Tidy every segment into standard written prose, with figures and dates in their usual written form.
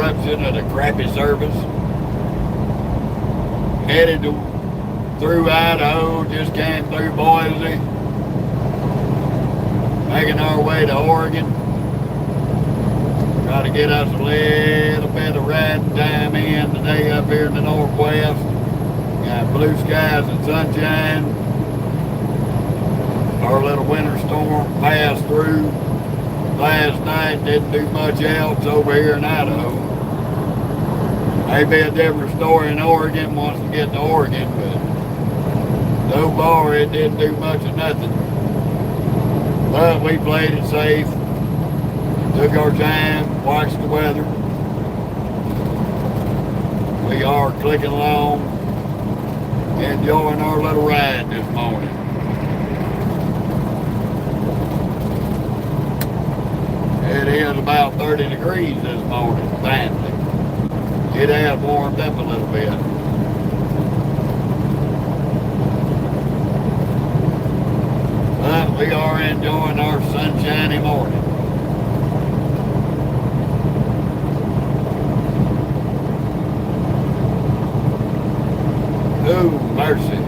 interruption of the crappy service. Headed through Idaho, just came through Boise. Making our way to Oregon. Try to get us a little bit of riding time in today up here in the Northwest. Got blue skies and sunshine. Our little winter storm passed through last night. Didn't do much else over here in Idaho. Maybe a different story in Oregon once we get to Oregon, but so far it didn't do much of nothing. But we played it safe. Took our time, watched the weather. We are clicking along, enjoying our little ride this morning. It is about 30 degrees this morning, finally. It has warmed up a little bit. But we are enjoying our sunshiny morning. Oh, mercy.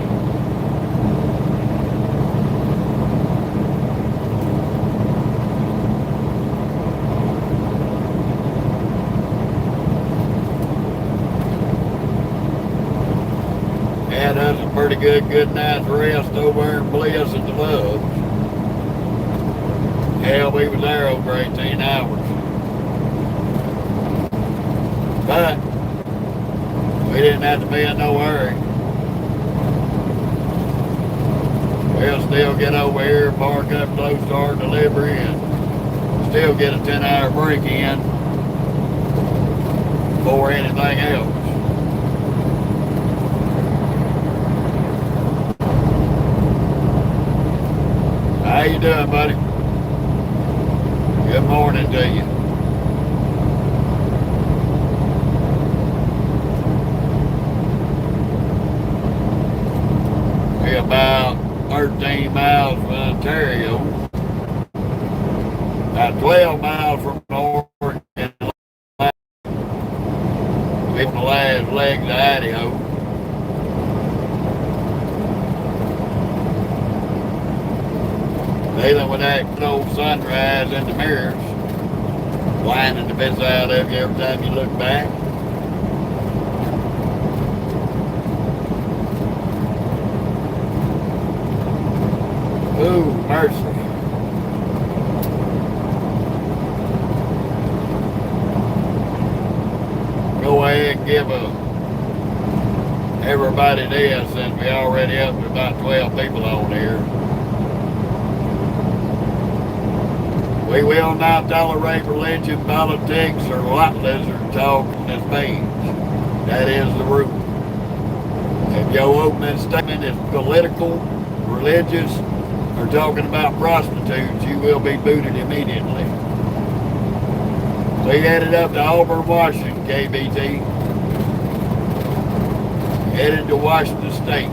Had us a pretty good night's rest over in Bliss at the Loves. Hell, we was there over 18 hours. But we didn't have to be in no hurry. We'll still get over here, park up close to our delivery, and still get a 10-hour break in before anything else. How you doing, buddy? Good morning to you. We're about 13 miles from Ontario, about 12 miles from Oregon, we're on the last leg to Idaho. Dealing with that good old sunrise in the mirrors, blinding the bits out of you every time you look back. Ooh, mercy. Go ahead and give everybody this, since we already up to about 12 people on here. We will not tolerate religion, politics, or lot lizard talk on this page. That is the rule. If your opening statement is political, religious, or talking about prostitutes, you will be booted immediately. We headed up to Auburn, Washington, KBT. Headed to Washington State.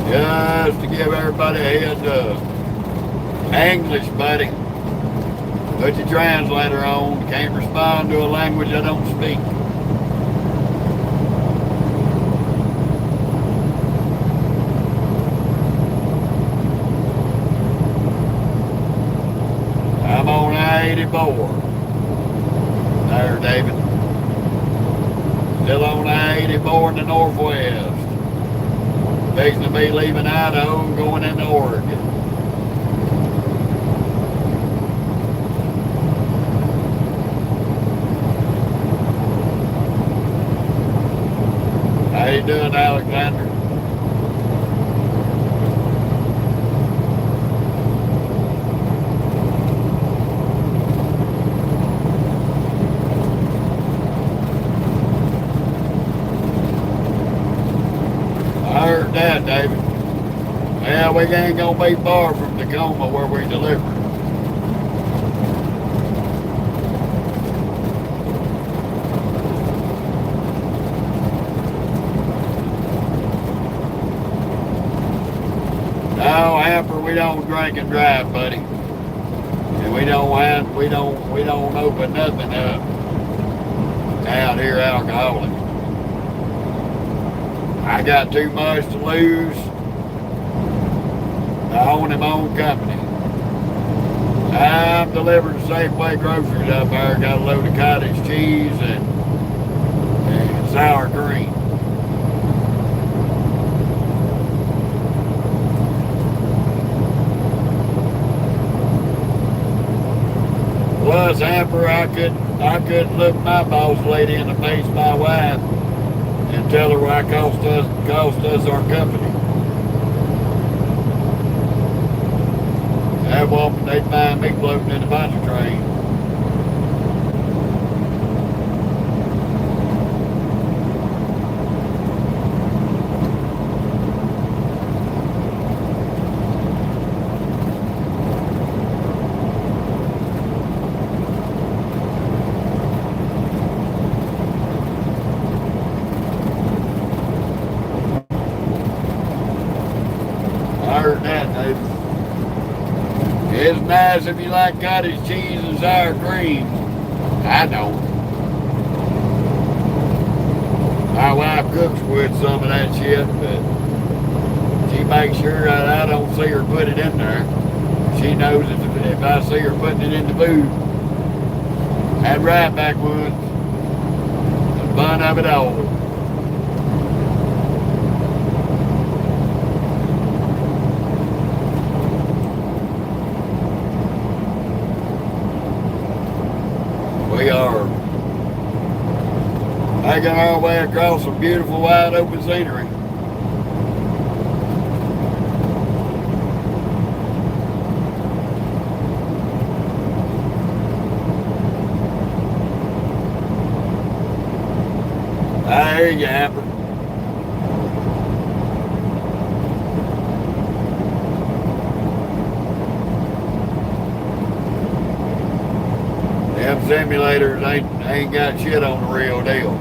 Just to give everybody a heads up. English, buddy. Put your translator on. Can't respond to a language I don't speak. I'm on I-84. There, David. Still on I-84 in the Northwest. Fixing to be leaving Idaho and going into Oregon. How you doing, Alexander? I heard that, David. Well, we ain't gonna be far from Tacoma where we deliver. No, Hamper, we don't drink and drive, buddy. And we don't open nothing up out here alcoholic. I got too much to lose. I own my own company. I'm delivering Safeway groceries up there. Got a load of cottage cheese and sour cream. Plus, Amber, I couldn't look my boss lady in the face, my wife, and tell her what cost us our company. That woman, they'd find me floating in the bunch train. I heard that, David. It's nice if you like cottage cheese and sour cream. I don't. My wife cooks with some of that shit, but she makes sure that I don't see her put it in there. She knows if I see her putting it in the food, that right backwoods, the fun of it all. We are making our way across some beautiful wide open scenery. I hear you, Amber. Them simulators ain't got shit on the real deal.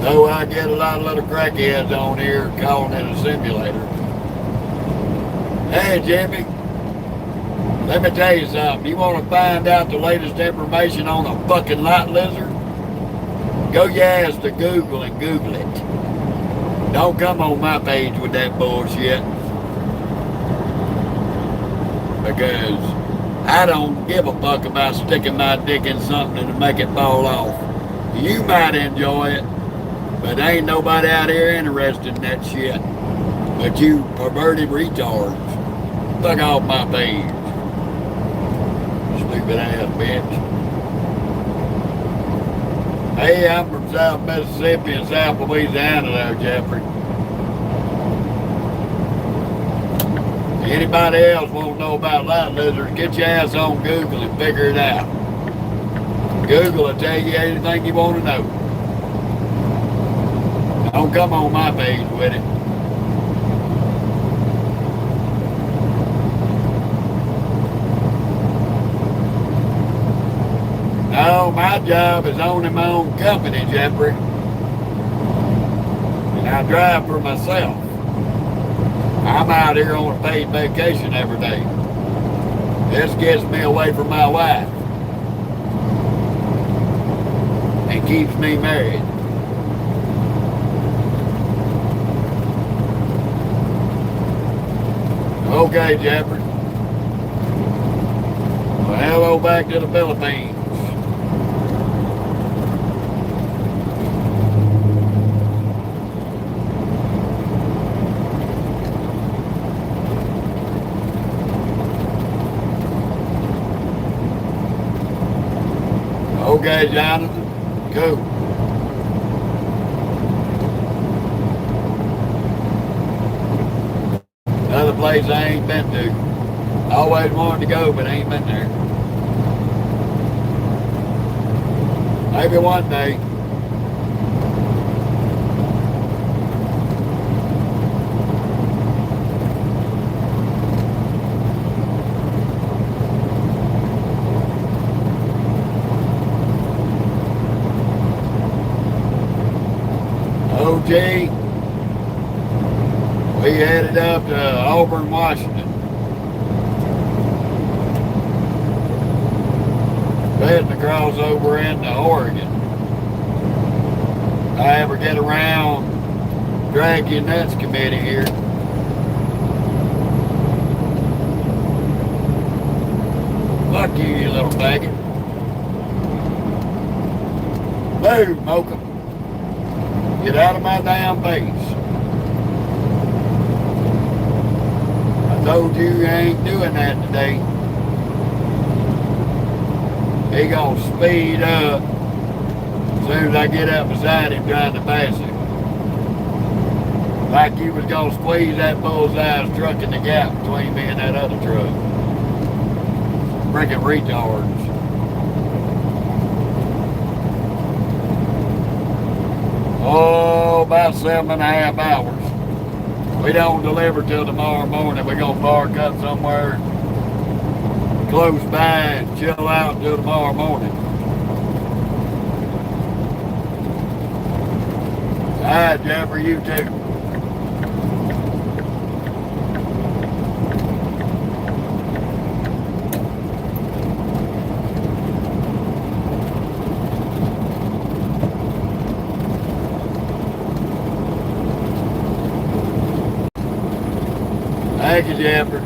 Though I get a lot of little crackheads on here calling it a simulator. Hey, Jimmy, let me tell you something. You want to find out the latest information on a fucking lot lizard? Go your ass to Google and Google it. Don't come on my page with that bullshit. Because I don't give a fuck about sticking my dick in something to make it fall off. You might enjoy it, but ain't nobody out here interested in that shit. But you perverted retards. Fuck off my page. Stupid ass bitch. Hey, I'm from South Mississippi and South Louisiana there, Jeffrey. Anybody else want to know about light lizards, get your ass on Google and figure it out. Google will tell you anything you want to know. Don't come on my page with it. No, my job is owning my own company, Jeffrey. And I drive for myself. I'm out here on a paid vacation every day. This gets me away from my wife. And keeps me married. Okay, Jeffrey. Well, hello back to the Philippines. Okay, Jonathan. Cool. Another place I ain't been to. Always wanted to go, but ain't been there. Maybe one day. OG, we headed up to Auburn, Washington. Heading to cross over into Oregon. If I ever get around Drag Your Nuts Committee here. Fuck you, you little faggot. Move, Mocha. Get out of my damn face. I told you you ain't doing that today. He gonna speed up as soon as I get up beside him trying to pass him. Like you was gonna squeeze that bullseye's truck in the gap between me and that other truck. Freaking retards. Oh, about 7.5 hours. We don't deliver till tomorrow morning. We're gonna park up somewhere close by and chill out until tomorrow morning. Alright, Jeffrey, you too. Thank you, Jeffrey.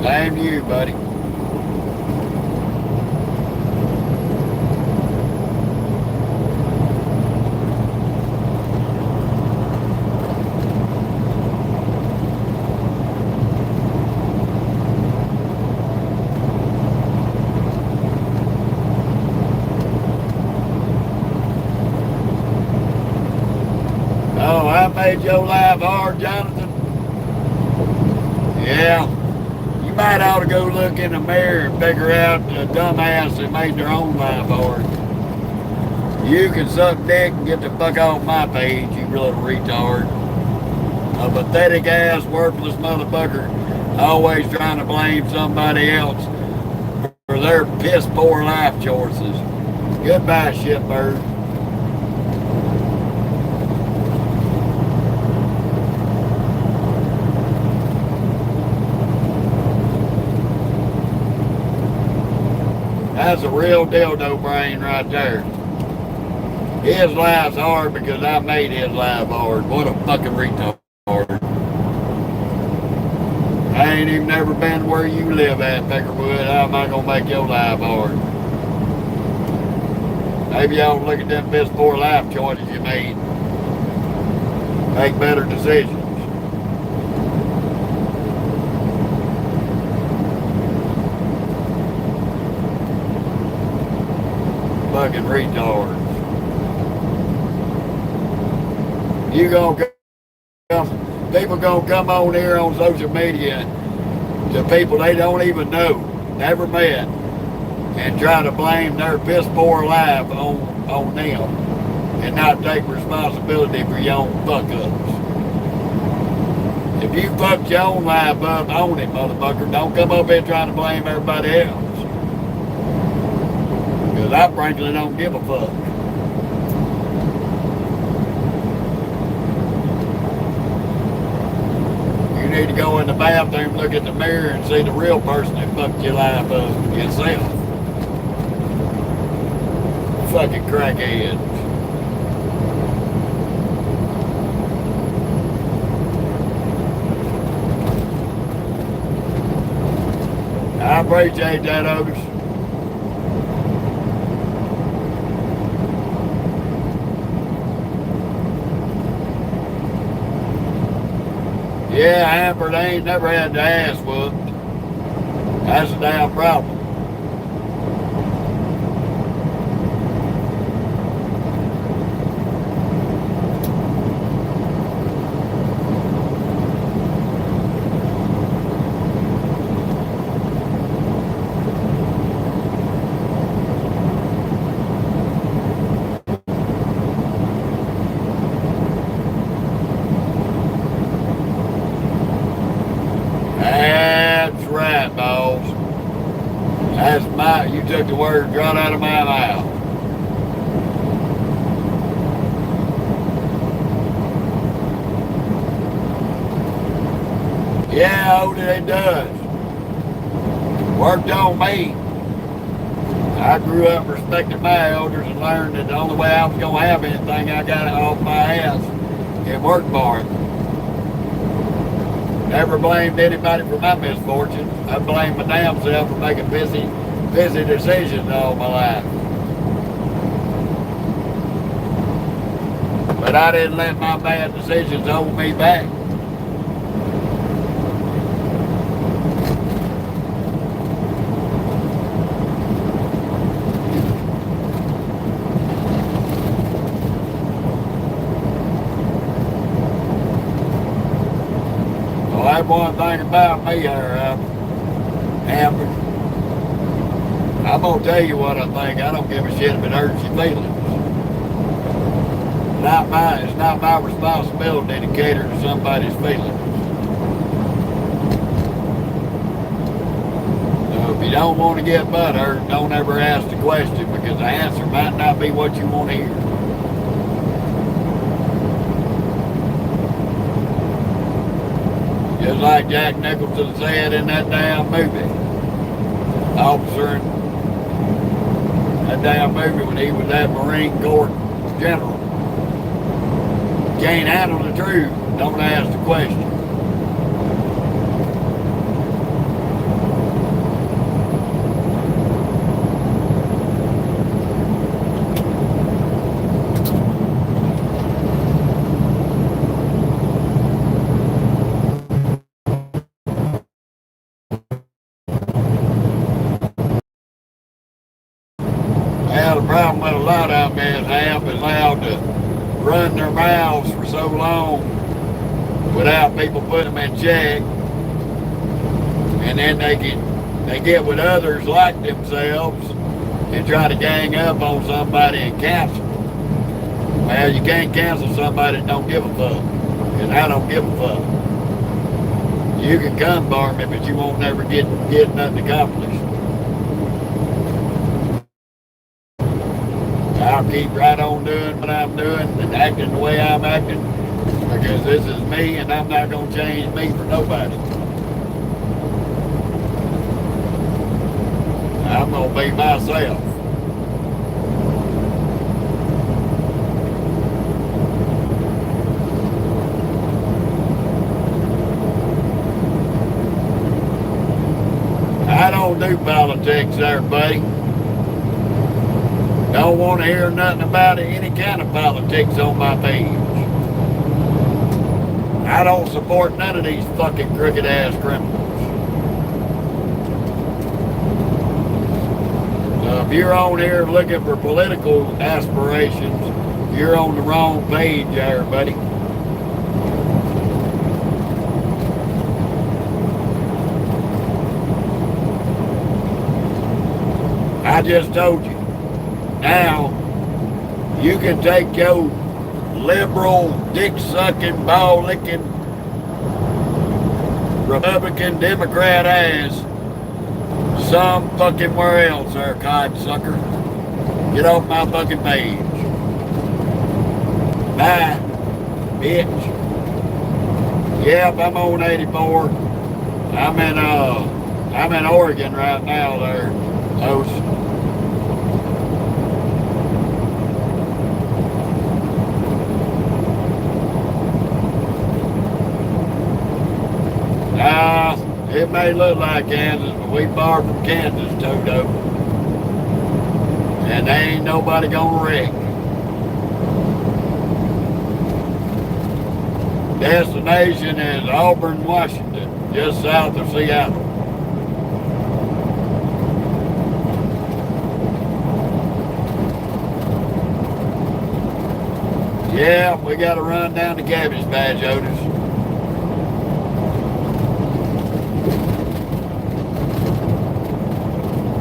Same to you, buddy. Oh, I made your life hard, Jonathan. Yeah. You might ought to go look in the mirror and figure out the dumbass that made their own life hard. You can suck dick and get the fuck off my page, you little retard. A pathetic ass, worthless motherfucker, always trying to blame somebody else for their piss poor life choices. Goodbye, shitbird. That's a real dildo brain right there. His life's hard because I made his life hard. What a fucking retard. I ain't even never been where you live at, Peckerwood. How am I gonna make your life hard? Maybe y'all look at them piss poor life choices you made. Make better decisions. Fucking retards. You gonna come, people gonna come on here on social media to people they don't even know, never met, and try to blame their piss poor life on them and not take responsibility for your own fuck ups. If you fucked your own life up, own it, motherfucker. Don't come up here trying to blame everybody else. Because I frankly don't give a fuck. You need to go in the bathroom, look in the mirror, and see the real person that fucked your life up yourself. Fucking crackheads. I appreciate that, Otis. Yeah, Hanford ain't never had the ass whooped. That's a damn problem. took the words right out of my mouth. Yeah, Odie, it does. Worked on me. I grew up respecting my elders and learned that the only way I was going to have anything, I got it off my ass and worked for it. Never blamed anybody for my misfortune. I blamed my damn self for making busy decisions all my life. But I didn't let my bad decisions hold me back. Well, that's one thing about me here, Amber. I'm going to tell you what I think. I don't give a shit if it hurts your feelings. It's not my responsibility to cater to somebody's feelings. So if you don't want to get butthurt, don't ever ask the question, because the answer might not be what you want to hear. Just like Jack Nicholson said in that damn movie. Officer in that damn movie when he was that Marine Corps general. Can't handle the truth, don't ask the question. Well, the problem with a lot of them is they have been allowed to run their mouths for so long without people putting them in check, and then they get with others like themselves and try to gang up on somebody and cancel them. Well, you can't cancel somebody that don't give a fuck, and I don't give a fuck. You can come for me, but you won't never get nothing accomplished. I'll keep right on doing what I'm doing and acting the way I'm acting, because this is me and I'm not going to change me for nobody. I'm going to be myself. I don't do politics there, buddy. Don't want to hear nothing about any kind of politics on my page. I don't support none of these fucking crooked ass criminals. So if you're on here looking for political aspirations, you're on the wrong page there, buddy. I just told you. Now, you can take your liberal, dick-sucking, ball-licking, Republican, Democrat ass some fucking where else there, cocksucker. Get off my fucking page. Bye, bitch. Yep, I'm on 84. I'm in Oregon right now there, host. It may look like Kansas, but we far from Kansas, Toto. And there ain't nobody gonna wreck. Destination is Auburn, Washington, just south of Seattle. Yeah, we gotta run down the Cabbage Patch, Otis.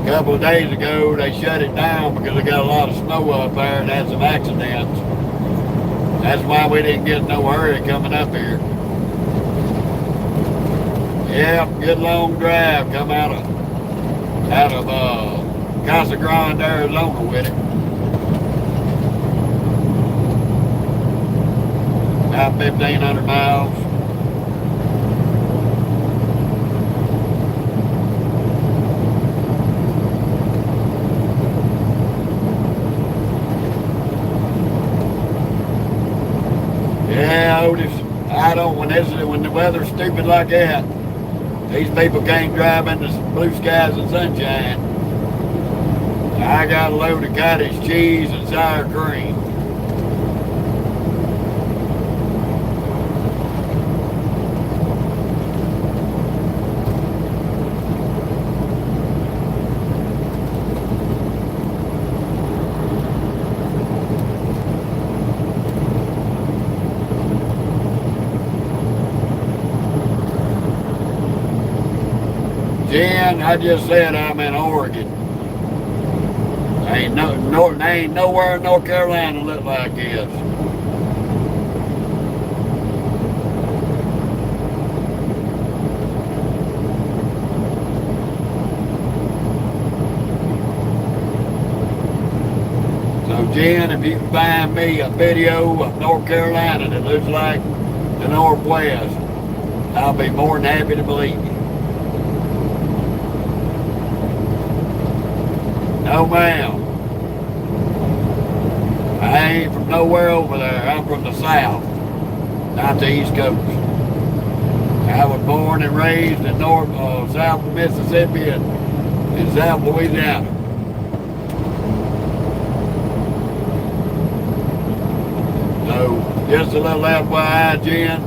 A couple of days ago, they shut it down because they got a lot of snow up there and had some accidents. That's why we didn't get no hurry coming up here. Yeah, good long drive come out of Casa Grande, Arizona with it. About 1,500 miles. Yeah, Otis, I don't, when the weather's stupid like that, these people can't drive in the blue skies and sunshine. I got a load of cottage cheese and sour cream. Jen, I just said I'm in Oregon. Ain't nowhere in North Carolina look like this. So Jen, if you can find me a video of North Carolina that looks like the Northwest, I'll be more than happy to believe you. No ma'am. I ain't from nowhere over there. I'm from the South, not the East Coast. I was born and raised in South Mississippi and South Louisiana. So, just a little FYI, Jen,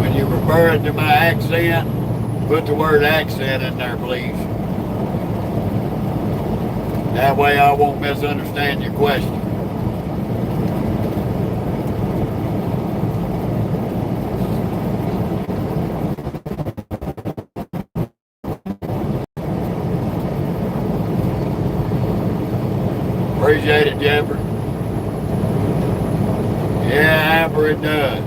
when you refer to my accent, put the word accent in there, please. That way I won't misunderstand your question. Appreciate it, Jeffrey. Yeah, Amber, it does.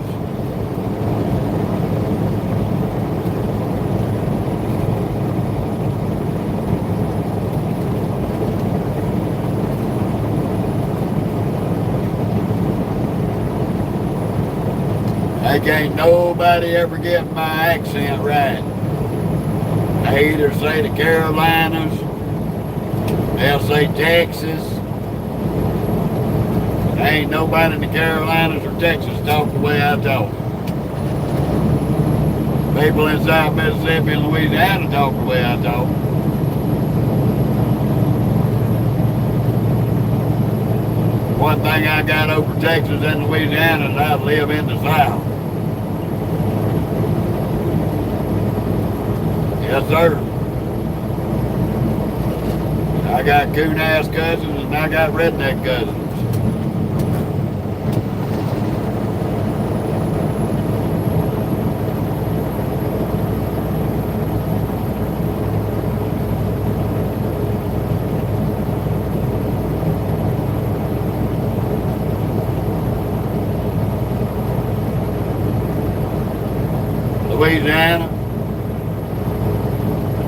They can't nobody ever get my accent right. They either say the Carolinas, they'll say Texas. There ain't nobody in the Carolinas or Texas talk the way I talk. People in South Mississippi and Louisiana talk the way I talk. One thing I got over Texas and Louisiana is I live in the South. Yes, sir. I got coon-ass cousins and I got redneck cousins. Louisiana.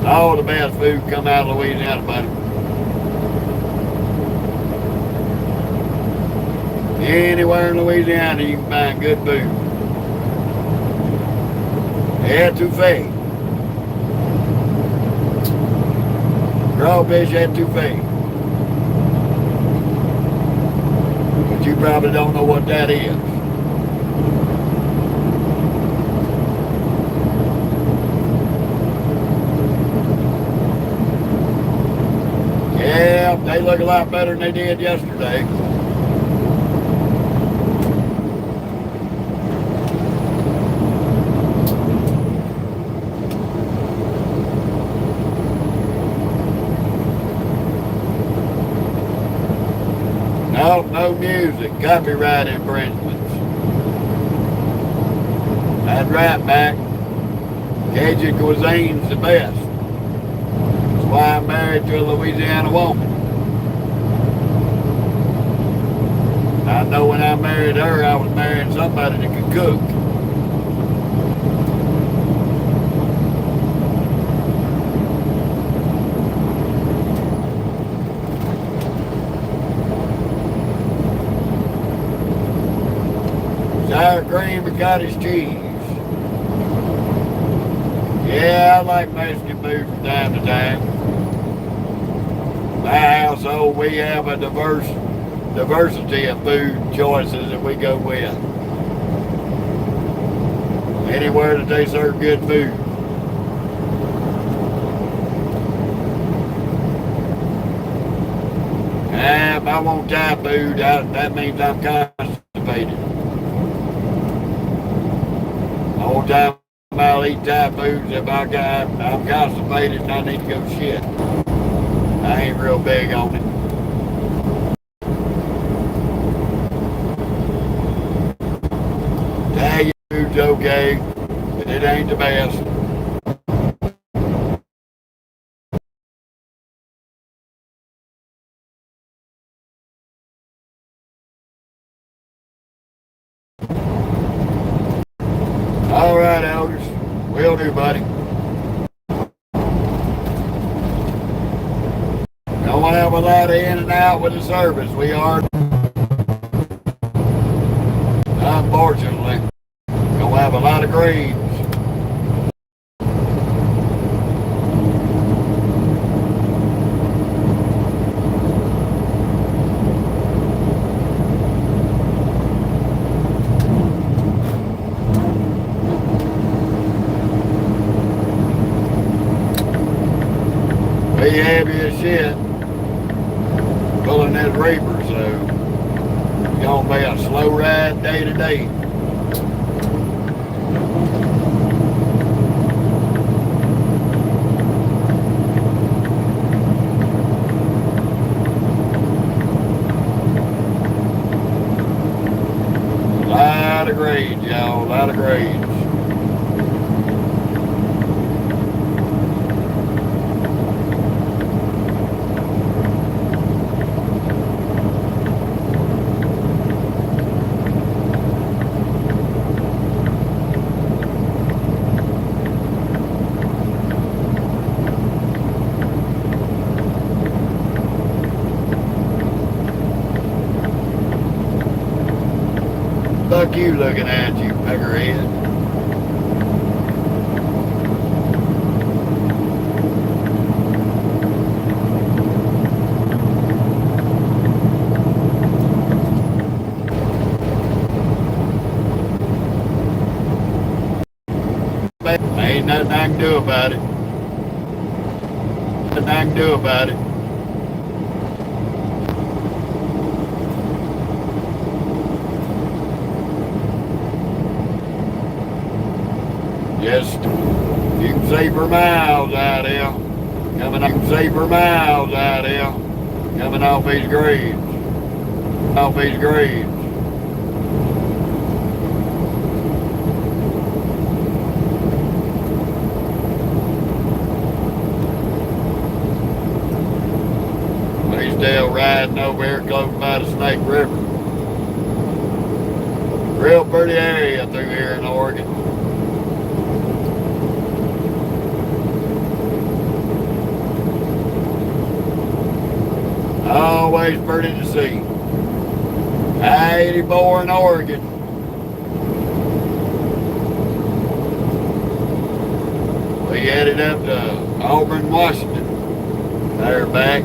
All the best food come out of Louisiana, buddy. Anywhere in Louisiana you can find good food. Etouffee. Crawfish etouffee. But you probably don't know what that is. Yeah, they look a lot better than they did yesterday. Nope, no music. Copyright infringements. That's right, Mac. Cajun cuisine's the best. That's why I'm married to a Louisiana woman. I know when I married her, I was marrying somebody that could cook. sour cream and cottage cheese. Yeah, I like Mexican food from time to time. My household, we have a diversity of food choices that we go with. Anywhere that they serve good food. If I want Thai food, that means I'm constipated. The whole time I'll eat Thai foods, if I'm constipated and I need to go shit. I ain't real big on it. Italian food's okay, but it ain't the best. All right, elders. Will do, buddy. Don't have a lot of in and out with the service. We are, unfortunately, don't have a lot of greens. Be heavy as shit pulling that reaper, so it's gonna be a slow ride day to day. A lot of grades, y'all, a lot of grades. Fuck you looking at you, peckerhead. Ain't nothing I can do about it. Nothing I can do about it. Just, you can see for miles out there. Coming up, you can see for miles out there. Coming off these grades. Off these grades. We still riding over here close by the Snake River. Real pretty area through here in Oregon. Always pretty to see. I-84 in Oregon. We headed up to Auburn, Washington. They're back.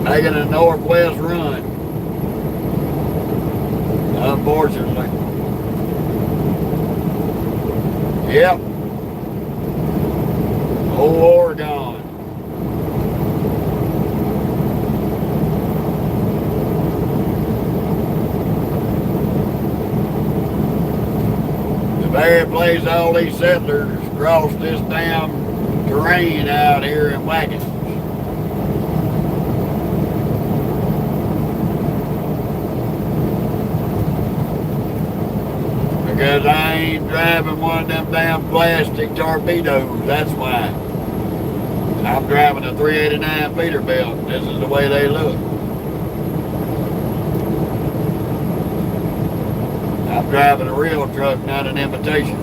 Making a northwest run. Unfortunately. Yep. Old Oregon. The very place all these settlers crossed this damn terrain out here in wagons. Because I ain't driving one of them damn plastic torpedoes, that's why. I'm driving a 389 Peterbilt. This is the way they look. I'm driving a real truck, not an imitation.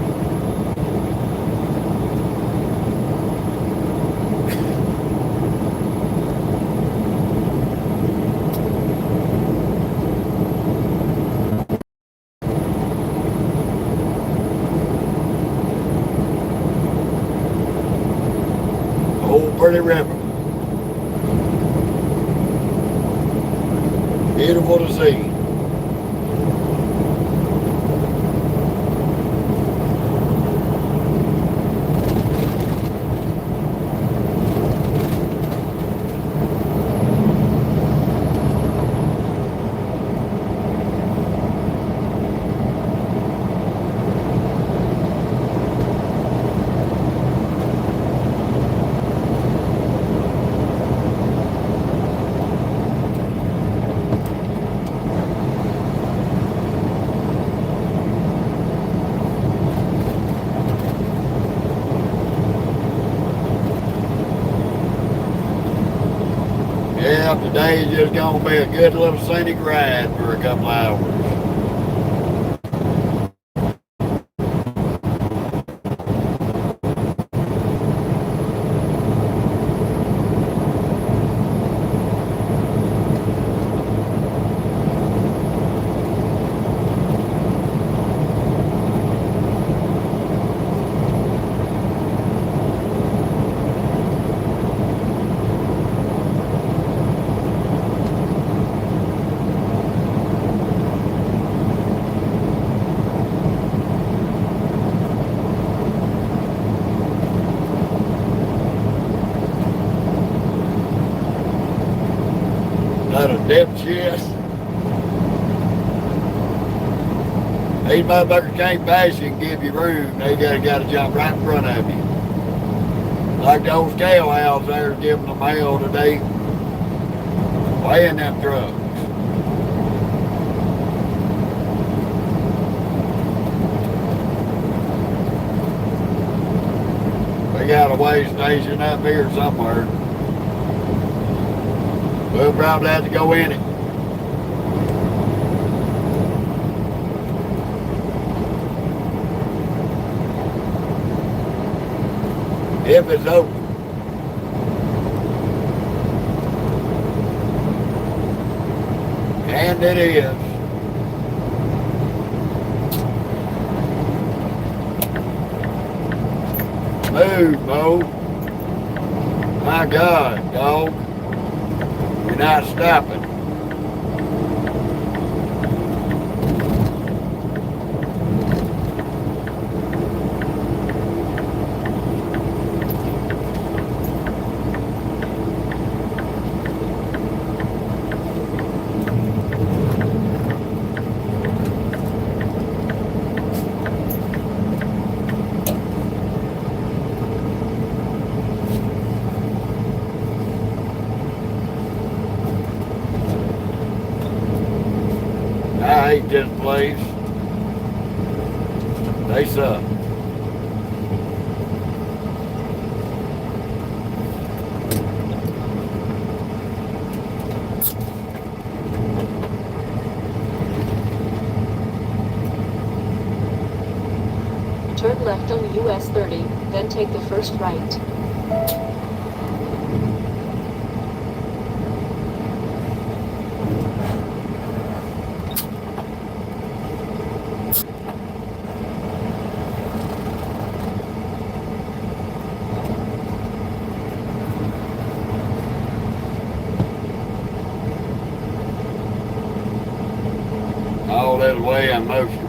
River. Beautiful to see. Yeah, today's just gonna be a good little scenic ride for a couple hours. Not a dipshit. These motherfuckers can't pass you and give you room. They gotta jump right in front of you. Like the old scale house there giving the mail today. Weighing them trucks. We got a weigh station up here somewhere. We'll probably have to go in it. If it's open. And it is. Move, Mo. My God, dog. You're not stopping. I hate this place. They suck. Turn left on US 30, then take the first right. All that way in motion.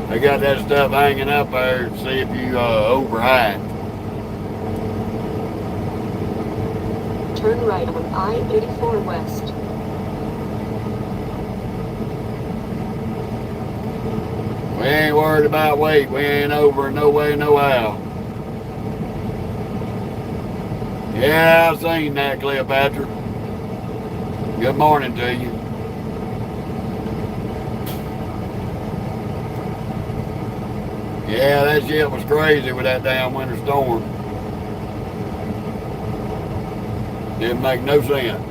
They got that stuff hanging up there to see if you over high. Turn right on I-84 West. We ain't worried about weight. We ain't over no way, no how. Yeah, I've seen that, Cleopatra. Good morning to you. Yeah, that shit was crazy with that damn winter storm. Didn't make no sense.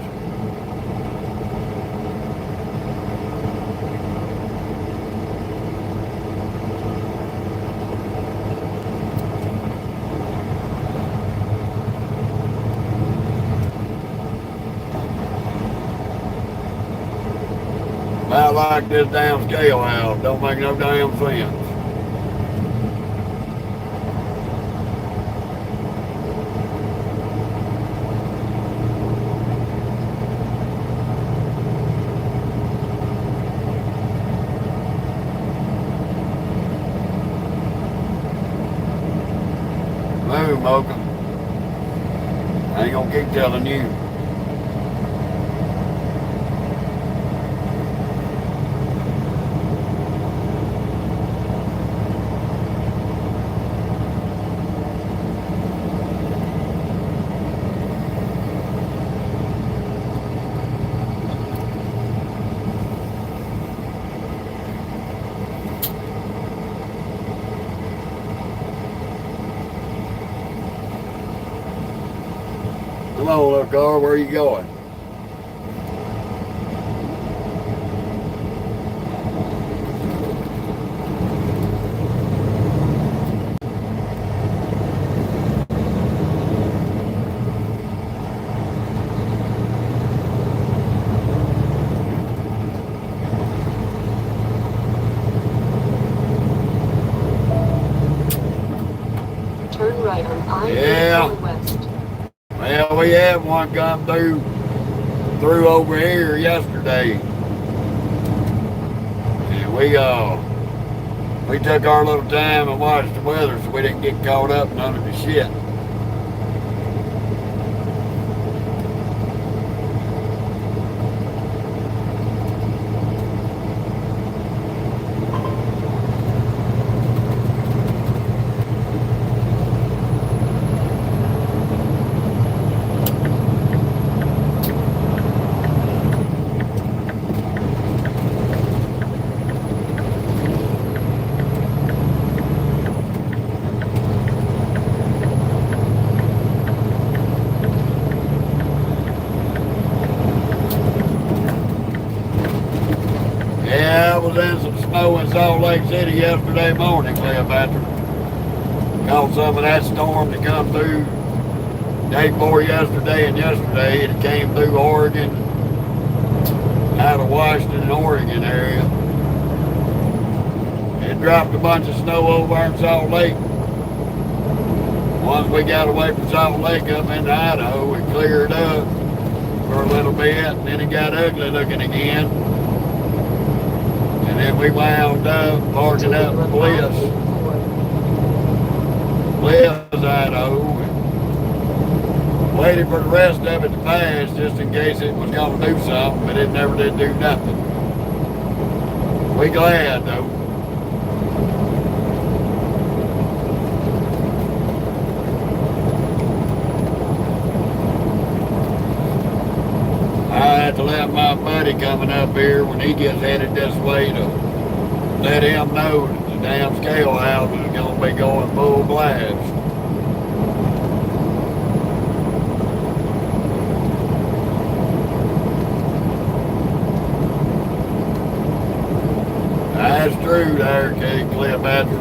About like this damn scale house. Don't make no damn sense. Mocha. I ain't gonna keep telling you. Come on, little car, where are you going? Turn right on I-80 Yeah. going west. Well, we had one come through over here yesterday. And we took our little time and watched the weather so we didn't get caught up in none of the shit. Yeah, I was in some snow in Salt Lake City yesterday morning, Cleopatra. Caught some of that storm to come through day before yesterday and yesterday. It came through Oregon, out of Washington and Oregon area. It dropped a bunch of snow over in Salt Lake. Once we got away from Salt Lake up into Idaho, it cleared up for a little bit, and then it got ugly looking again. And then we wound up parking up in Bliss, Idaho, and waited for the rest of it to pass just in case it was going to do something, but it never did do nothing. We glad though. I had to let my buddy coming up here when he gets headed this way to let him know that the damn scale house is going to be going full blast. That's true there, Cleopatra.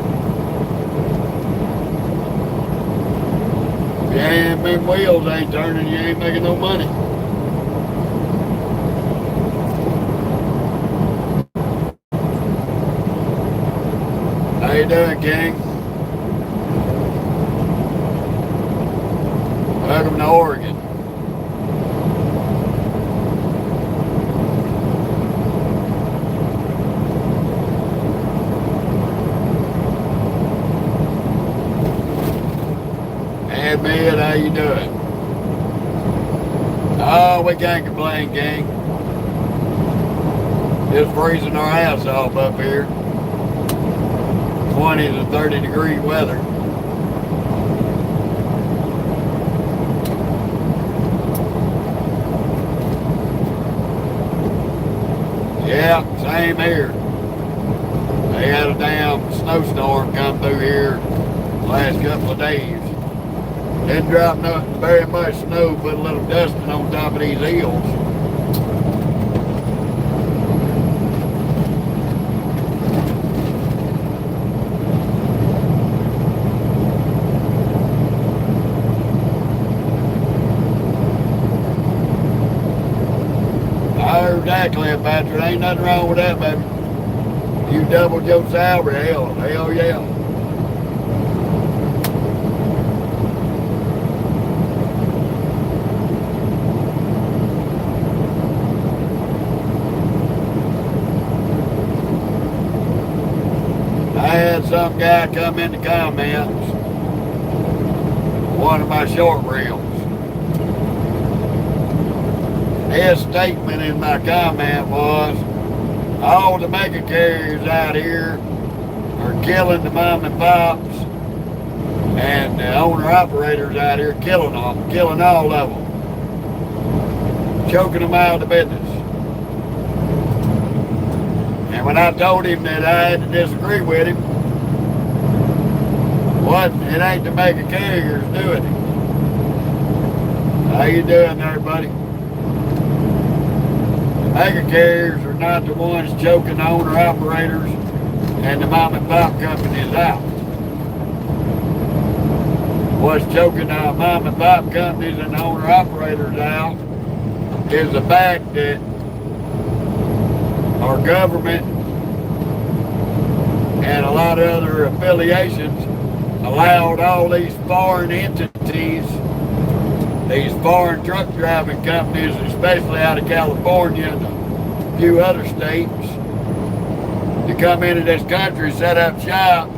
If you ain't, them wheels ain't turning, you ain't making no money. How you doing, King? Welcome to Oregon. Hey, man, how you doing? Oh, we can't complain, King. Just freezing our ass off up here. 20 to 30 degree weather. Yeah, same here. They had a damn snowstorm come through here the last couple of days. Didn't drop nothing very much snow, put a little dusting on top of these hills. Exactly, Patrick. Ain't nothing wrong with that, baby. You doubled your salary, hell yeah. I had some guy come in the comments one of my short reels. His statement in my comment was, all the mega carriers out here are killing the mom and pops, and the owner-operators out here killing them, killing all of them, choking them out of the business. And when I told him that I had to disagree with him, it ain't the mega carriers doing it. How you doing there, buddy? The mega carriers are not the ones choking the owner-operators and the mom and pop companies out. What's choking the mom and pop companies and the owner-operators out is the fact that our government and a lot of other affiliations allowed all these foreign entities, these foreign truck driving companies, especially out of California and a few other states, to come into this country, set up shop.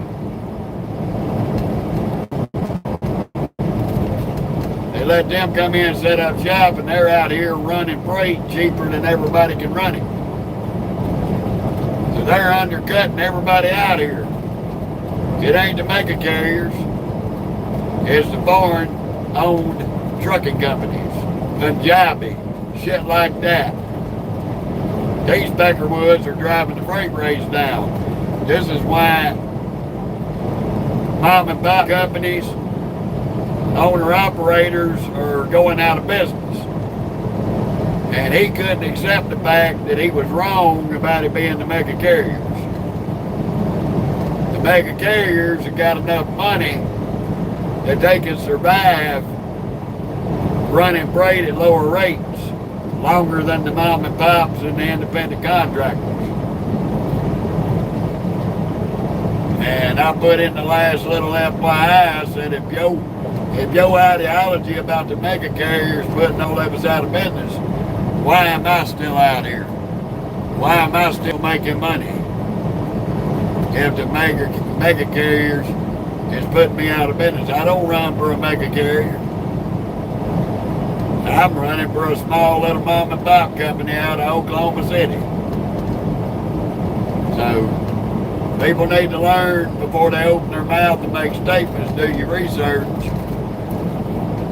They let them come in and set up shop, and they're out here running freight cheaper than everybody can run it. So they're undercutting everybody out here. It ain't the mega carriers. It's the foreign-owned trucking companies. Punjabi, shit like that. These Peckerwoods are driving the freight rates down. This is why mom and pop companies, owner-operators are going out of business. And he couldn't accept the fact that he was wrong about it being the mega carriers. The mega carriers have got enough money that they can survive running freight at lower rates longer than the mom and pops and the independent contractors. And I put in the last little FYI, I said if your ideology about the mega carriers putting all of us out of business, why am I still out here? Why am I still making money? If the mega carriers is putting me out of business. I don't run for a mega carrier. I'm running for a small little mom and pop company out of Oklahoma City. So people need to learn before they open their mouth and make statements. Do your research.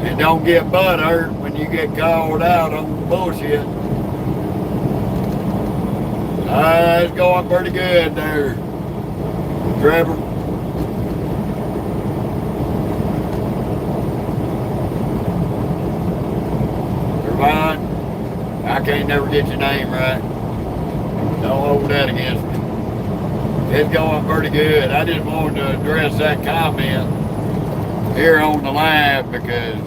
And don't get butt hurt when you get called out on bullshit. It's going pretty good there, Trevor. Trevon, I can't never get your name right. Don't hold that against me. It's going pretty good. I just wanted to address that comment here on the live because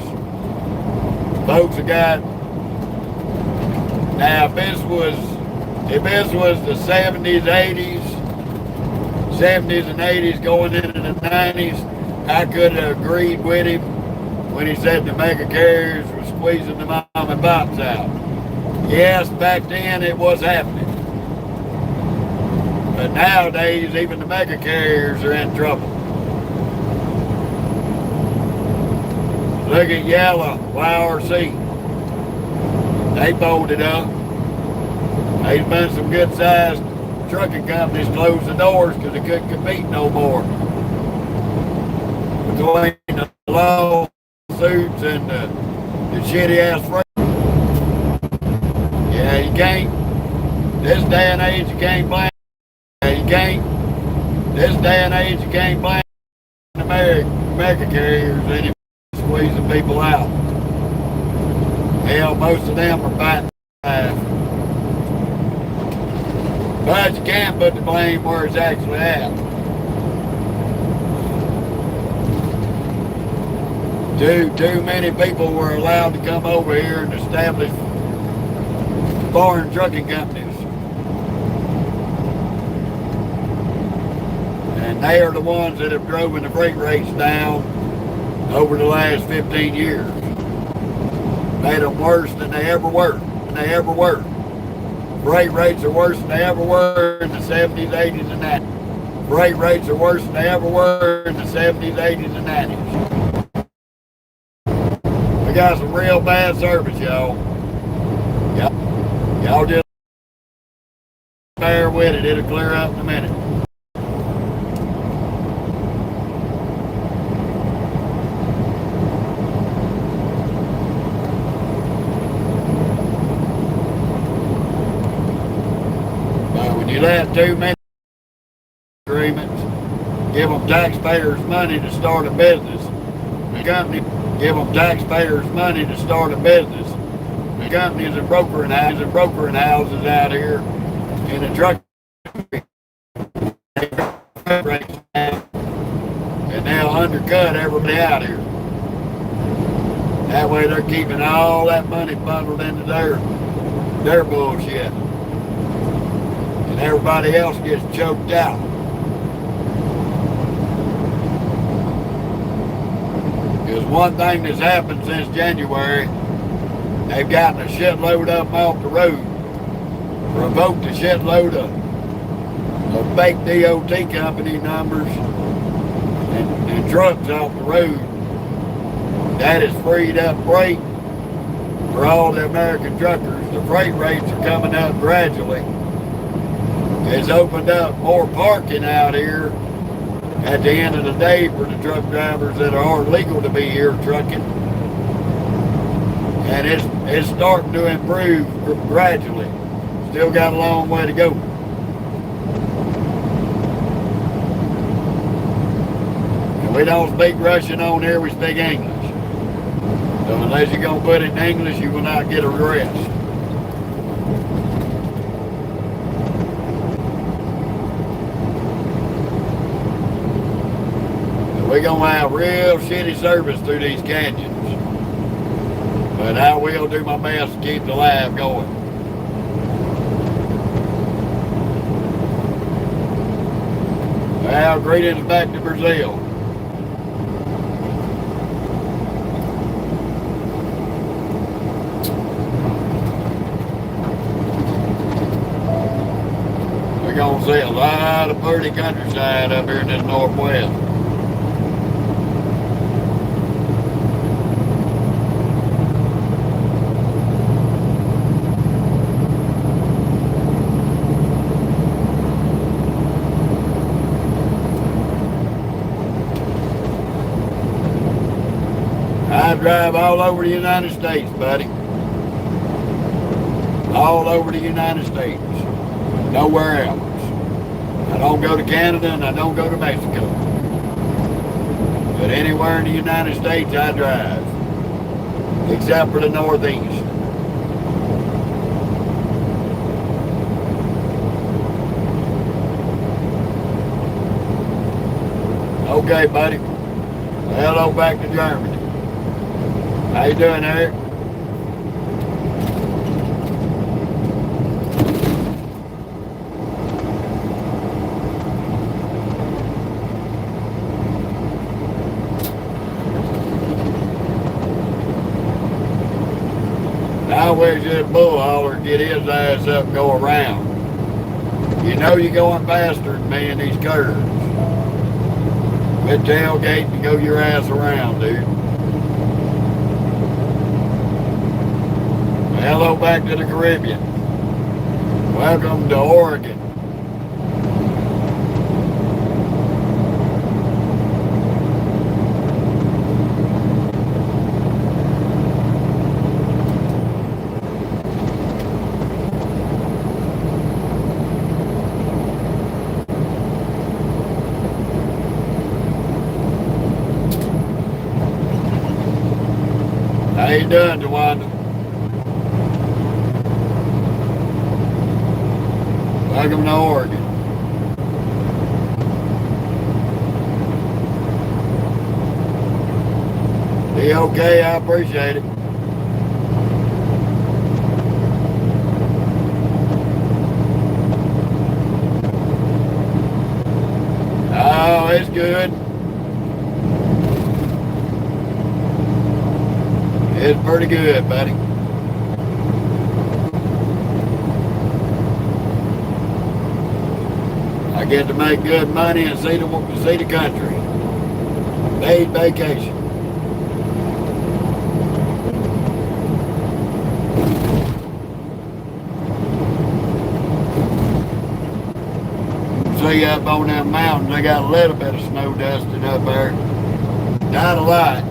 folks have got, now if this was the 70s, 70s and 80s going into the 90s, I could have agreed with him when he said the mega carriers were squeezing the mom and pops out. Yes, back then it was happening. But nowadays, even the mega carriers are in trouble. Look at Yellow, YRC. They folded up. There's been some good-sized trucking companies close the doors because they couldn't compete no more. Between the lawsuits and the shitty-ass freight. Yeah, you can't. This day and age, you can't blame. You can't. This day and age, you can't blame the mega carriers anymore. Squeezing people out. Hell, most of them are fighting life. But you can't put the blame where it's actually at. Too many people were allowed to come over here and establish foreign trucking companies. And they are the ones that have driven the freight rates down over the last 15 years. Made them worse than they ever were. Freight rates are worse than they ever were in the 70s, 80s, and 90s. Freight rates are worse than they ever were in the 70s, 80s, and 90s. We got some real bad service, y'all. Y'all just bear with it. It'll clear up in a minute. But when you let too many agreements, give them taxpayers money to start a business. The company give them taxpayers money to start a business. The companies and brokering houses out here in the truck and they'll undercut everybody out here. That way they're keeping all that money bundled into their bullshit. And everybody else gets choked out. Because one thing that's happened since January, they've gotten a shitload of them off the road. Revoked a shitload of fake DOT company numbers and trucks off the road. That has freed up freight for all the American truckers. The freight rates are coming up gradually. It's opened up more parking out here at the end of the day for the truck drivers that are legal to be here trucking. And it's starting to improve gradually. Still got a long way to go. And we don't speak Russian on here, we speak English. So unless you're going to put it in English, you will not get arrested. We're going to have real shitty service through these canyons. But I will do my best to keep the lab going. Well, greetings back to Brazil. We're going to see a lot of pretty countryside up here in the Northwest. I drive all over the United States, buddy. All over the United States. Nowhere else. I don't go to Canada and I don't go to Mexico. But anywhere in the United States I drive. Except for the Northeast. Okay, buddy. Hello back to Germany. How you doing, Eric? Now where's this bull hauler get his ass up and go around? You know you're going faster than me in these curves. Quit tailgating and go your ass around, dude. Hello back to the Caribbean. Welcome to Oregon. How you doing, Tawanda? Welcome to Oregon. Be okay, I appreciate it. Oh, it's good. It's pretty good, buddy. I get to make good money and see the country. Paid vacation. see up on them mountains, they got a little bit of snow dusted up there. Not a lot.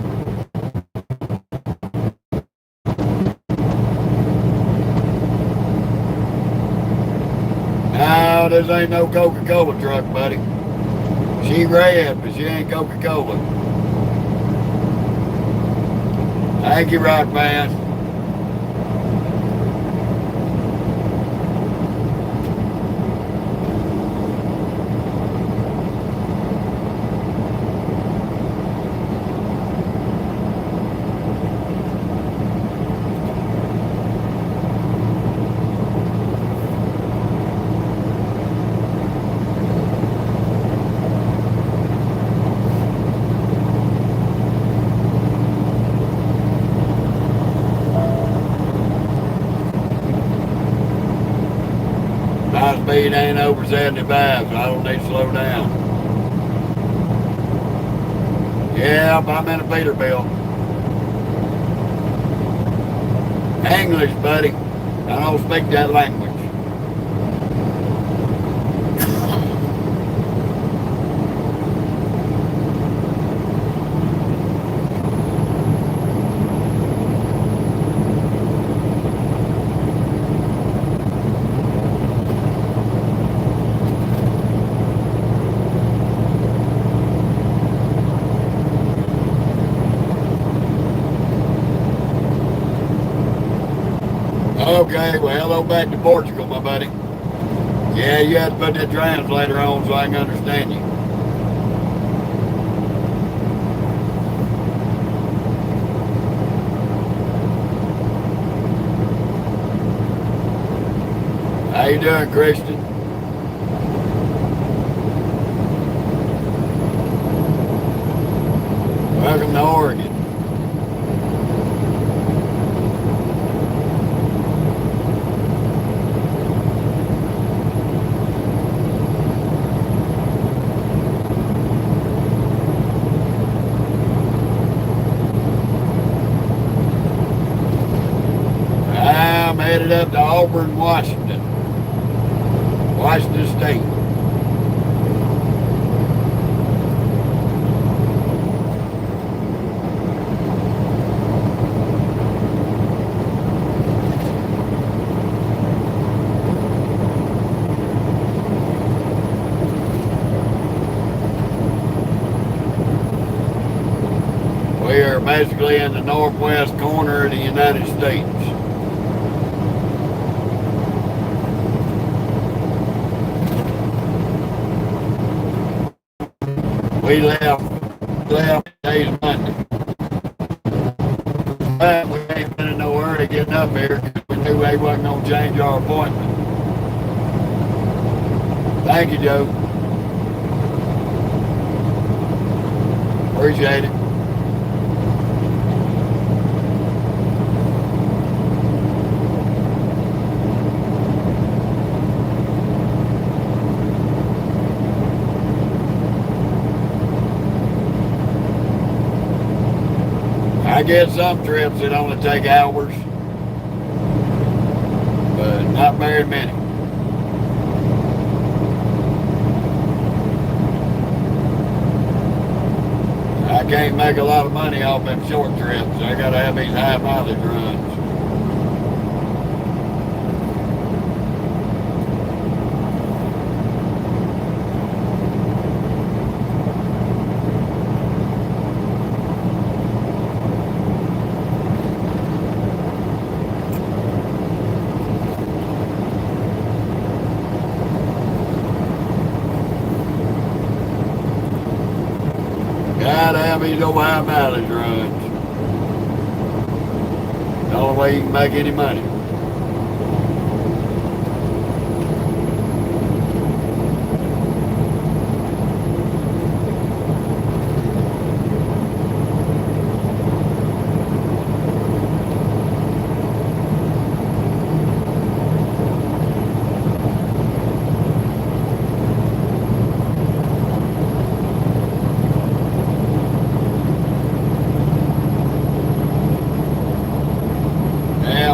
No, this ain't no Coca-Cola truck, buddy. She red, but she ain't Coca-Cola. Thank you, Rock Band. My speed ain't over 75, so I don't need to slow down. Yep, I'm in a Peterbilt. English, buddy. I don't speak that language. Okay, well, hello back to Portugal, my buddy. Yeah, you have to put that translator on so I can understand you. How you doing, Christian? Welcome to Oregon. I'm headed up to Auburn, Washington State. We are basically in the northwest corner of the United States. We left today's Monday. But we ain't been in no hurry getting up here because we knew they wasn't going to change our appointment. Thank you, Joe. Appreciate it. I get some trips that only take hours, but not very many. I can't make a lot of money off them short trips. I gotta have these high mileage runs. Gotta have these old high mileage runs. The only way you can make any money.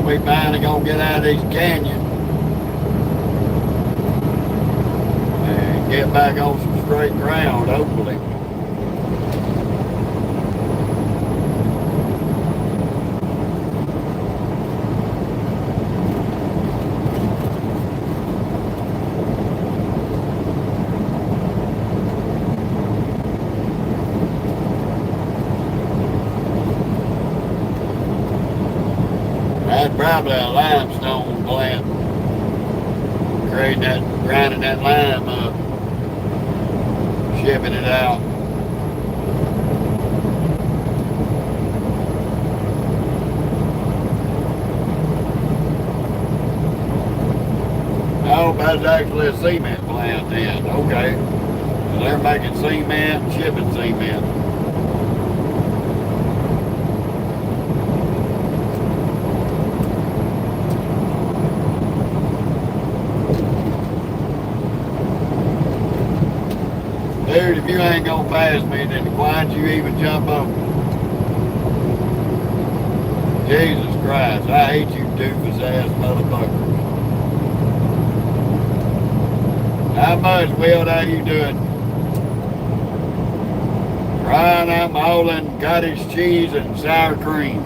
We finally gonna get out of these canyons and get back on some straight ground, hopefully. That's probably a limestone plant, grinding that lime up, shipping it out. Oh, that's actually a cement plant then. Okay. So they're making cement and shipping cement. Dude, if you ain't gonna pass me, then why'd you even jump over? Jesus Christ, I hate you doofus ass motherfuckers. How much, Will, are you doing? Ryan, I'm hauling cottage cheese and sour cream.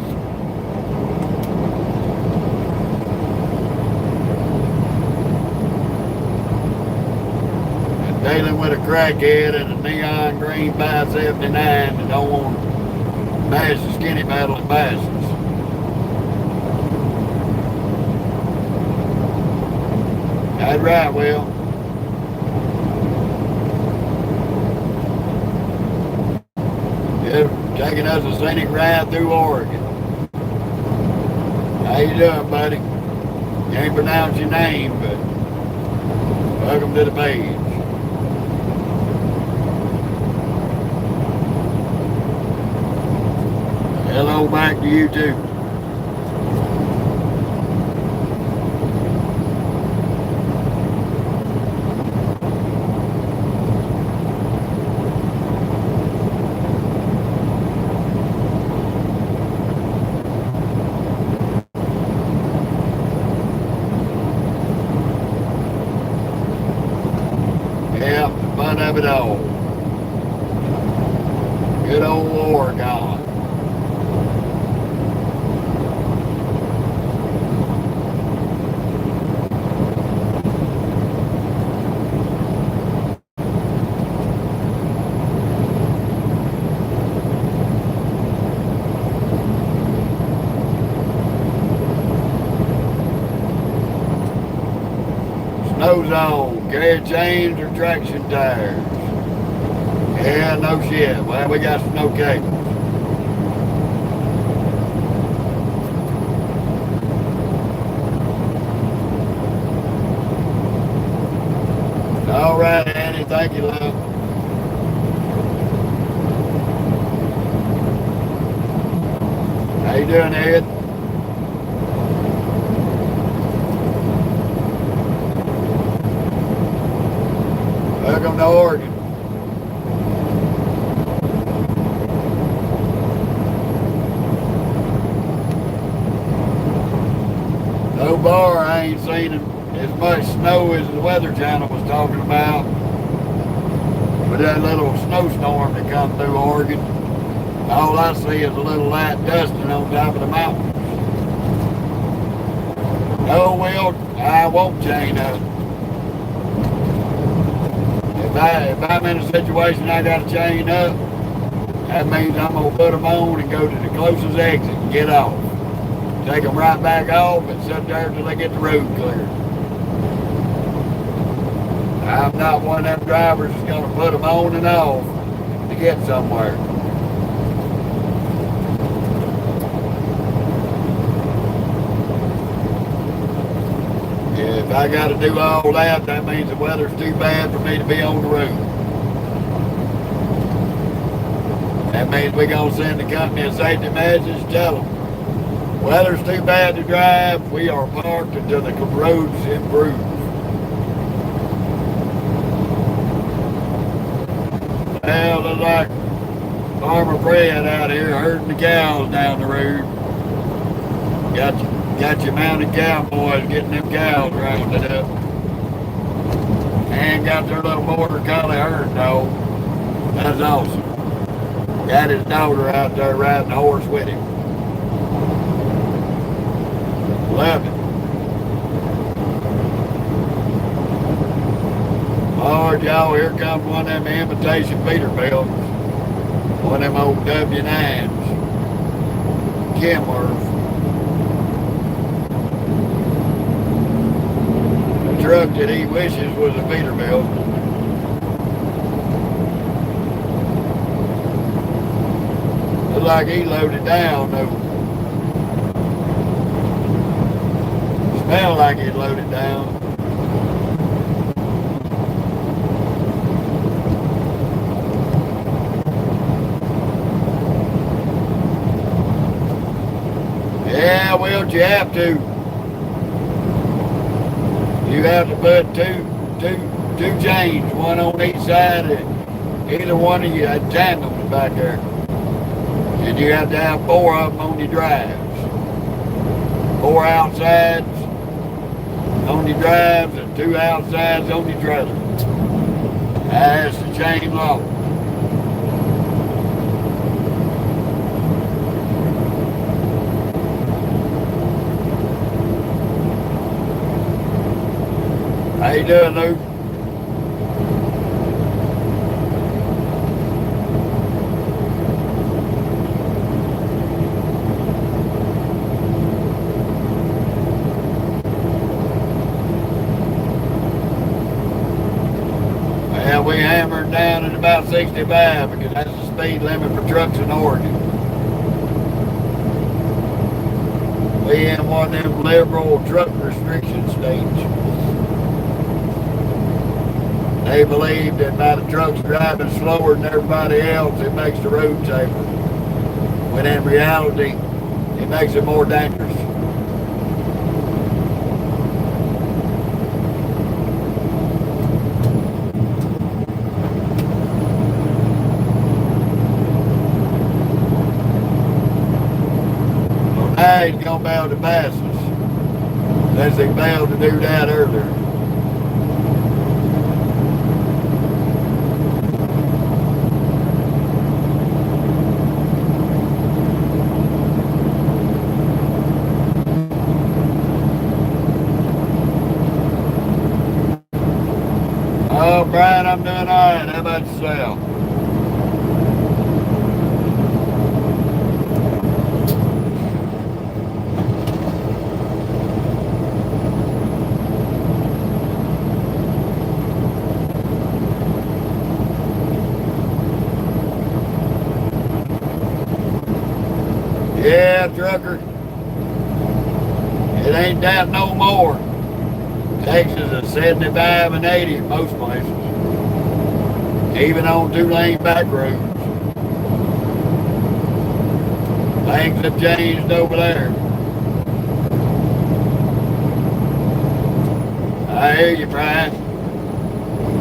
Dealing with a crackhead and a neon green 579 that don't want to mash the skinny battle and bastards. That's right, Will. Yeah, taking us a scenic ride through Oregon. How you doing, buddy? Can't pronounce your name, but welcome to the page. Hello back to you too. Yeah, the fun of it all. Good old Oregon. Snow's on. Carry chains or traction tires? Yeah, no shit. Well, we got snow cables. All right, Annie. Thank you, love. How you doing, Ed? Welcome to Oregon. So far, I ain't seen as much snow as the Weather Channel was talking about. With that little snowstorm that come through Oregon, all I see is a little light dusting on top of the mountains. No, Will, I won't chain up. If I'm in a situation I got to chain up, that means I'm going to put them on and go to the closest exit and get off. Take them right back off and sit there until they get the road cleared. I'm not one of them drivers that's going to put them on and off to get somewhere. If I got to do all that, that means the weather's too bad for me to be on the road. That means we're going to send the company a safety message, tell them, weather's too bad to drive, we are parked until the roads improve. Well, looks like Farmer Fred out here herding the cows down the road. Got your mounted cowboys getting them cows rounded up. And got their little border collie herd dog. That's awesome. Got his daughter out there riding the horse with him. Love it. Lord, y'all, here comes one of them imitation Peterbilts. One of them old W9s. Kenworth. The truck that he wishes was a Peterbilt. Looks like he loaded down though. Smelled like he loaded down. Yeah, well, you have to. You have to put two chains, one on each side of either one of you tandems back there. And you have to have 4 of them on your drives. 4 outsides on your drives and 2 outsides on your trailer. That's the chain law. How you doing, Luke? Well, we hammered down at about 65 because that's the speed limit for trucks in Oregon. We in one of them liberal truck restriction states. They believe that by the trucks driving slower than everybody else, it makes the road safer. When in reality, it makes it more dangerous. Well, now he's going to be able to pass us. Unless he failed to do that earlier. Oh, Brian, I'm doing all right. How about yourself? Yeah, trucker. It ain't that no more. Texas is 75 and 80 in most places. Even on 2-lane back roads. Things have changed over there. I hear you, Brian.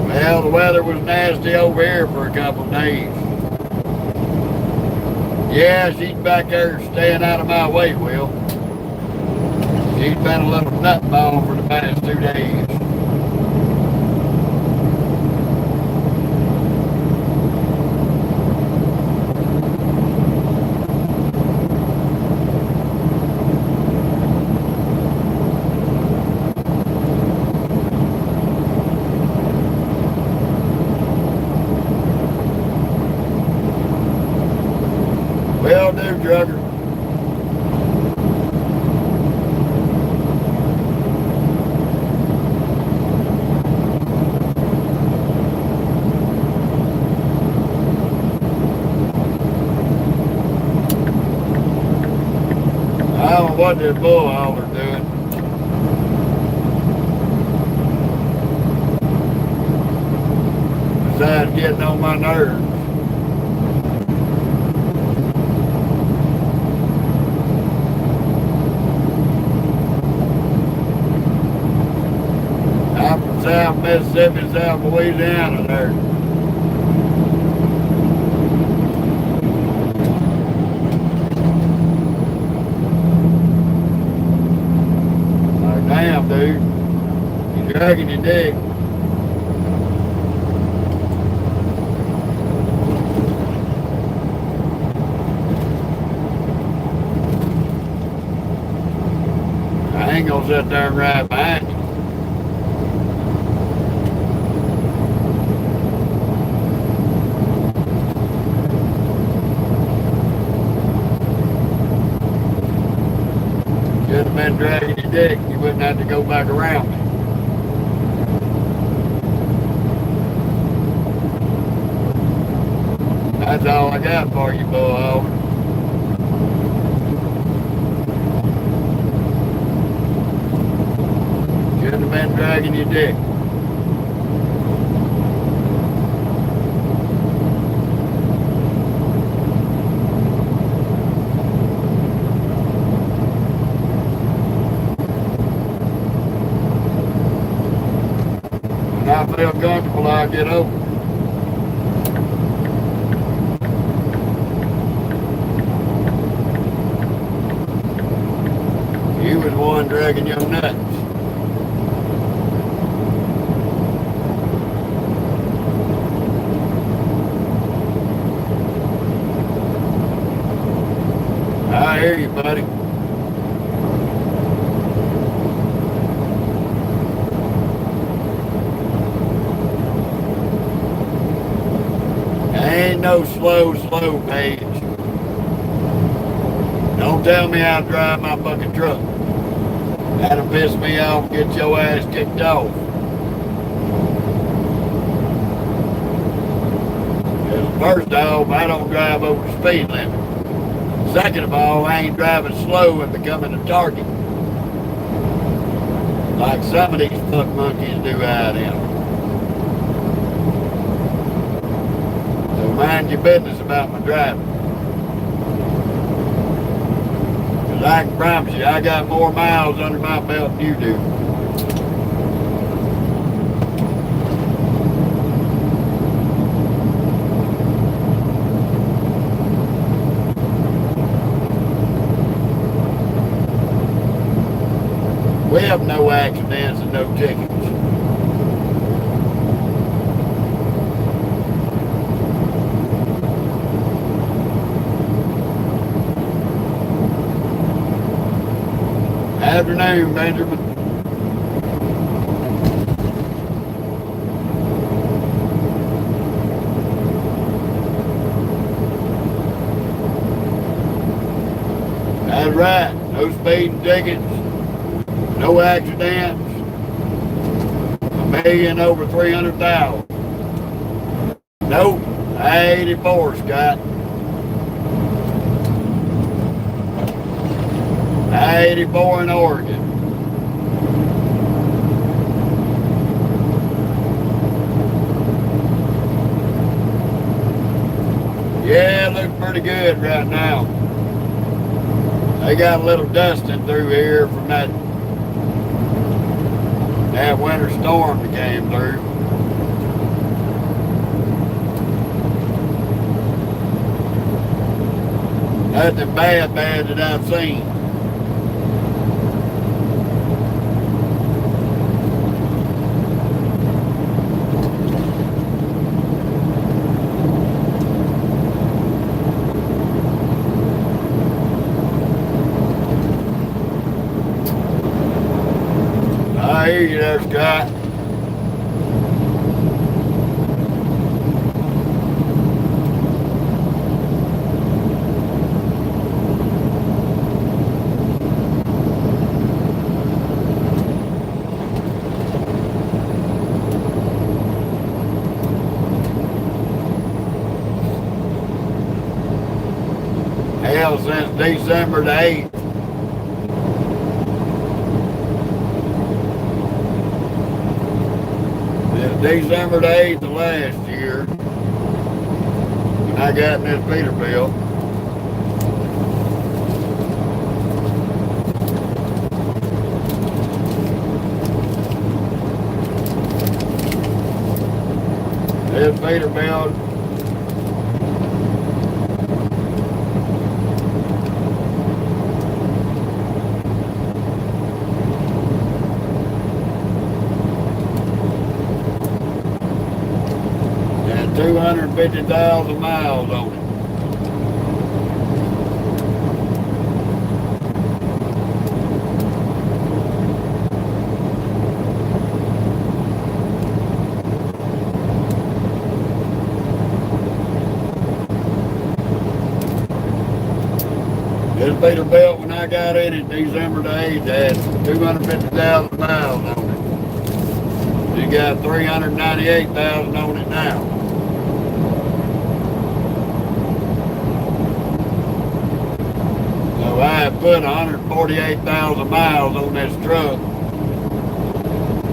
Well, the weather was nasty over here for a couple of days. Yeah, she's back there staying out of my way, Will. She's been a little nutball for the past 2 days. Will do, trucker. I don't know what this bull hauler's doing. Besides getting on my nerves. I'm from South Mississippi, South Louisiana there. Like, damn, dude. You're dragging your dick. sit there and ride behind you. Should have been dragging your dick. You wouldn't have to go back around me. That's all I got for you, Bullhog. Shouldn't have been dragging your dick. When I feel comfortable, I'll get over. You was one dragging your nuts. I hear you, buddy. Ain't no slow page. Don't tell me how to drive my fucking truck. That'll piss me off and get your ass kicked off. First off, I don't drive over the speed limit. Second of all, I ain't driving slow and becoming a target. Like some of these fuck monkeys do out here. So mind your business about my driving. Cause I can promise you, I got more miles under my belt than you do. We have no accidents and no tickets. Afternoon, Benjamin. That's right. No speeding tickets. No accidents. 1,000,000 over 300,000. Nope. 84, Scott. 84 in Oregon. Yeah, it looks pretty good right now. They got a little dusting through here from that winter storm that came through. Nothing bad that I've seen. I hear you there, Scott. Hell, since December the 8th. December the 8th of last year, when I got in this Peterbilt. This Peterbilt had 250,000 miles on it. This Peterbilt, when I got in it December the 8th, had 250,000 miles on it. You got 398,000 on it now. So I had put 148,000 miles on this truck,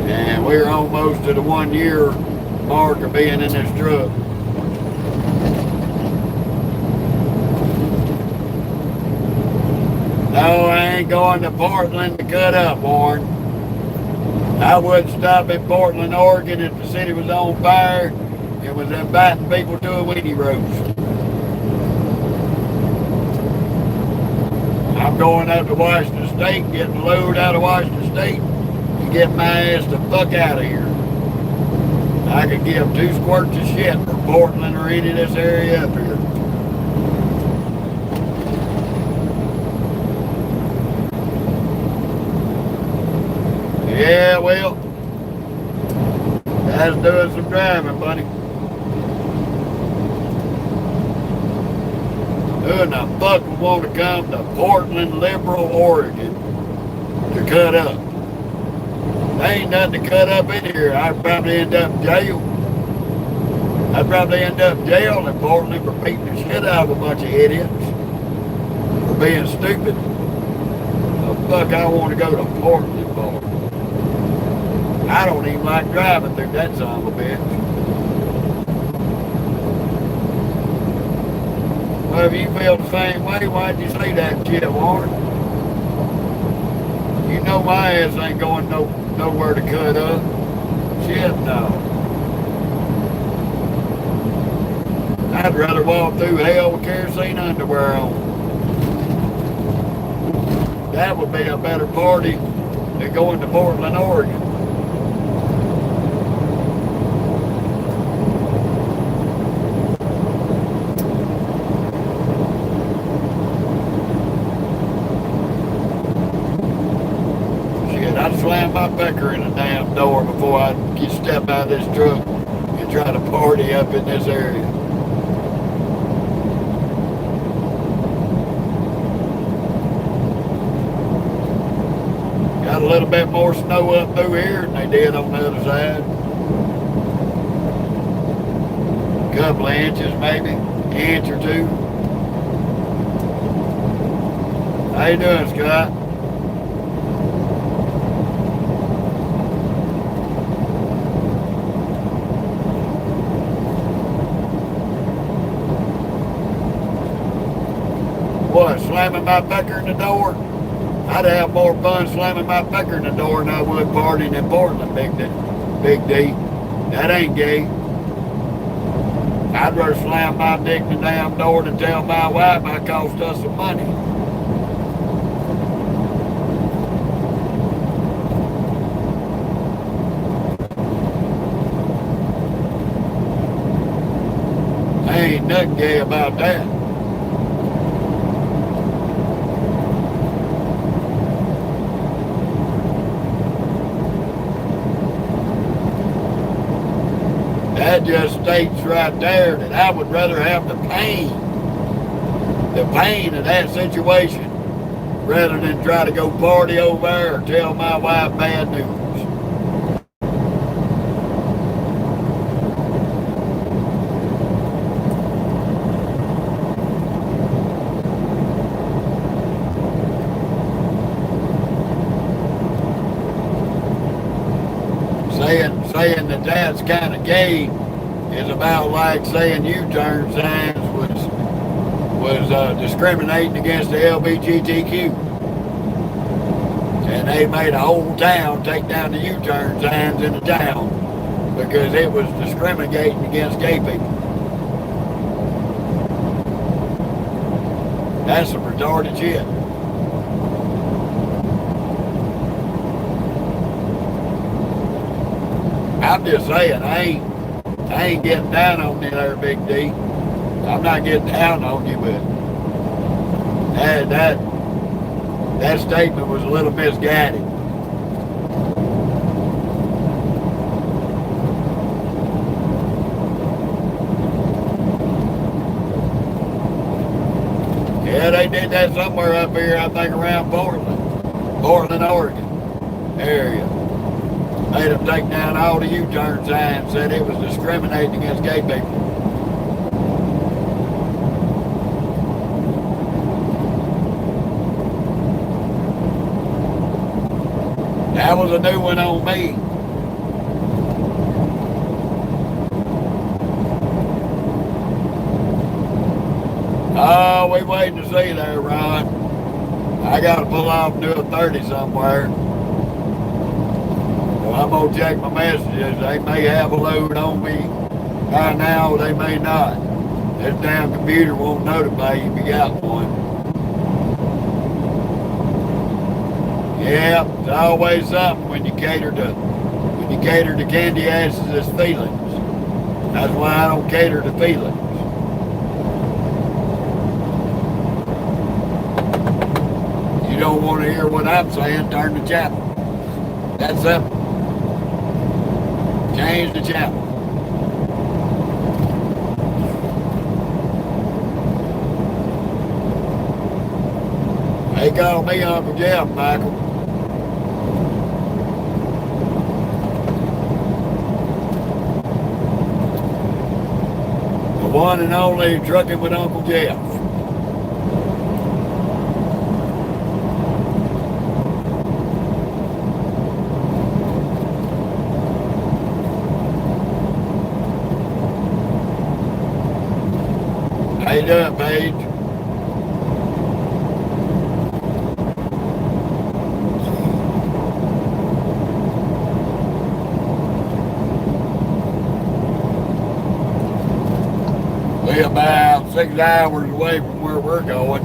and we're almost to the 1 year mark of being in this truck. No, I ain't going to Portland to cut up, Warren. I wouldn't stop in Portland, Oregon if the city was on fire and was inviting people to a weenie roast. I'm going up to Washington State, getting a load out of Washington State, and get my ass the fuck out of here. I could give 2 squirts of shit for Portland or any of this area up here. Yeah, well, that's doing some driving, buddy. Who in the fuck would want to come to Portland, Liberal, Oregon to cut up? There ain't nothing to cut up in here. I'd probably end up in jail. I'd probably end up in jail in Portland for beating the shit out of a bunch of idiots for being stupid. The fuck I want to go to Portland for? I don't even like driving through that son of a bitch. Well, if you feel the same way, why'd you say that shit, Warren? You know my ass ain't going nowhere to cut up. Shit, no. I'd rather walk through hell with kerosene underwear on. That would be a better party than going to Portland, Oregon. I'd slam my pecker in a damn door before I step out of this truck and try to party up in this area. Got a little bit more snow up through here than they did on the other side. A couple of inches maybe, an inch or 2. How you doing, Scott? What, slamming my pecker in the door? I'd have more fun slamming my pecker in the door than I would partying in Portland, Big D. That ain't gay. I'd rather slam my dick in the damn door than tell my wife I cost us some money. There ain't nothing gay about that. That just states right there that I would rather have the pain of that situation, rather than try to go party over there or tell my wife bad news. Saying that that's kind of gay is about like saying U-turn signs was discriminating against the LGBTQ. And they made a whole town take down the U-turn signs in the town because it was discriminating against gay people. That's some retarded shit. I'm just saying, I ain't getting down on you there, Big D. I'm not getting down on you, but that statement was a little misguided. Yeah, they they did that somewhere up here, I think around Portland, Oregon area. Made them take down all the U-turn signs, said it was discriminating against gay people. That was a new one on me. Oh, we waiting to see there, Ron. I got to pull off and do a 30 somewhere. Well, I'm going to check my messages. They may have a load on me by now, they may not. This damn computer won't notify you if you got one. Yeah, it's always something when you cater to candy asses' feelings. That's why I don't cater to feelings. You don't want to hear what I'm saying, turn the channel. That's simple. Change the channel. They call me Uncle Jeff, Michael. The one and only Trucking with Uncle Jeff. How you doing, Paige? We're about 6 hours away from where we're going.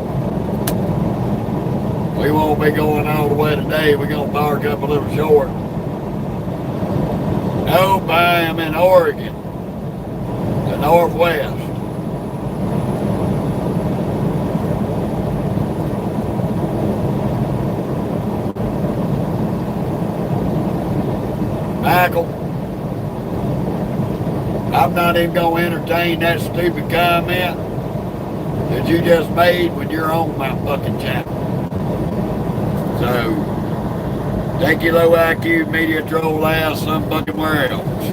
We won't be going all the way today. We're going to park up a little short. Nope, I am in Oregon, the Northwest. Michael, I'm not even going to entertain that stupid comment that you just made when you're on my fucking channel. So, thank you, low IQ media troll ass, some fucking where else.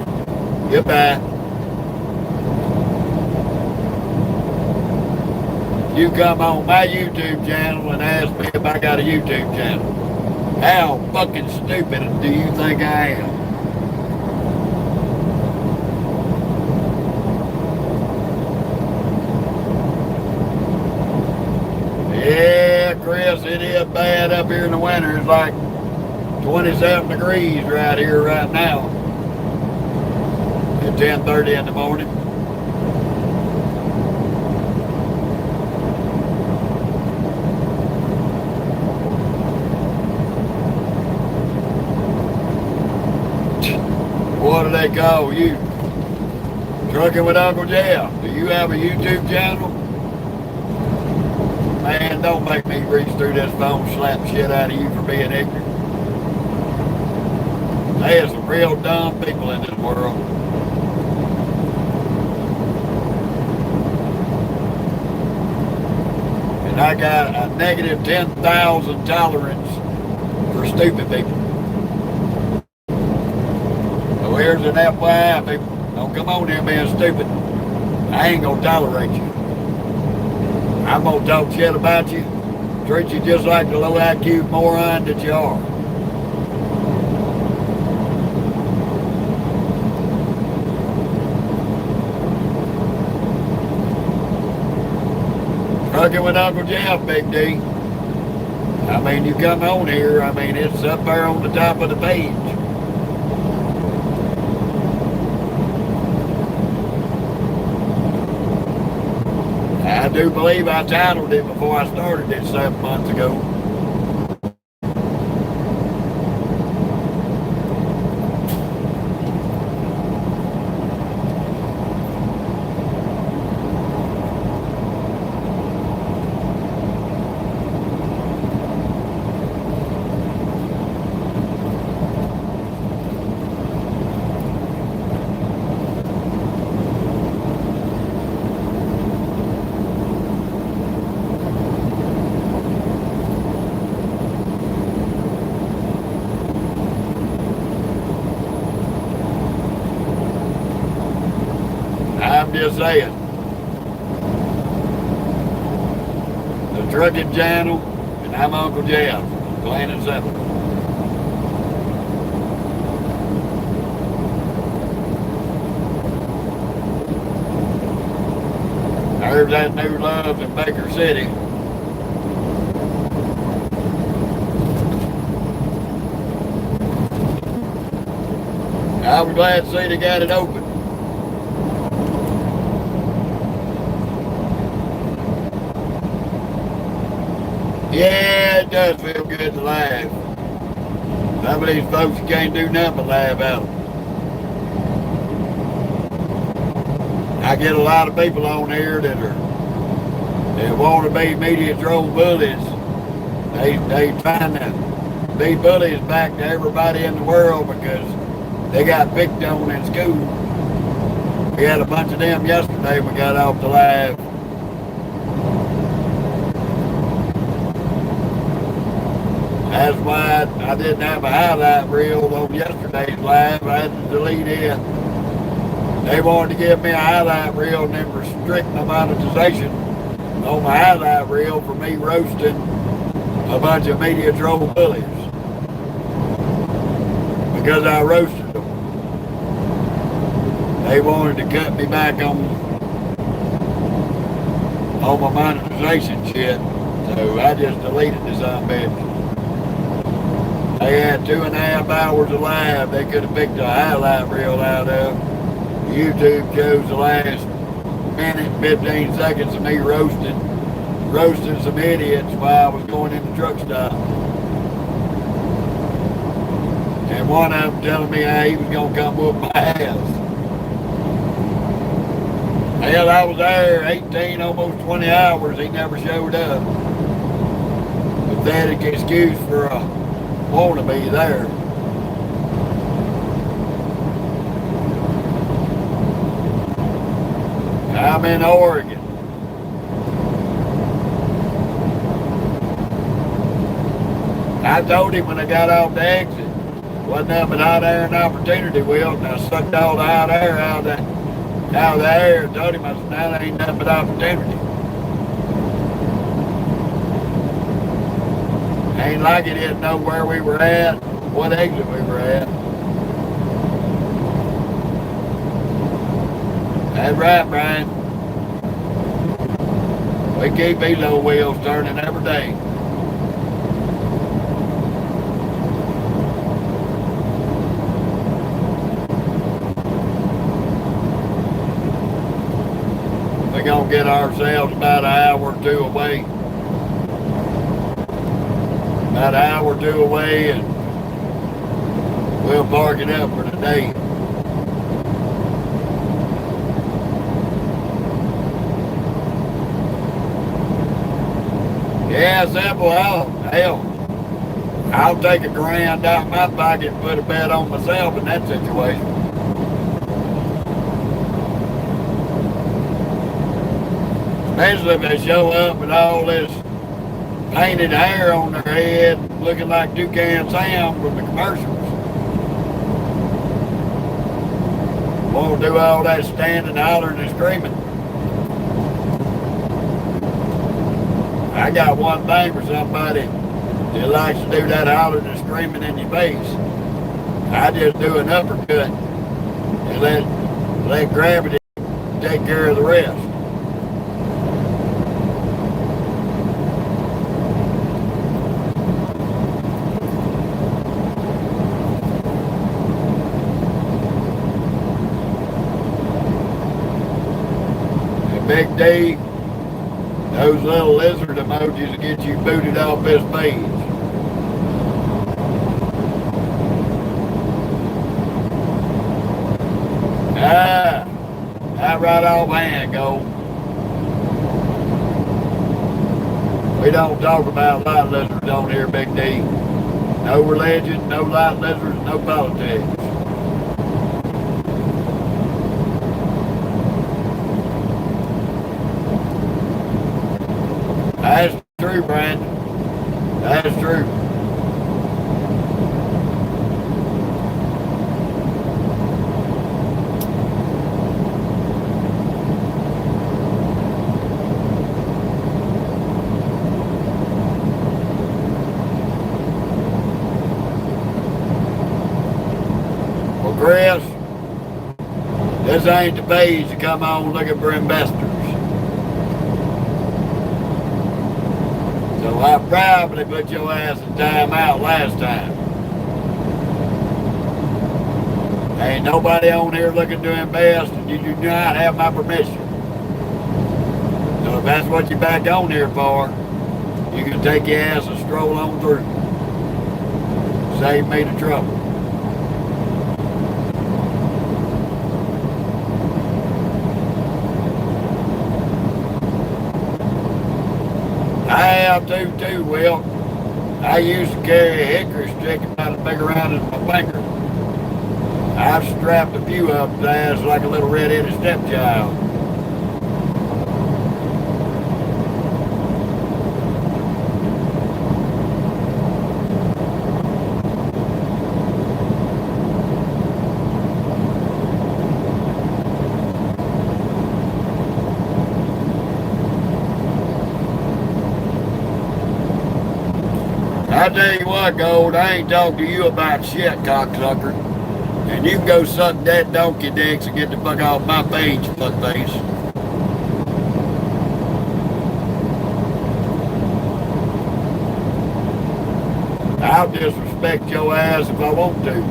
Goodbye. You come on my YouTube channel and ask me if I got a YouTube channel. How fucking stupid do you think I am? Yeah, Chris, it is bad up here in the winter. It's like 27 degrees right here right now at 10:30 in the morning. What do they call you? Trucking with Uncle Jeff. Do you have a YouTube channel? Man, don't make me reach through this phone and slap shit out of you for being ignorant. There's some real dumb people in this world. And I got a negative 10,000 tolerance for stupid people. So here's an FYI, people. Don't come on here being stupid. I ain't gonna tolerate you. I'm gonna talk shit about you, treat you just like the low IQ moron that you are. Trucking with Uncle Jeff, Big D. I mean, you come on here, I mean, it's up there on the top of the page. I do believe I titled it before I started it 7 months ago. I'm just saying. The Trucking Channel, and I'm Uncle Jeff, plain and simple. There's that new love in Baker City. I was glad to see they got it open. Yeah, it does feel good to laugh. Some of these folks can't do nothing but laugh out. I get a lot of people on here that want to be media troll bullies. They trying to be bullies back to everybody in the world because they got picked on in school. We had a bunch of them yesterday. We got off the live. That's why I didn't have a highlight reel on yesterday's live. I had to delete it. They wanted to give me a highlight reel and then restrict my monetization on my highlight reel for me roasting a bunch of media troll bullies. Because I roasted them. They wanted to cut me back on my monetization shit. So I just deleted this on bitch. They had 2.5 hours of live they could have picked a highlight reel out of. YouTube chose the last minute, 15 seconds of me roasting some idiots while I was going in the truck stop. And one of them telling me how he was going to come whoop my ass. Hell, I was there 18, almost 20 hours. He never showed up. Pathetic excuse for a wannabe there. I'm in Oregon. I told him when I got off the exit, wasn't nothing but hot air and opportunity wheel, and I sucked all the hot air out of the air and told him, I said, that ain't nothing but opportunity. Ain't like he didn't know where we were at, what exit we were at. That's right, Brian. We keep these old wheels turning every day. We're going to get ourselves about an hour or two away. About an hour or two away, and we'll park it up for the day. Yeah, simple. Hell, I'll take $1,000 out of my pocket and put a bet on myself in that situation. Especially if they show up with all this painted hair on their head, looking like Toucan Sam from the commercials. Won't do all that standing, hollering, and screaming. I got one thing for somebody that likes to do that hollering and screaming in your face. I just do an uppercut and let gravity take care of the rest. Big D, those little lizard emojis will get you booted off this page. That right offhand, go. We don't talk about light lizards on here, Big D. No religion, no light lizards, no politics. That's true, Brandon. That's true. Chris, this ain't the page to come on looking for investors. So I probably put your ass in time out last time. Ain't nobody on here looking to invest, and you do not have my permission. So if that's what you're back on here for, you can take your ass and stroll on through. Save me the trouble. I have too, Will. I used to carry a hickory stick about as big around as my finger. I've strapped a few up his ass like a little red-headed stepchild. I tell you what, Gold, I ain't talking to you about shit, cocksucker. And you can go suck that donkey dicks and get the fuck off my page, fuckface. I'll disrespect your ass if I want to.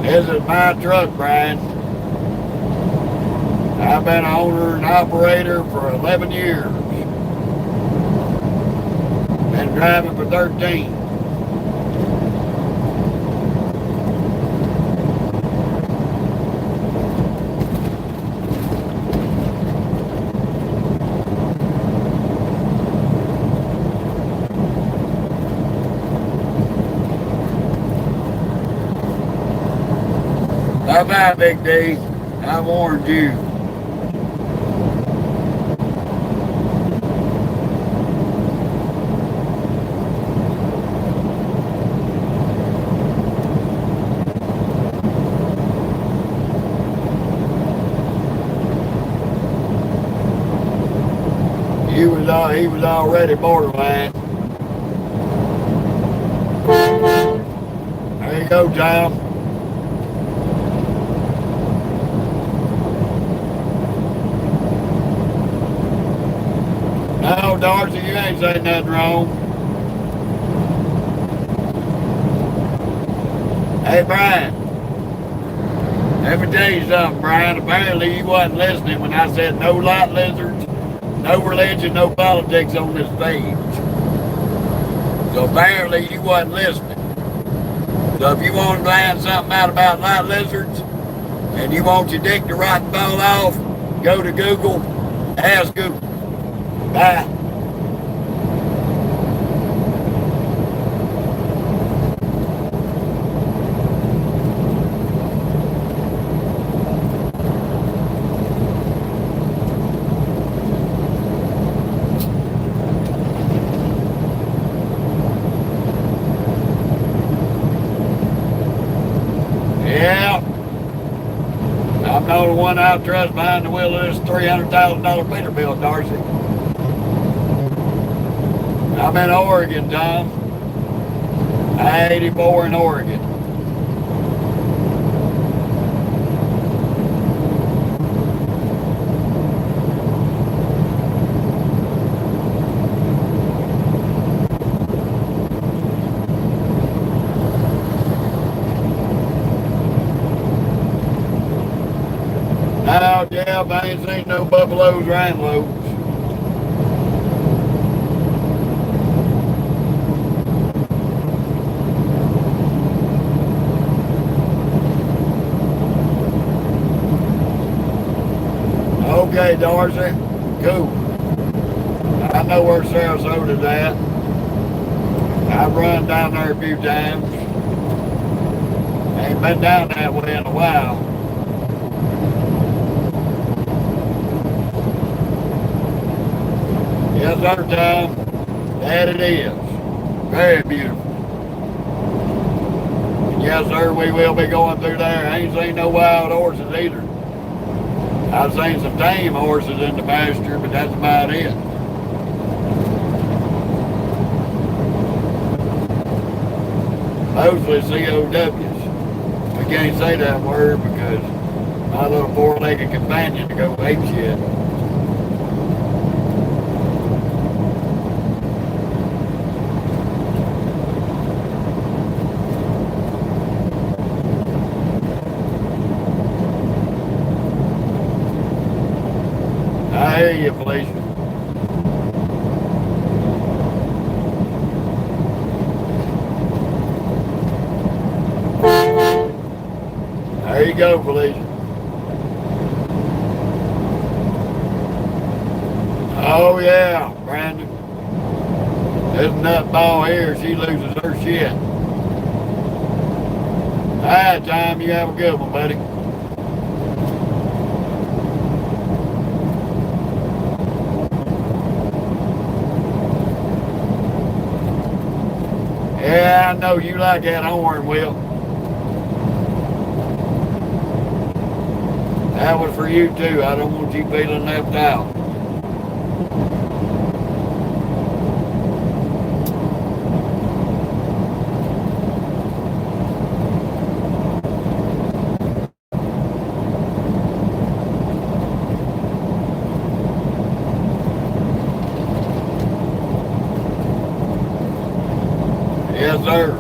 This is my truck, Brian. I've been an owner and operator for 11 years. Been driving for 13. Bye-bye, Big D. I warned you. He was already borderline. There you go, Tom. No, Darcy, you ain't saying nothing wrong. Hey, Brian. Let me tell you something, Brian. Apparently you wasn't listening when I said no light lizards, no religion, no politics on this page. So apparently you wasn't listening. So if you want to find something out about light lizards and you want your dick to rot and fall off, go to Google, ask Google. Bye. I'm the one I trust behind the wheel of this $300,000 Peterbilt, Darcy. I'm in Oregon, Tom. I-84 in Oregon. Now, Jeff, I ain't seen no buffaloes or antelopes. Okay, Darcy. Cool. I know where Sarasota's at. I've run down there a few times. Ain't been down that way in a while. Yes, sir, Tom. That it is. Very beautiful. And yes, sir, we will be going through there. I ain't seen no wild horses either. I've seen some tame horses in the pasture, but that's about it. Mostly COWs. We can't say that word because my little four-legged companion to go ape shit. I hear you, Felicia. There you go, Felicia. Oh yeah, Brandon. This nutball here, she loses her shit. Alright, Tom, you have a good one, buddy. Yeah, I know you like that horn, Will. That was for you too. I don't want you feeling left out. Yes, sir.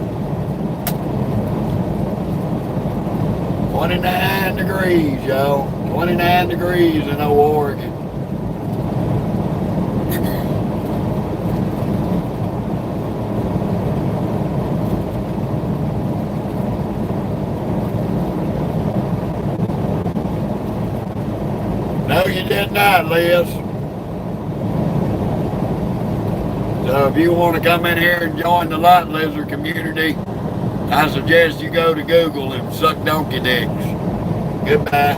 29 degrees, y'all. 29 degrees in Oregon. No, you did not, Liz. So if you want to come in here and join the lot lizard community, I suggest you go to Google and suck donkey dicks. Goodbye.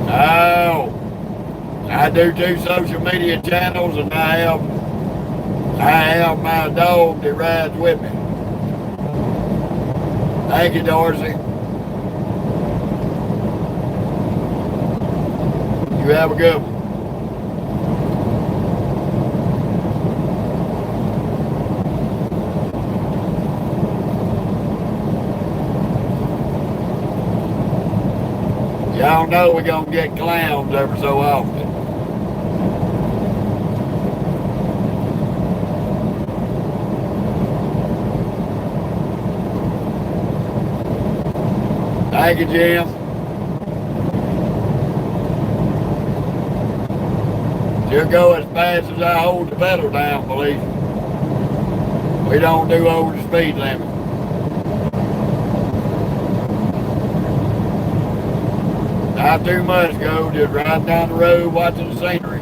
Oh, I do 2 social media channels, and I have my dog that rides with me. Thank you, Dorsey. You have a good one. Y'all know we're gonna get clowns every so often. Thank you, Jim. She'll go as fast as I hold the pedal down, believe me. We don't do over the speed limit. Not too much, go. Just riding down the road watching the scenery.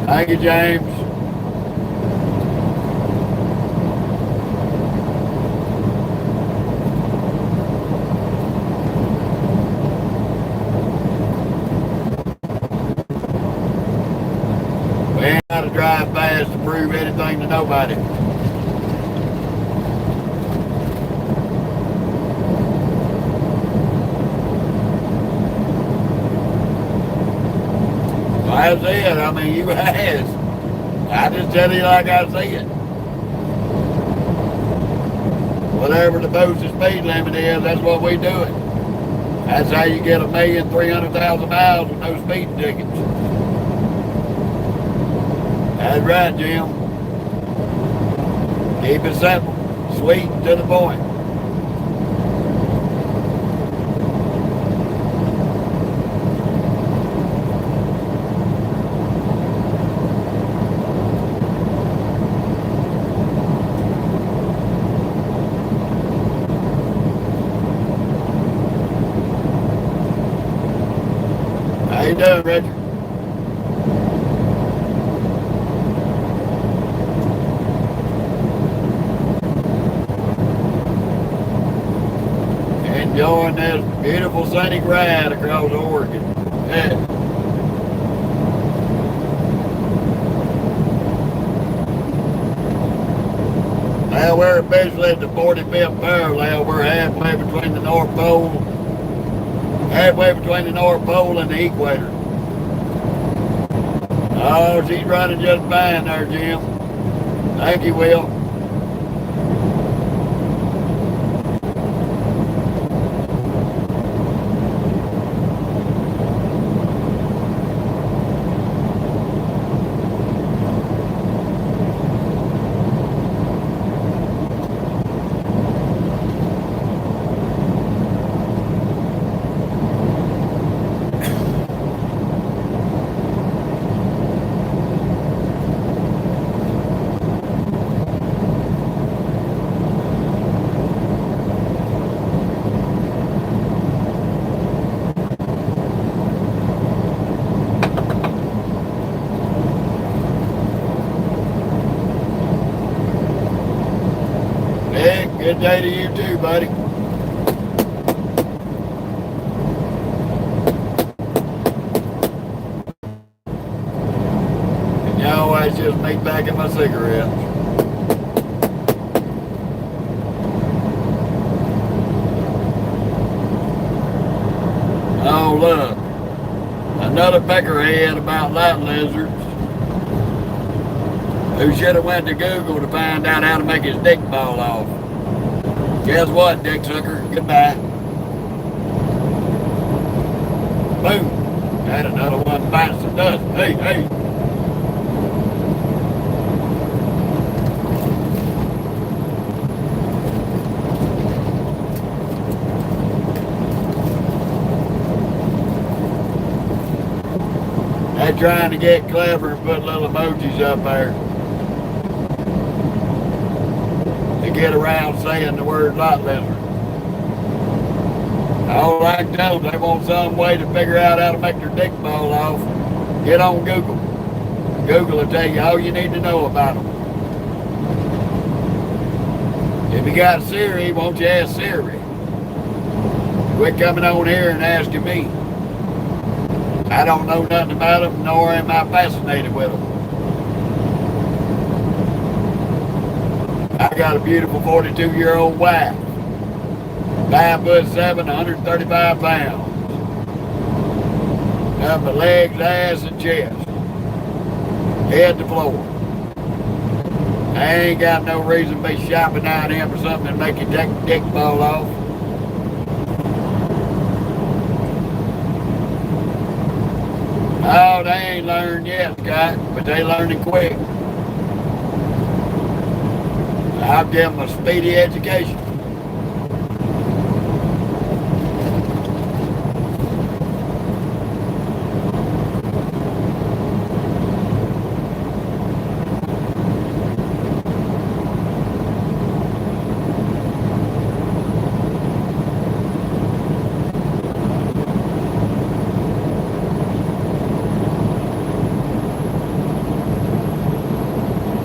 Thank you, James. We ain't got to drive fast to prove anything to nobody. That's it. I mean, you asked. I just tell you like I see it. Whatever the posted speed limit is, that's what we do it. That's how you get 1,300,000 miles with no speeding tickets. That's right, Jim. Keep it simple, sweet, and to the point. How you doing, Richard? Enjoying this beautiful scenic ride across Oregon. Yeah. we're officially at the 45th parallel. We're halfway between the North Pole and the equator. Oh, she's running just fine there, Jim. Thank you, Will. Good day to you too, buddy. And you always just me packing my cigarettes. Oh look, another peckerhead about light lizards who should have went to Google to find out how to make his dick fall off. Guess what, dick sucker? Goodbye. Boom. Had another one bites the dust. Hey, hey. They're trying to get clever and put little emojis up there to get around saying the word lot lizard. All I can tell them, they want some way to figure out how to make their dick fall off. Get on Google. Google will tell you all you need to know about them. If you got Siri, won't you ask Siri? Quit coming on here and asking me. I don't know nothing about them, nor am I fascinated with them. I got a beautiful 42-year-old wife. 5'7", 135 pounds. Nothing but legs, ass, and chest. Head to floor. I ain't got no reason to be shopping out here for something that make your dick fall off. Oh, they ain't learned yet, Scott, but they learning quick. I'll give them a speedy education.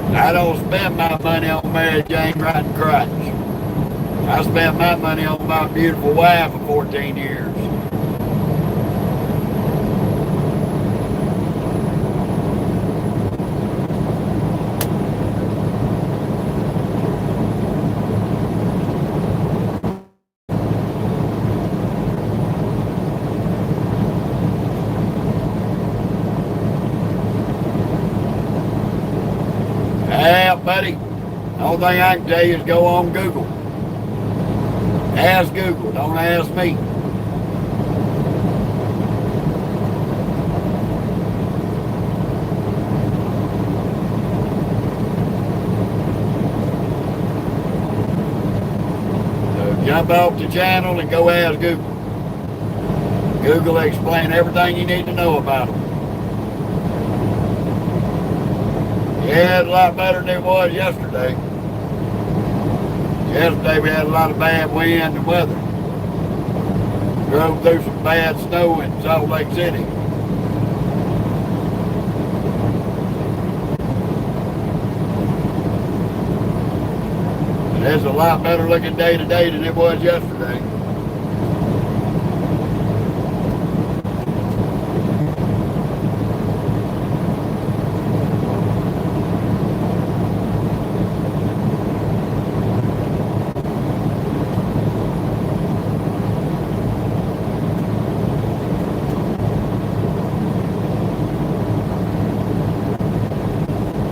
I don't spend my money on Mary Jane riding crutch. I spent my money on my beautiful wife for 14 years. Yeah, buddy. The only thing I can tell you is go on Google. Ask Google, don't ask me. So jump off the channel and go ask Google. Google will explain everything you need to know about them. Yeah, it's a lot better than it was yesterday. Yesterday we had a lot of bad wind and weather. Drove through some bad snow in Salt Lake City. And it's a lot better looking day today than it was yesterday.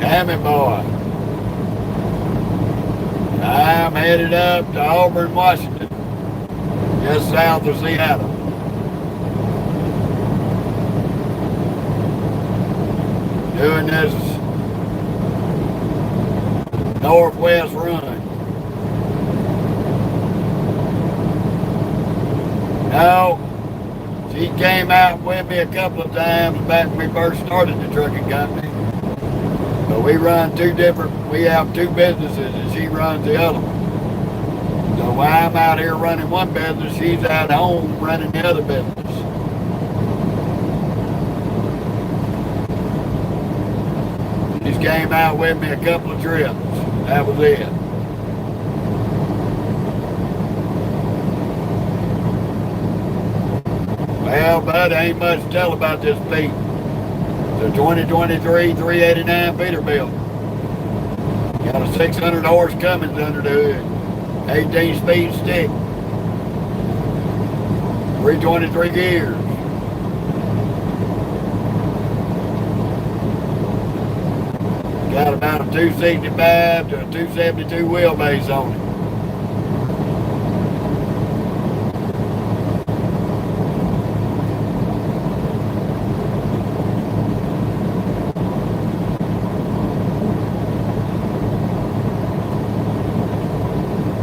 Damn it, boy. I'm headed up to Auburn, Washington, just south of Seattle. Doing this Northwest run. No, she came out with me a couple of times back when we first started the trucking company. But we have two businesses and she runs the other one. So while I'm out here running one business, she's at home running the other business. She came out with me a couple of trips. That was it. Well, bud, ain't much to tell about this Pete. It's a 2023 389 Peterbilt. Got a 600 horse Cummins under the hood. 18 speed stick. 323 gears. Got about a 265 to a 272 wheelbase on it.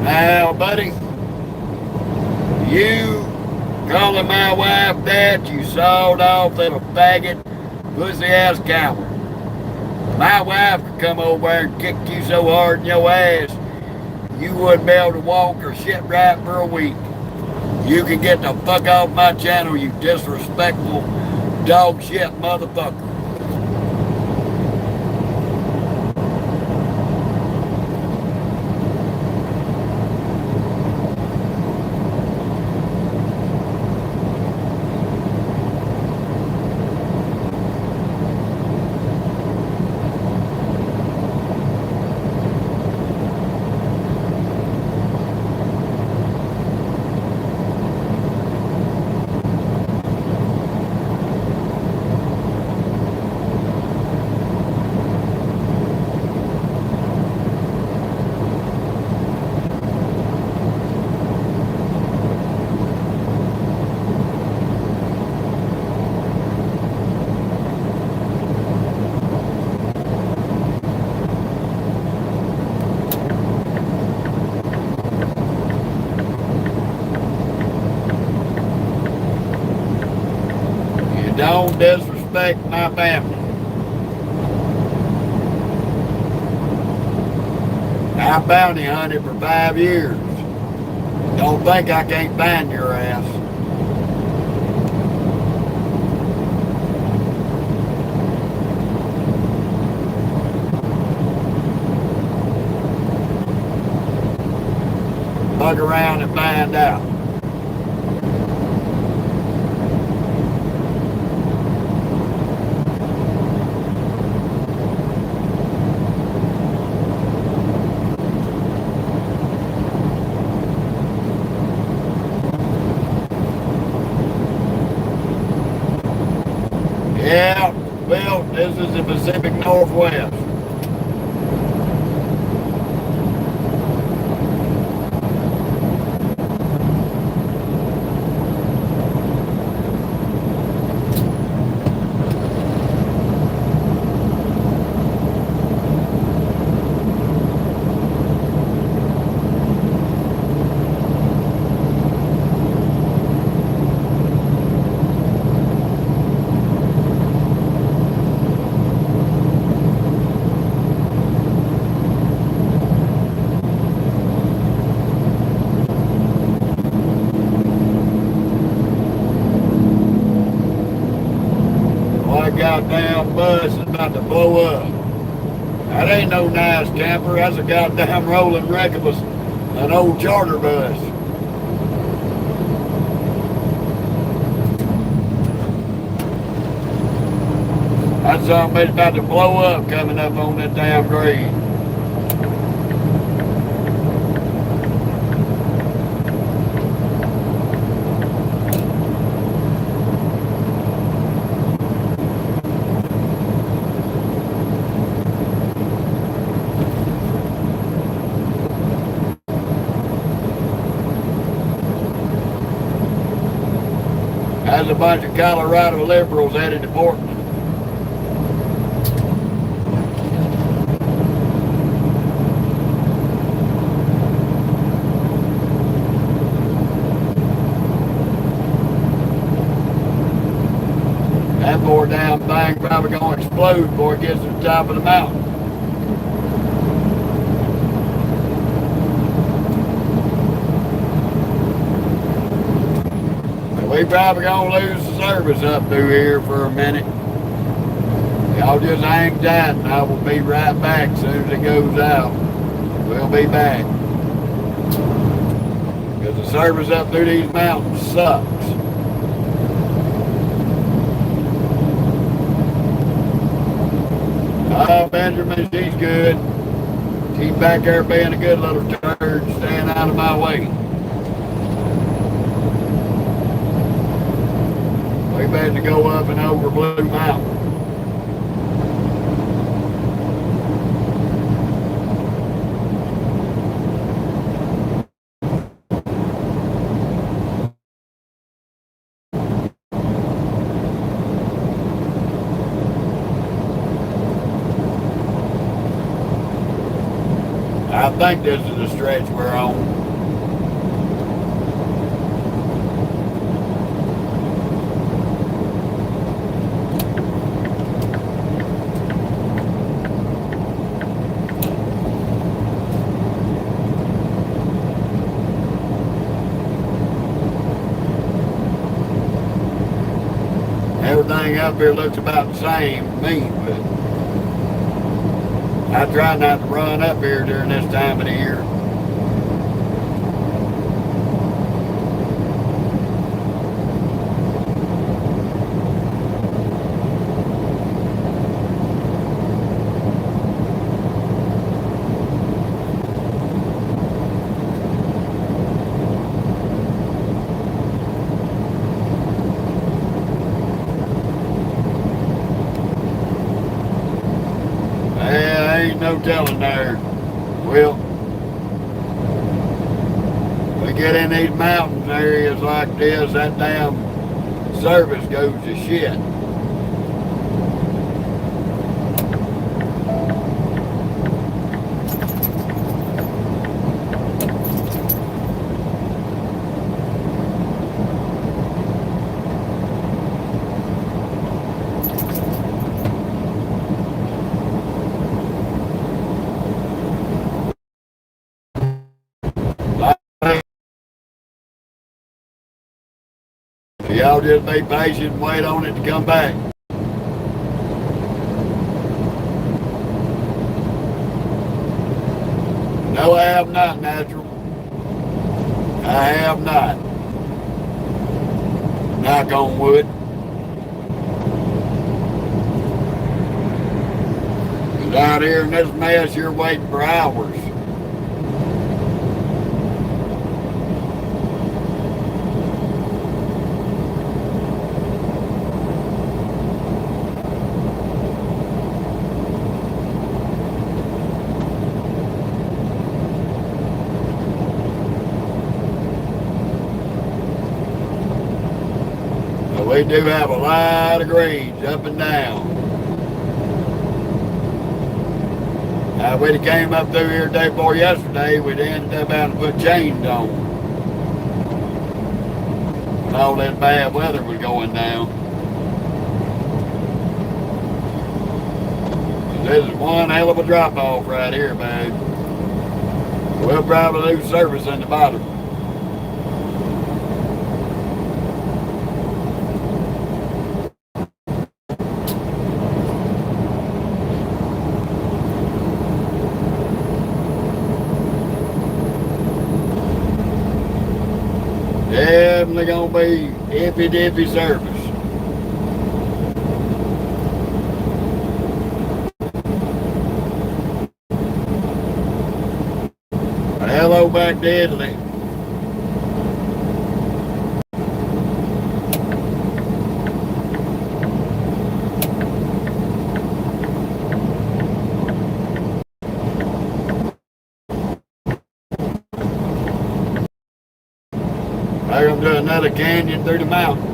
Now, buddy, you calling my wife that, you sawed off little faggot, pussy-ass coward. My wife could come over there and kick you so hard in your ass, you wouldn't be able to walk or shit right for a week. You can get the fuck off my channel, you disrespectful dog shit motherfucker. Don't disrespect my family. I bounty hunted for 5 years. Don't think I can't find your ass. Bug around and find out. Yeah, well, this is the Pacific Northwest. Goddamn bus is about to blow up. That ain't no nice camper. That's a goddamn rolling wreck of an old charter bus. That's something about to blow up coming up on that damn grade. There's a bunch of Colorado liberals headed to Portland. That poor damn thing probably gonna explode before it gets to the top of the mountain. We probably gonna lose the service up through here for a minute. Y'all just hang tight and I will be right back as soon as it goes out. We'll be back. Because the service up through these mountains sucks. Benjamin, she's good. She's back there being a good little turd, staying out of my way. We better go up and over Blue Mountain. I think this is the stretch we're on. Everything up here looks about the same to me, but I try not to run up here during this time of the year. Ain't no telling there. Well, we get in these mountains areas like this, that damn service goes to shit. Y'all just be patient and wait on it to come back. No, I have not, Natural. I have not. Knock on wood. 'Cause out here in this mess, you're waiting for hours. We do have a lot of grades up and down. We'd have came up through here the day before yesterday, we'd ended up having to put chains on. When all that bad weather was going down. This is one hell of a drop off right here, babe. We'll probably lose service in the bottom. Definitely gonna be iffy dippy service. Hello back to Italy. They're gonna do another canyon through the mountains.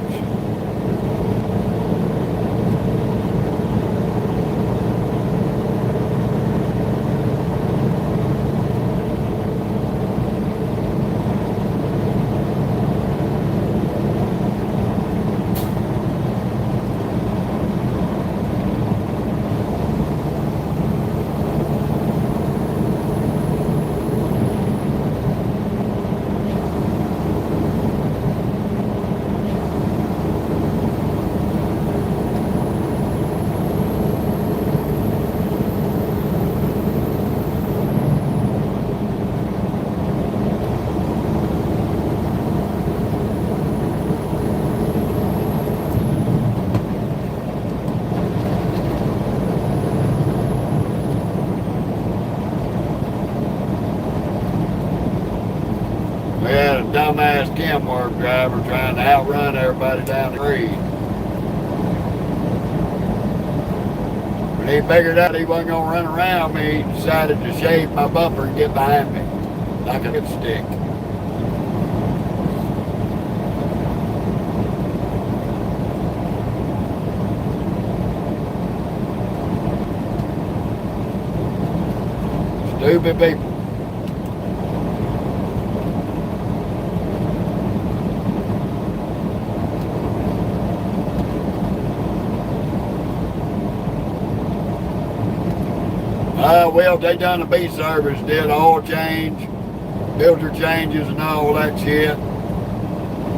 chem work driver trying to outrun everybody down the street. When he figured out he wasn't going to run around me, he decided to shave my bumper and get behind me like a stick. Stupid people. Well, they done the B service, did oil change, filter changes and all that shit.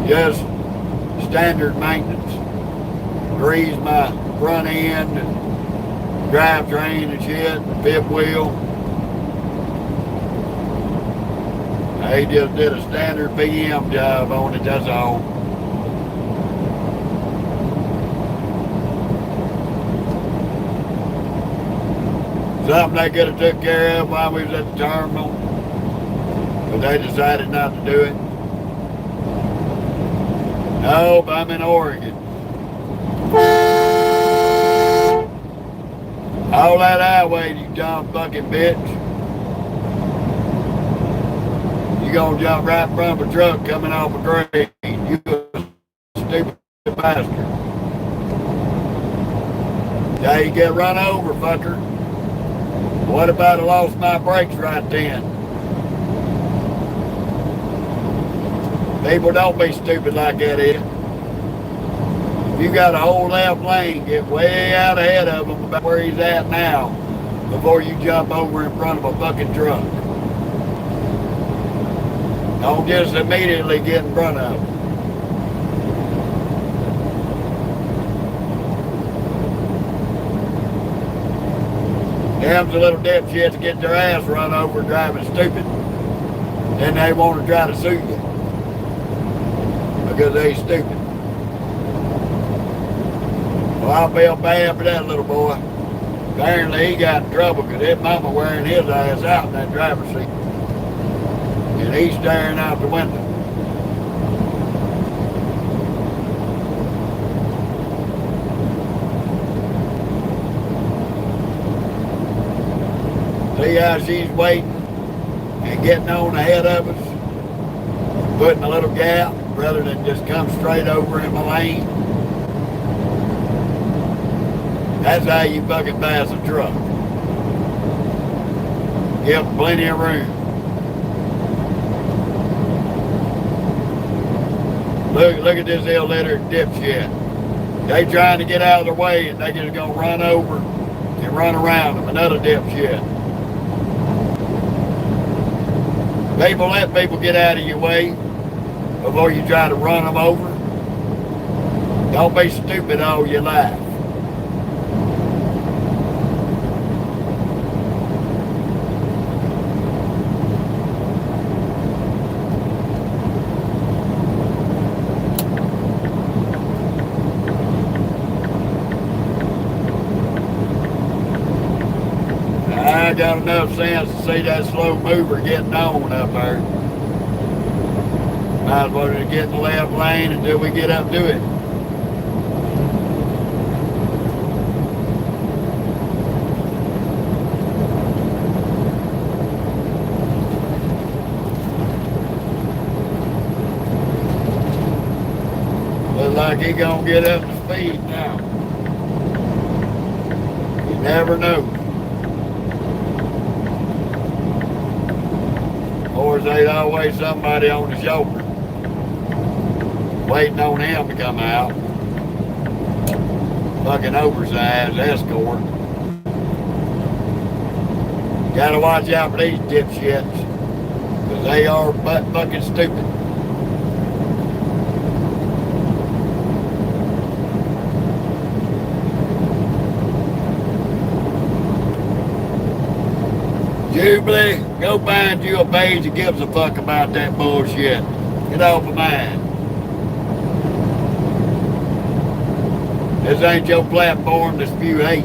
Just standard maintenance. Grease my front end and drivetrain and shit, and fifth wheel. They just did a standard PM job on it, that's all. Something they could have took care of while we was at the terminal, but they decided not to do it. Nope, I'm in Oregon. All that highway, you dumb fucking bitch. You gonna jump right in front of a truck coming off a grade. You a stupid bastard. Yeah, you get run over, fucker. What about I lost my brakes right then? People don't be stupid like that, Ed. If you got a whole left lane, get way out ahead of him about where he's at now before you jump over in front of a fucking truck. Don't just immediately get in front of him. Them's the little dipshits get their ass run over driving stupid. Then they want to try to sue you because they stupid. Well, I feel bad for that little boy. Apparently he got in trouble because his mama wearing his ass out in that driver's seat. And he's staring out the window. See how she's waiting and getting on ahead of us, putting a little gap rather than just come straight over in my lane. That's how you fucking pass a truck. Give them plenty of room. Look at this illiterate dipshit. They trying to get out of their way and they just gonna run over and run around them. Another dipshit. People, let people get out of your way before you try to run them over. Don't be stupid all your life. I got enough sense to see that slow mover getting on up there. Might as well just get in the left lane until we get up to it. Looks like he gonna get up to speed now. You never know. Or there's always somebody on the shoulder waiting on him to come out. Fucking oversized escort. Gotta watch out for these dipshits, because they are butt fucking stupid. Jubilee, go find you a page that gives a fuck about that bullshit. Get off of mine. This ain't your platform to spew hate.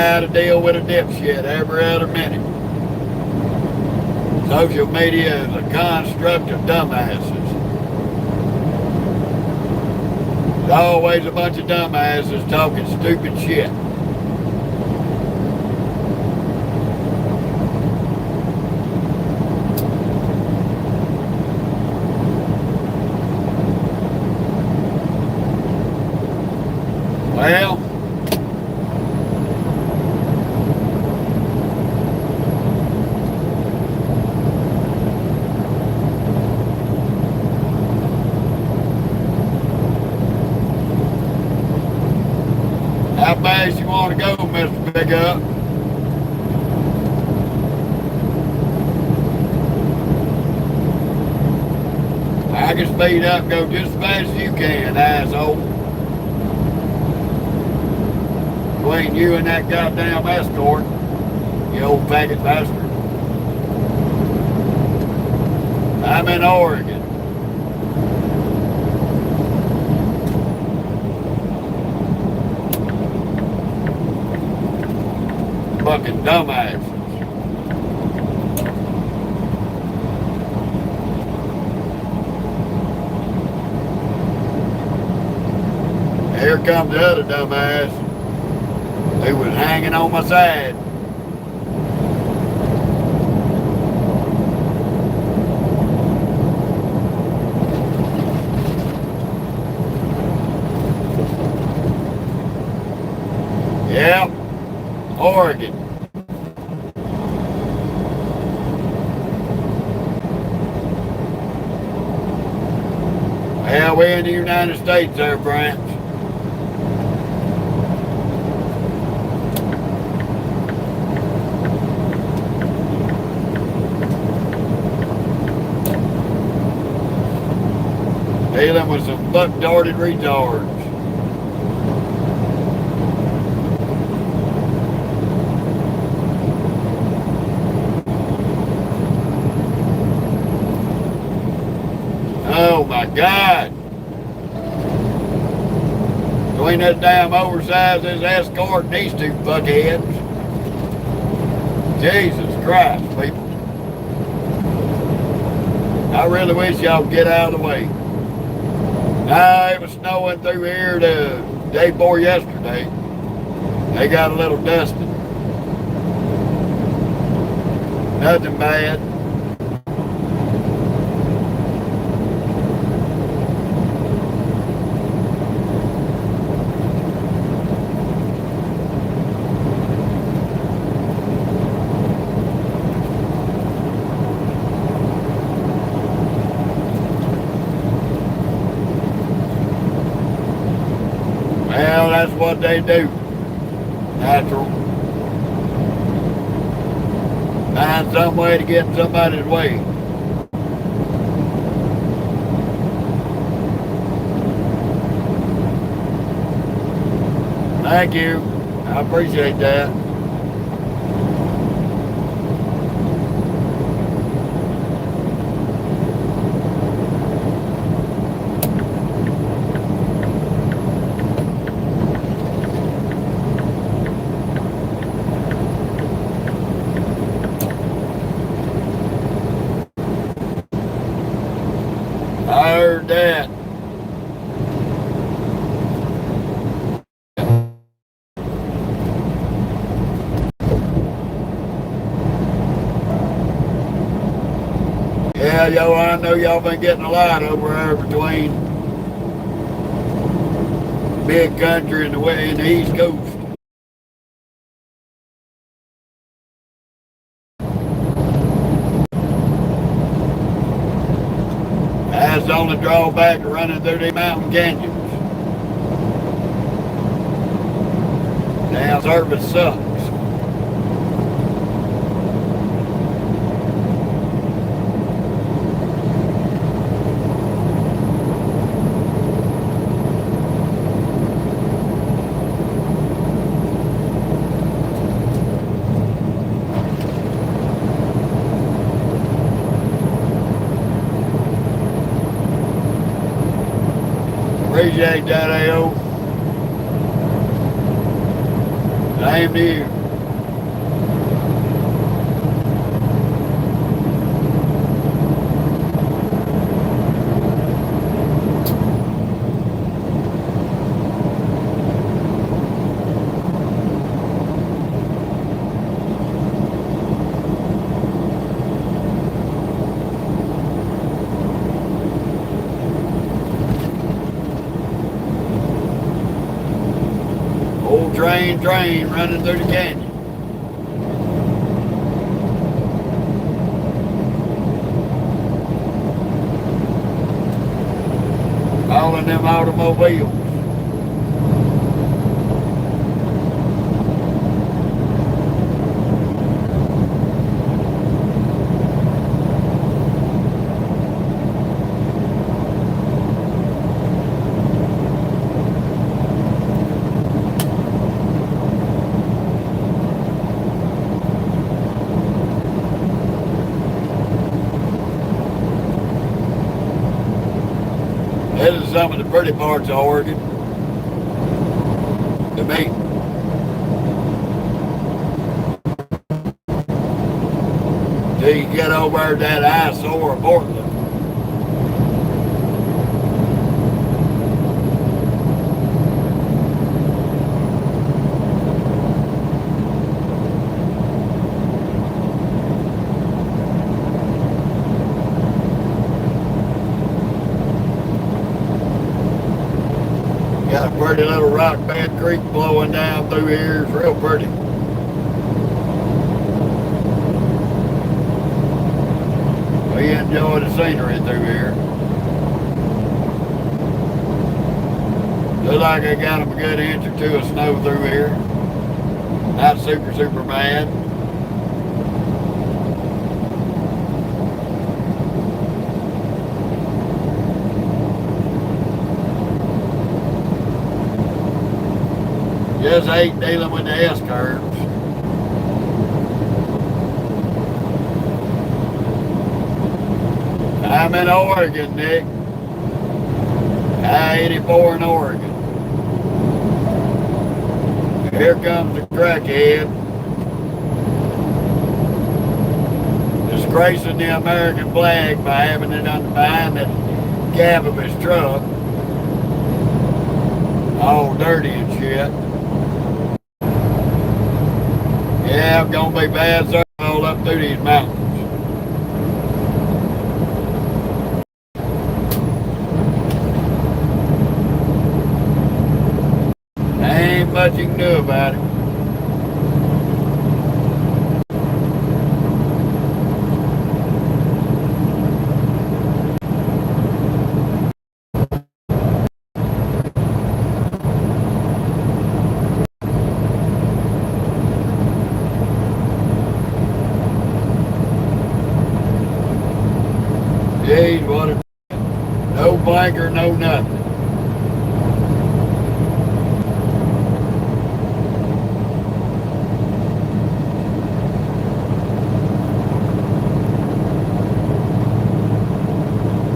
how to deal with a dipshit every other minute. Social media is a construct of dumbasses. There's always a bunch of dumbasses talking stupid shit. Well, how fast you want to go, Mr. Big Up? I can speed up and go just as fast as you can, asshole. Between you and that goddamn escort, you old faggot bastard. I'm in Oregon. Fucking dumbasses. Here comes the other dumbass who was hanging on my side. Yep, Oregon. Well, we're in the United States there, friends. Dealing with some buck-darted retards. Oh my God. Between that damn oversized this escort and these two fuckheads. Jesus Christ, people. I really wish y'all would get out of the way. It was snowing through here the day before yesterday. They got a little dusted. Nothing bad. Well, that's what they do. Natural. Find some way to get in somebody's way. Thank you. I appreciate that. I heard that. Yeah, yo, I know y'all been getting a lot over there between big country and the East Coast. That's the only drawback of running through the mountain canyons. Damn service sucks. Appreciate that, AO. Same to you. main drain running through the canyon. Calling them automobiles. This is some of the pretty parts of Oregon. To me. Till you get over that eyesore of Portland. Got a pretty little rock bed creek blowing down through here. It's real pretty. We enjoy the scenery through here. Looks like I got them a good inch or two of snow through here. Not super bad. Just hate dealing with the S-curves. I'm in Oregon, Nick. I-84 in Oregon. Here comes the crackhead. Disgracing the American flag by having it behind the cab of his truck. All dirty and shit. Yeah, I'm gonna be bad circle all up through these mountains. Ain't much you can do about it. Jeez, what a... No blanker, no nothing.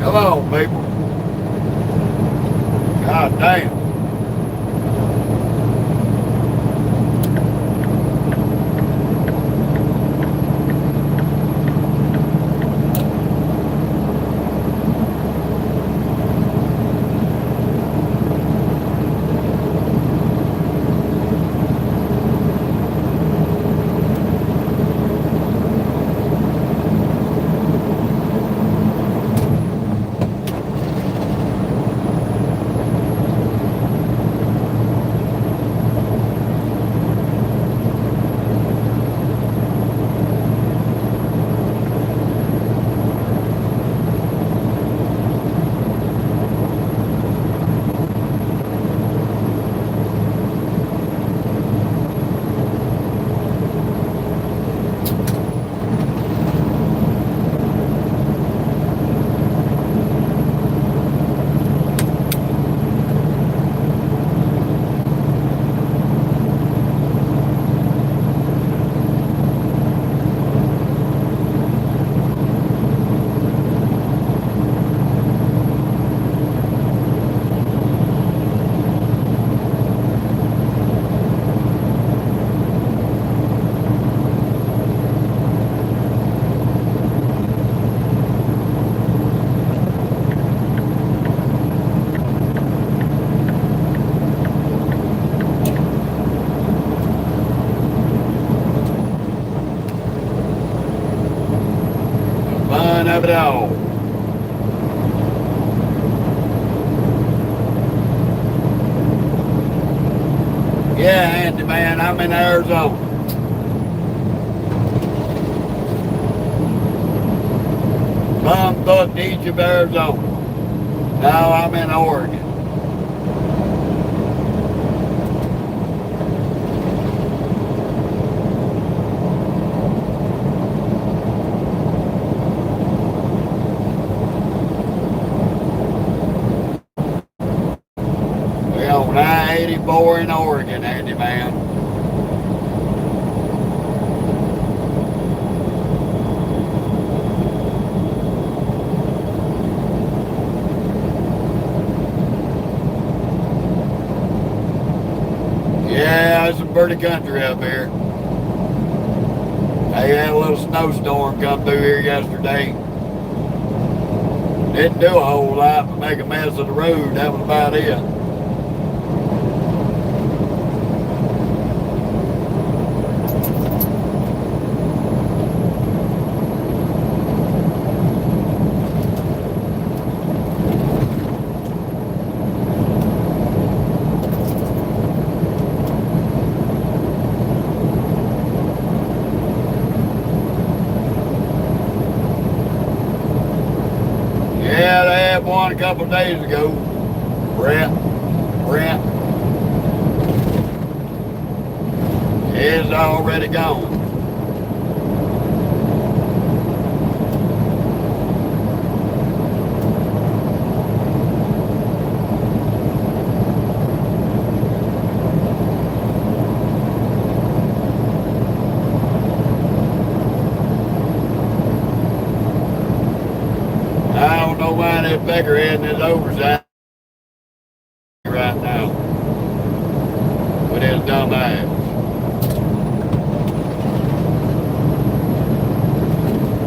Come on, people. God damn. Fun of it all. Yeah, Andy, man, I'm in Arizona. Bumfuck Egypt, Arizona. Now I'm in Oregon. We're on I-84 in Oregon, Andy, man. Yeah, it's some pretty country up here. They had a little snowstorm come through here yesterday. Didn't do a whole lot but make a mess of the road. That was about it. Yeah, they had one a couple of days ago. Brent. It's already gone. I don't know why that peckerhead and his oversized right now with his dumb ass.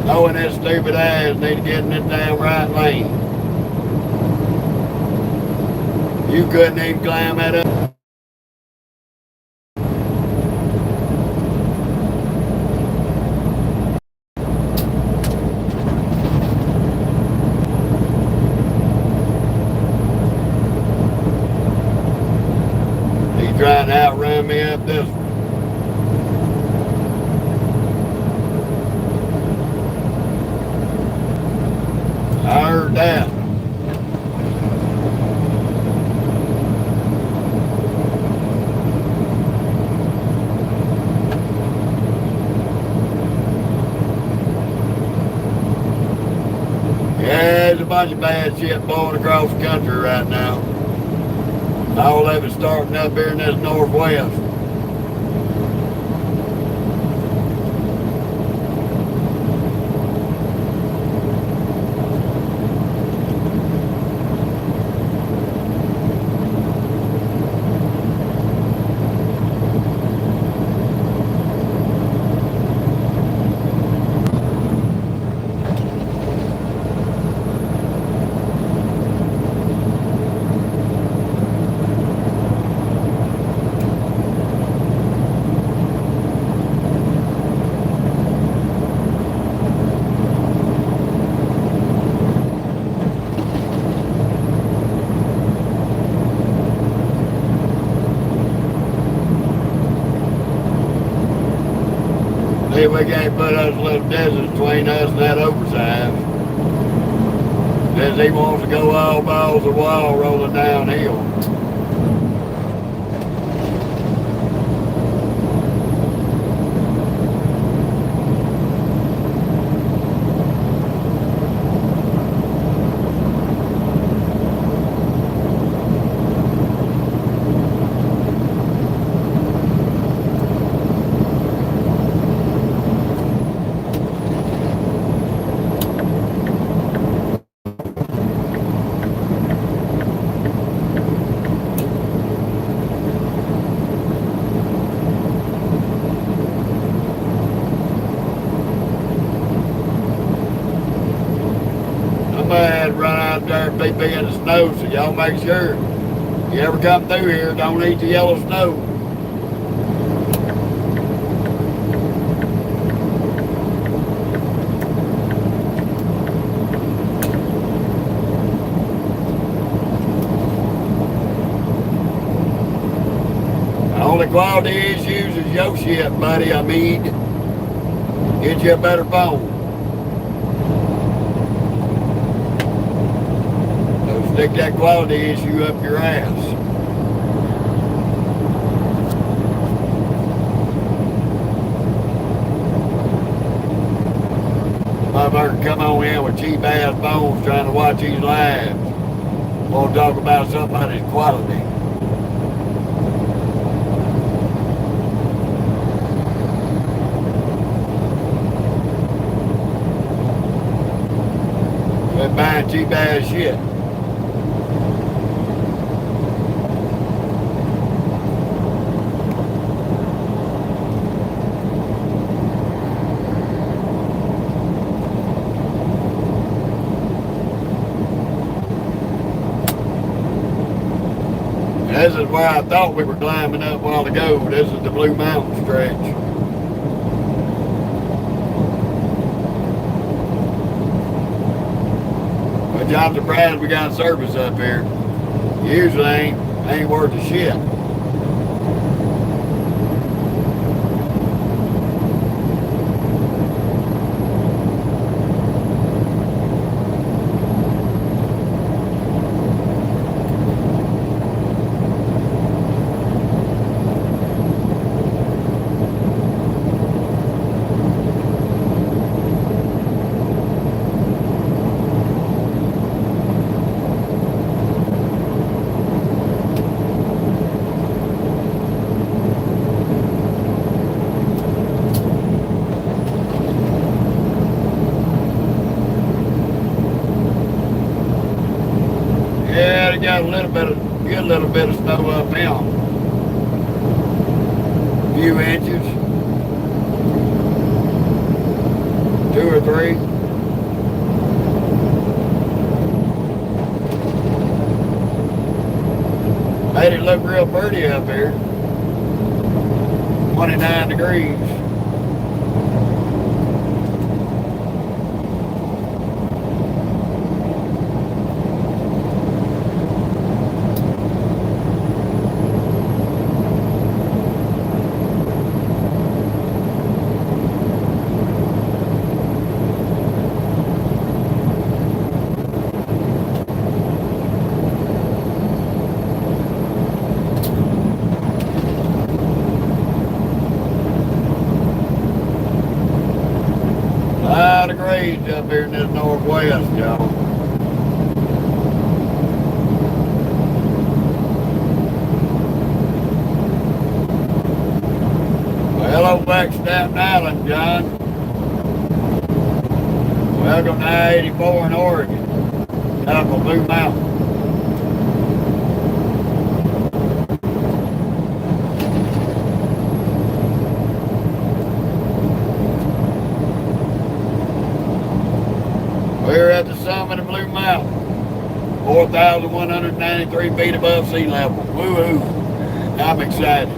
Knowing his stupid ass need to get in this damn right lane. You couldn't even climb that up. He's trying to outrun me up this one. I heard that. Yeah, there's a bunch of bad shit blowing across the country right now. All of it starting up here in this northwest. See, we can't put us a little distance between us and that oversized. Says he wants to go all balls a while rolling downhill. Somebody run out there and be in the snow, so y'all make sure you ever come through here, don't eat the yellow snow. Only quality issues is your shit, buddy. I mean, get you a better phone. So stick that quality issue up your ass. Motherfucker come on in with cheap ass phones trying to watch these lives. Won't talk about somebody's quality. Quit buying cheap ass shit. This is where I thought we were climbing up a while ago. This is the Blue Mountain stretch. But I'm surprised we got service up here. Usually ain't worth a shit. Yeah, they got a little bit of snow up now. A few inches. 2 or 3. Made it look real pretty up here. 29 degrees. A lot of grades up here in this northwest, y'all. Well, hello back to Staten Island, John. Welcome to I-84 in Oregon, down on Blue Mountain. We're at the summit of Blue Mountain, 4,193 feet above sea level. Woo-hoo! I'm excited.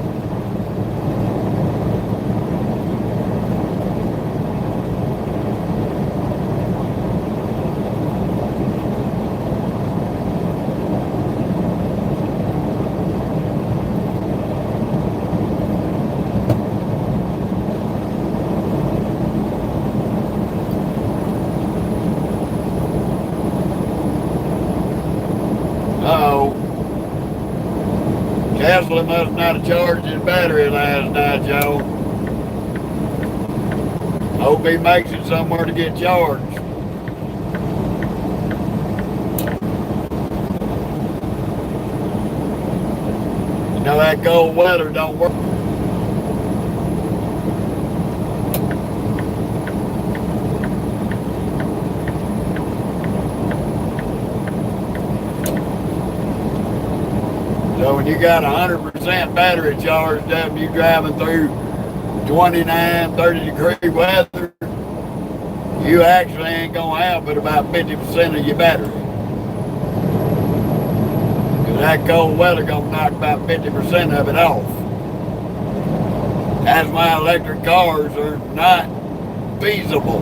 Uh-oh. Tesla must not have charged his battery last night, y'all. Hope he makes it somewhere to get charged. You know that cold weather don't work. So when you got 100% battery charged up, you driving through 29, 30 degree weather, you actually ain't gonna have but about 50% of your battery. Cause that cold weather gonna knock about 50% of it off. That's why electric cars are not feasible.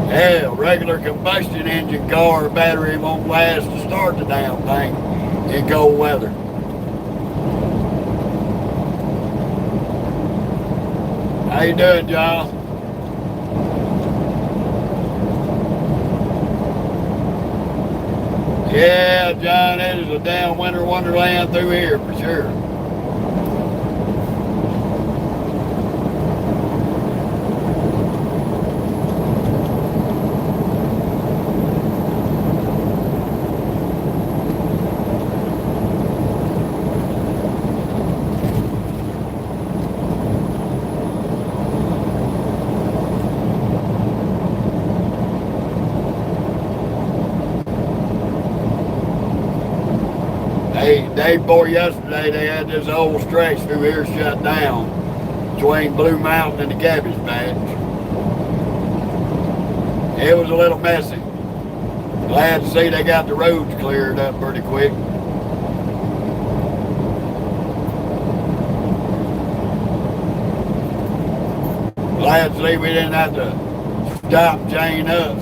Hell, regular combustion engine car battery won't last to start the damn thing in cold weather. How you doing, John? Yeah, John, it is a damn winter wonderland through here for sure. Day before yesterday, they had this whole stretch through here shut down between Blue Mountain and the Cabbage Patch. It was a little messy. Glad to see they got the roads cleared up pretty quick. Glad to see we didn't have to stop Jane up.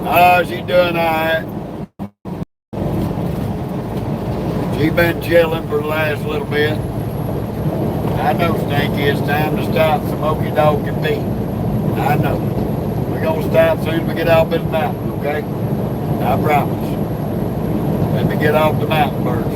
Oh, she's doing all right. She's been chilling for the last little bit. I know, Stinky, it's time to stop Smoky Dog and me. I know. We're going to stop as soon as we get off this mountain, okay? I promise. Let me get off the mountain first.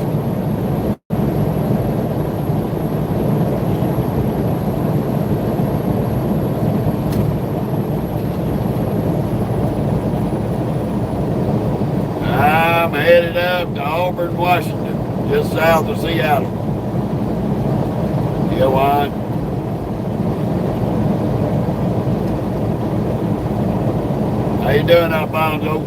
I'm headed up to Auburn, Washington. Just south of Seattle. You want? How you doing, Alfonso?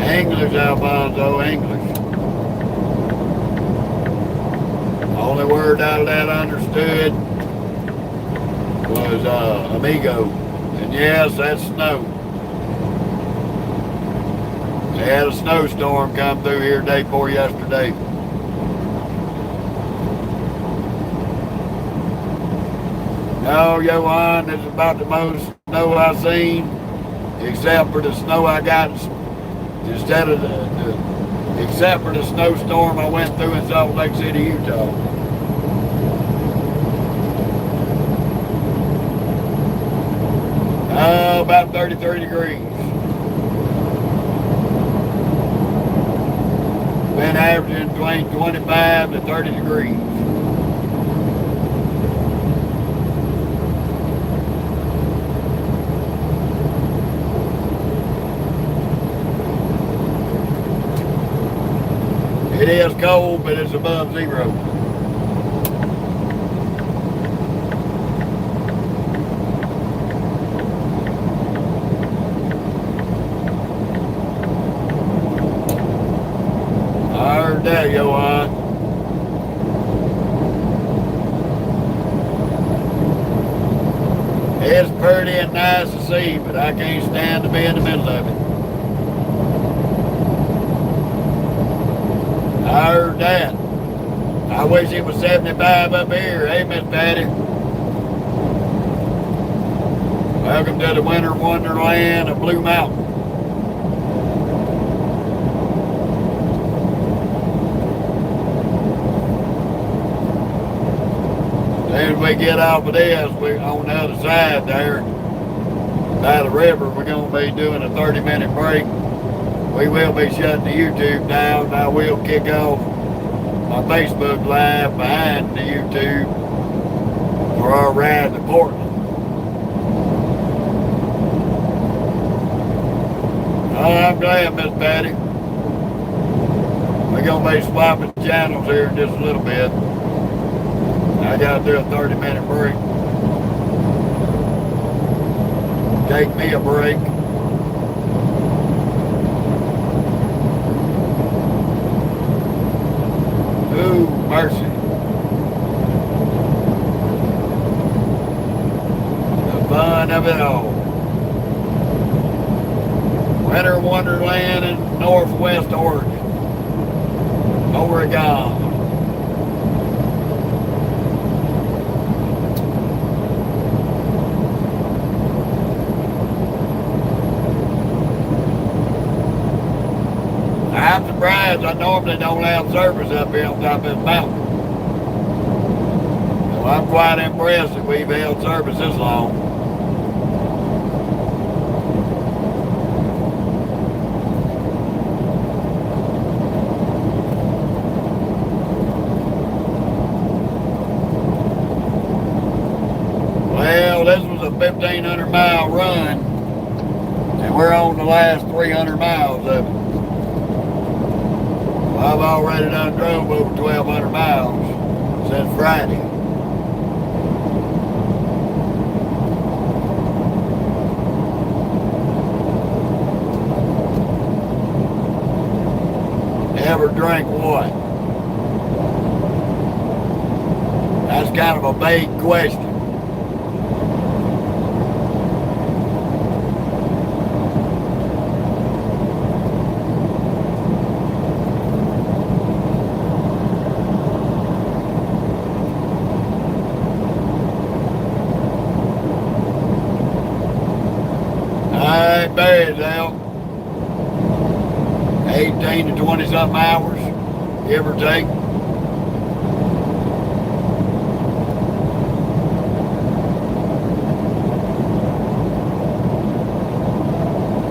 English, Alfonso, English. Only word out of that understood was amigo. And yes, that's snow. They had a snowstorm come through here day before yesterday. No, Johan, this is about the most snow I've seen, except for the snow I got instead of except for the snowstorm I went through in Salt Lake City, Utah. About 33 degrees. Been averaging between 25 to 30 degrees. It is cold, but it's above zero. There you are. It's pretty and nice to see, but I can't stand to be in the middle of it. I heard that. I wish it was 75 up here. Hey, Miss Patty. Welcome to the winter wonderland of Blue Mountain. As soon as we get off of this, we're on the other side there, by the river, we're going to be doing a 30-minute break. We will be shutting the YouTube down. I will kick off my Facebook Live behind the YouTube for our ride to Portland. Oh, I'm glad, Miss Patty. We're going to be swapping channels here in just a little bit. I gotta do a 30-minute break. Take me a break. Ooh, mercy. The fun of it all. Winter wonderland in northwest Oregon. Oregon. I'm surprised. I normally don't have service up here on top of this mountain. So I'm quite impressed that we've held service this long. Well, this was a 1,500 mile run, and we're on the last 300 miles of it. I've already done drove over 1,200 miles since Friday. Ever drink what? That's kind of a vague question. Alright, berries out. 18 to 20 something hours, give or take.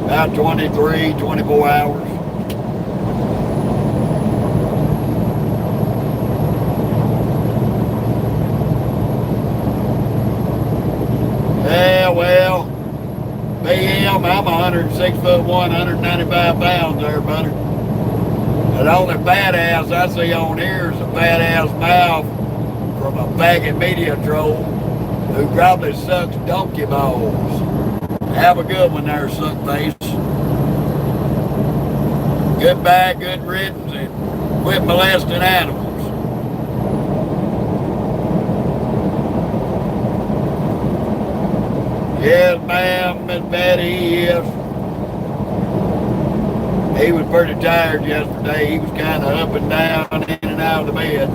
About 23, 24 hours. Yeah, well, BM, I'm 106 foot 195 pounds there, buddy. The only fat ass I see on here is a fat ass mouth from a faggot media troll who probably sucks donkey balls. Have a good one there, suck face. Goodbye, good riddance, and quit molesting animals. Yes, ma'am, Miss Betty, yes. He was pretty tired yesterday. He was kind of up and down, in and out of the bed.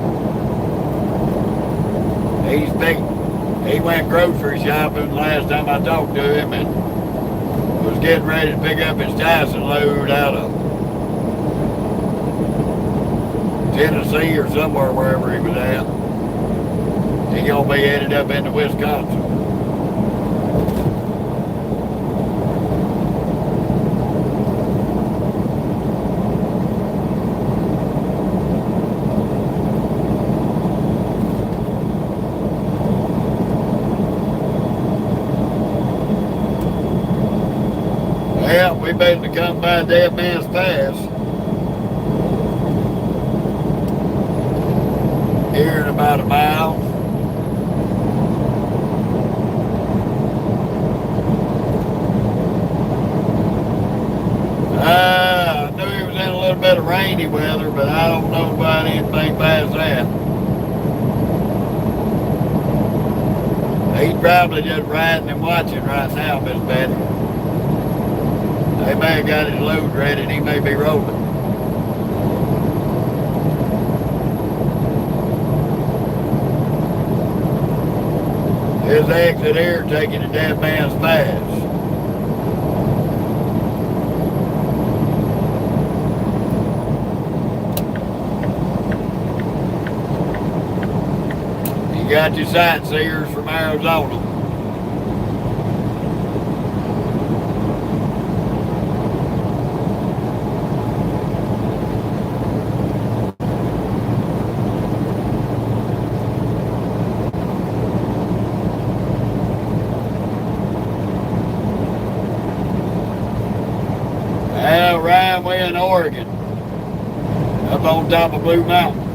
He went grocery shopping last time I talked to him and was getting ready to pick up his Tyson load out of Tennessee or somewhere, wherever he was at. He gonna be headed up into Wisconsin. Yeah, we basically come by Dead Man's Pass here in about a mile. I knew he was in a little bit of rainy weather, but I don't know about anything past that. He's probably just riding and watching right now, Miss Betty. They may have got his load ready and he may be rolling. His exit here taking the Dead Man's Pass. You got your sightseers from Arizona. Well, Ryan, we're in Oregon, up on top of Blue Mountain.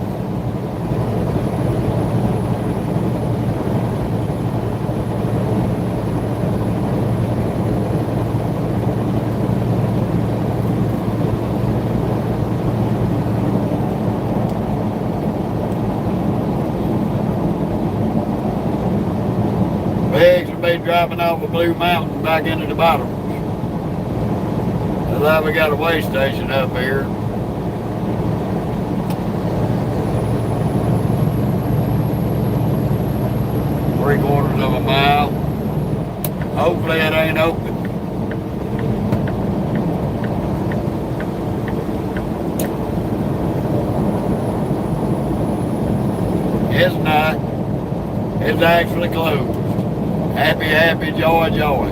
Pigs will be dropping off of Blue Mountain back into the bottom. Looks like we got a way station up here. Three-quarters of a mile. Hopefully it ain't open. It's actually closed. Happy, happy, joy, joy.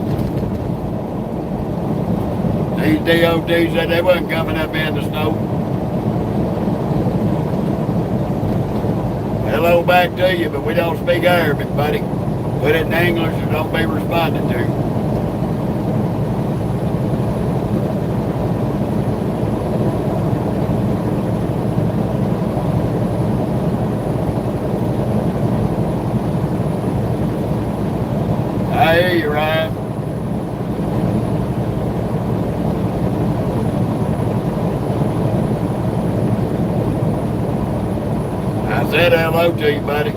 These DOTs said they wasn't coming up in the snow. Hello back to you, but we don't speak Arabic, buddy. Put it in English and don't be responded to. I hear you, Ryan. I said hello to you, buddy.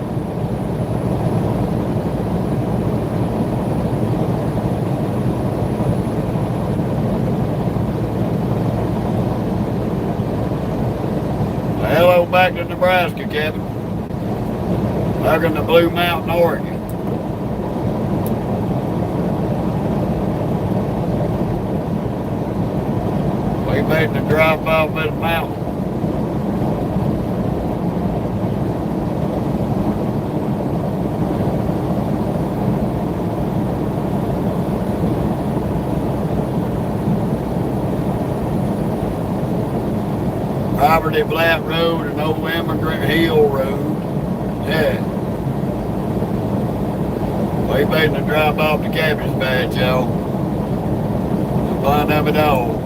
Hello back to Nebraska, Kevin. Welcome to Blue Mountain, Oregon. We made the drop off at the mountain. Poverty Flat Road and Old Immigrant Hill Road. Yeah. We made the drop off the cabbage patch, y'all. The fun of it all.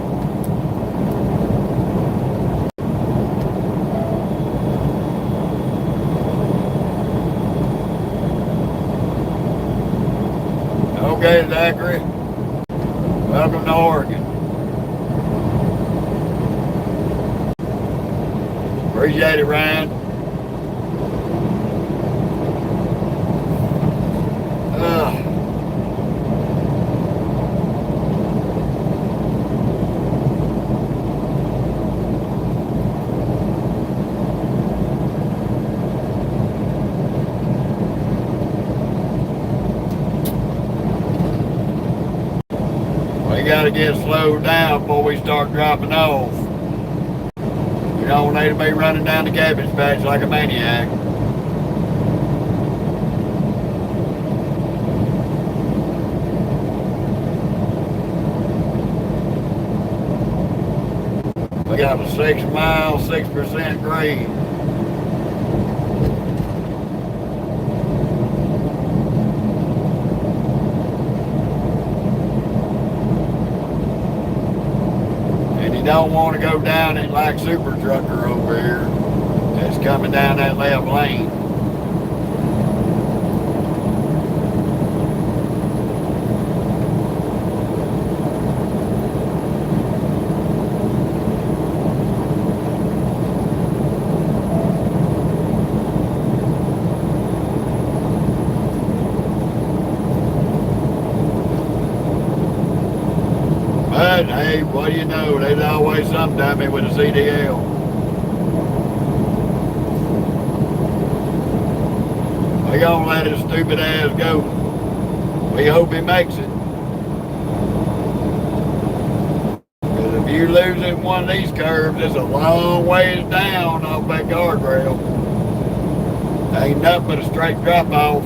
Okay, Zachary. Welcome to Oregon. Appreciate it, Ryan. We gotta get slowed down before we start dropping off. You don't need to be running down the cabbage patch like a maniac. We got a 6 mile, 6% grade. Don't want to go down it like Super Trucker over here that's coming down that left lane. But hey, what do you know? There's always some dummy with a CDL. We gonna let his stupid ass go. We hope he makes it. Because if you lose in one of these curves, it's a long ways down off that guardrail. Ain't nothing but a straight drop off.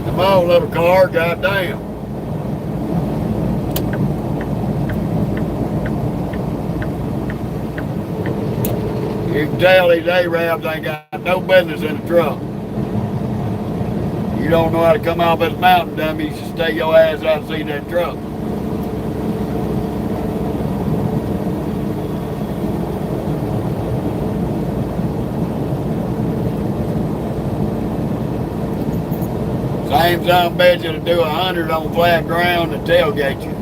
Come on, little car, goddamn. You can tell these Arabs ain't got no business in the truck. You don't know how to come off this mountain, dummy. You should stay your ass out and see that truck. Same son of a bitch that'll do 100 on flat ground and tailgate you.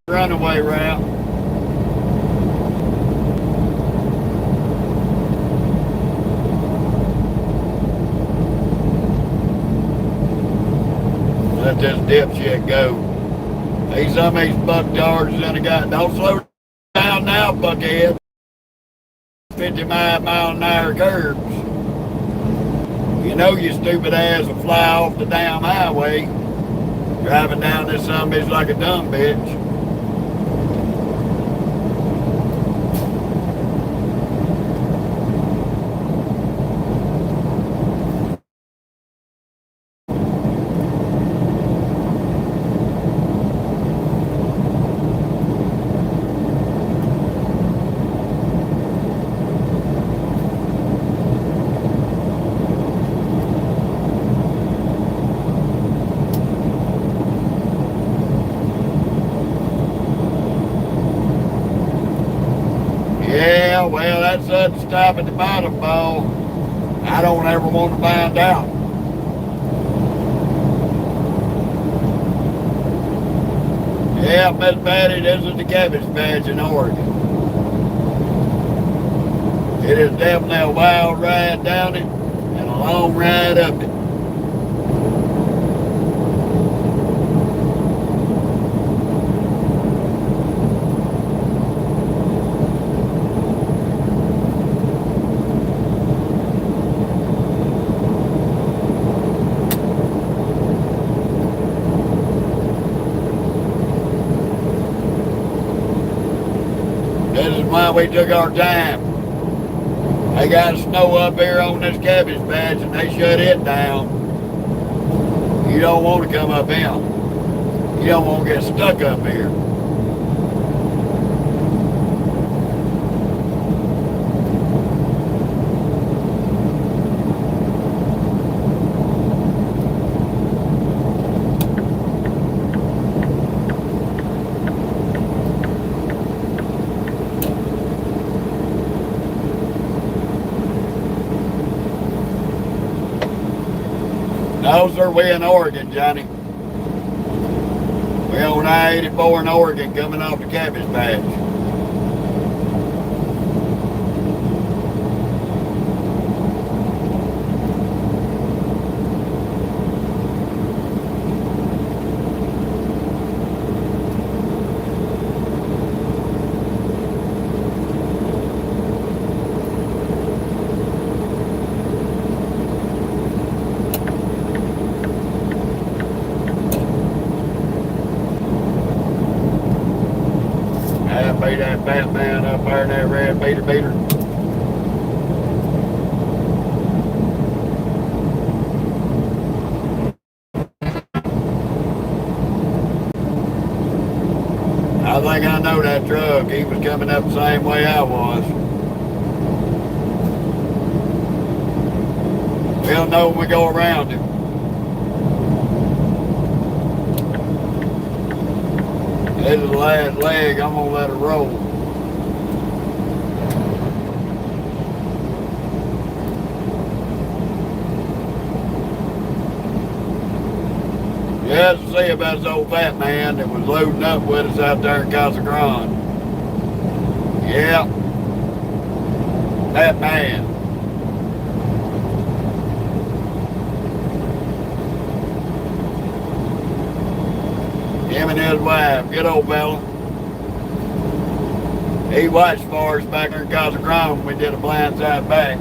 Runaway route. Let this dipshit go. Hey, some of these buck yards in a guy. Don't slow down now, buckhead. 55 mile an hour curbs. You know your stupid ass will fly off the damn highway, driving down this sumbitch like a dumb bitch. Yeah, well, that sudden stop at the bottom, Bo. I don't ever want to find out. Yeah, Miss Patty, this is the cabbage patch in Oregon. It is definitely a wild ride down it and a long ride up it. This is why we took our time. They got snow up here on this cabbage patch and they shut it down. You don't want to come up here. You don't want to get stuck up here. No, sir, we in Oregon, Johnny. We on I-84 in Oregon coming off the cabbage patch. Be that fat man up there in that red beater. I think I know that truck. He was coming up the same way I was. We'll know when we go around him. This is the last leg. I'm gonna let it roll. Just to see about this old fat man that was loading up with us out there in Casa Grande. Yeah. That man. Him and his wife, good old fella. He watched for us back there in Casa Grande when we did a blindside back.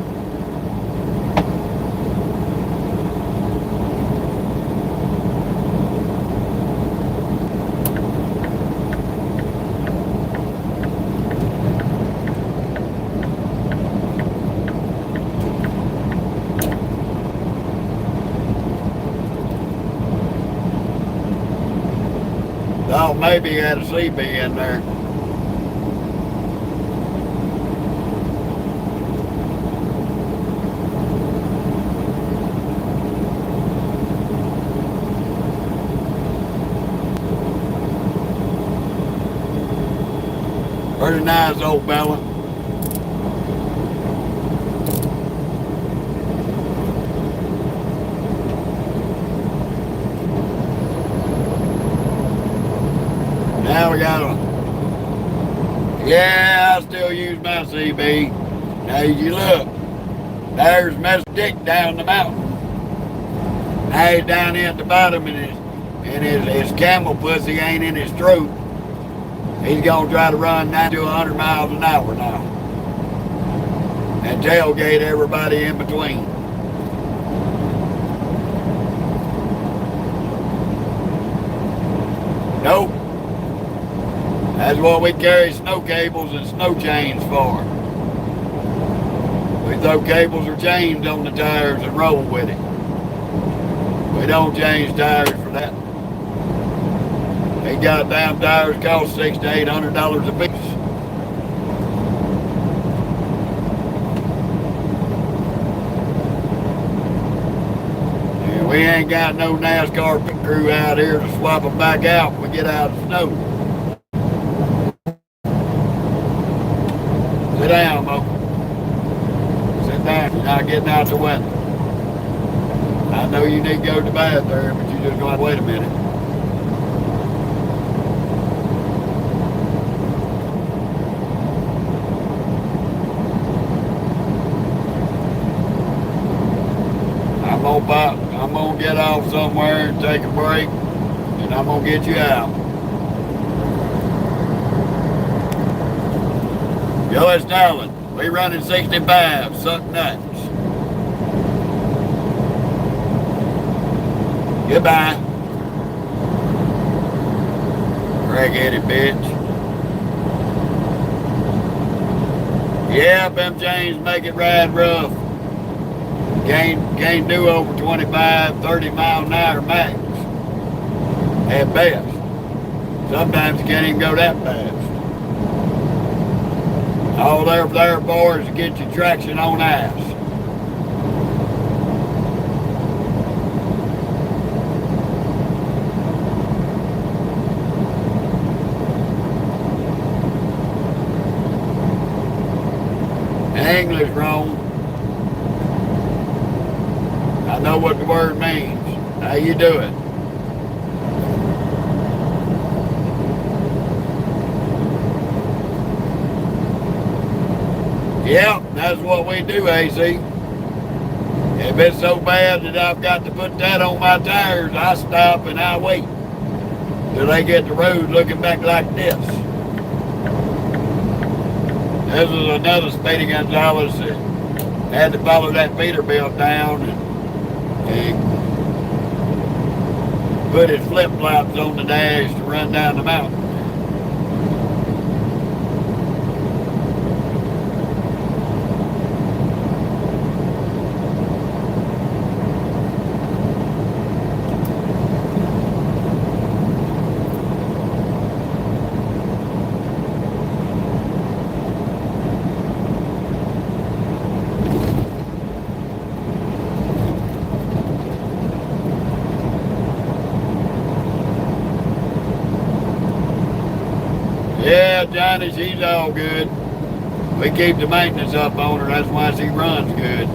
Thought maybe he had a CB in there. Pretty nice old fella. Now we got a, yeah, I still use my CB. Now you look, there's Mr. Dick down the mountain. Now he's down here at the bottom and his camel pussy ain't in his throat. He's gonna try to run 90 to 100 miles an hour now. and tailgate everybody in between. Nope. That's what we carry snow cables and snow chains for. We throw cables or chains on the tires and roll with it. We don't change tires for that. These goddamn tires cost $600 to $800 a piece. And we ain't got no NASCAR pit crew out here to swap them back out when we get out of the snow. Sit down, Mo. Sit down. You're not getting out the weather. I know you need to go to the bathroom, but you just gonna wait a minute. I'm gonna get off somewhere and take a break, and I'm gonna get you out. Yo, it's Darlin. We running 65. Suck nuts. Goodbye. Crack-headed bitch. Yeah, them chains make it ride rough. Can't do over 25, 30 mile an hour max. At best. Sometimes you can't even go that fast. All they're there for is to get you traction on ice. English wrong. I know what the word means. How you do it? Yep, that's what we do, AC. If it's so bad that I've got to put that on my tires, I stop and I wait till they get the road looking back like this. This is another Speedy Gonzalez that had to follow that Peterbilt down and put his flip-flops on the dash to run down the mountain. Yeah, Johnny, she's all good. We keep the maintenance up on her, that's why she runs good.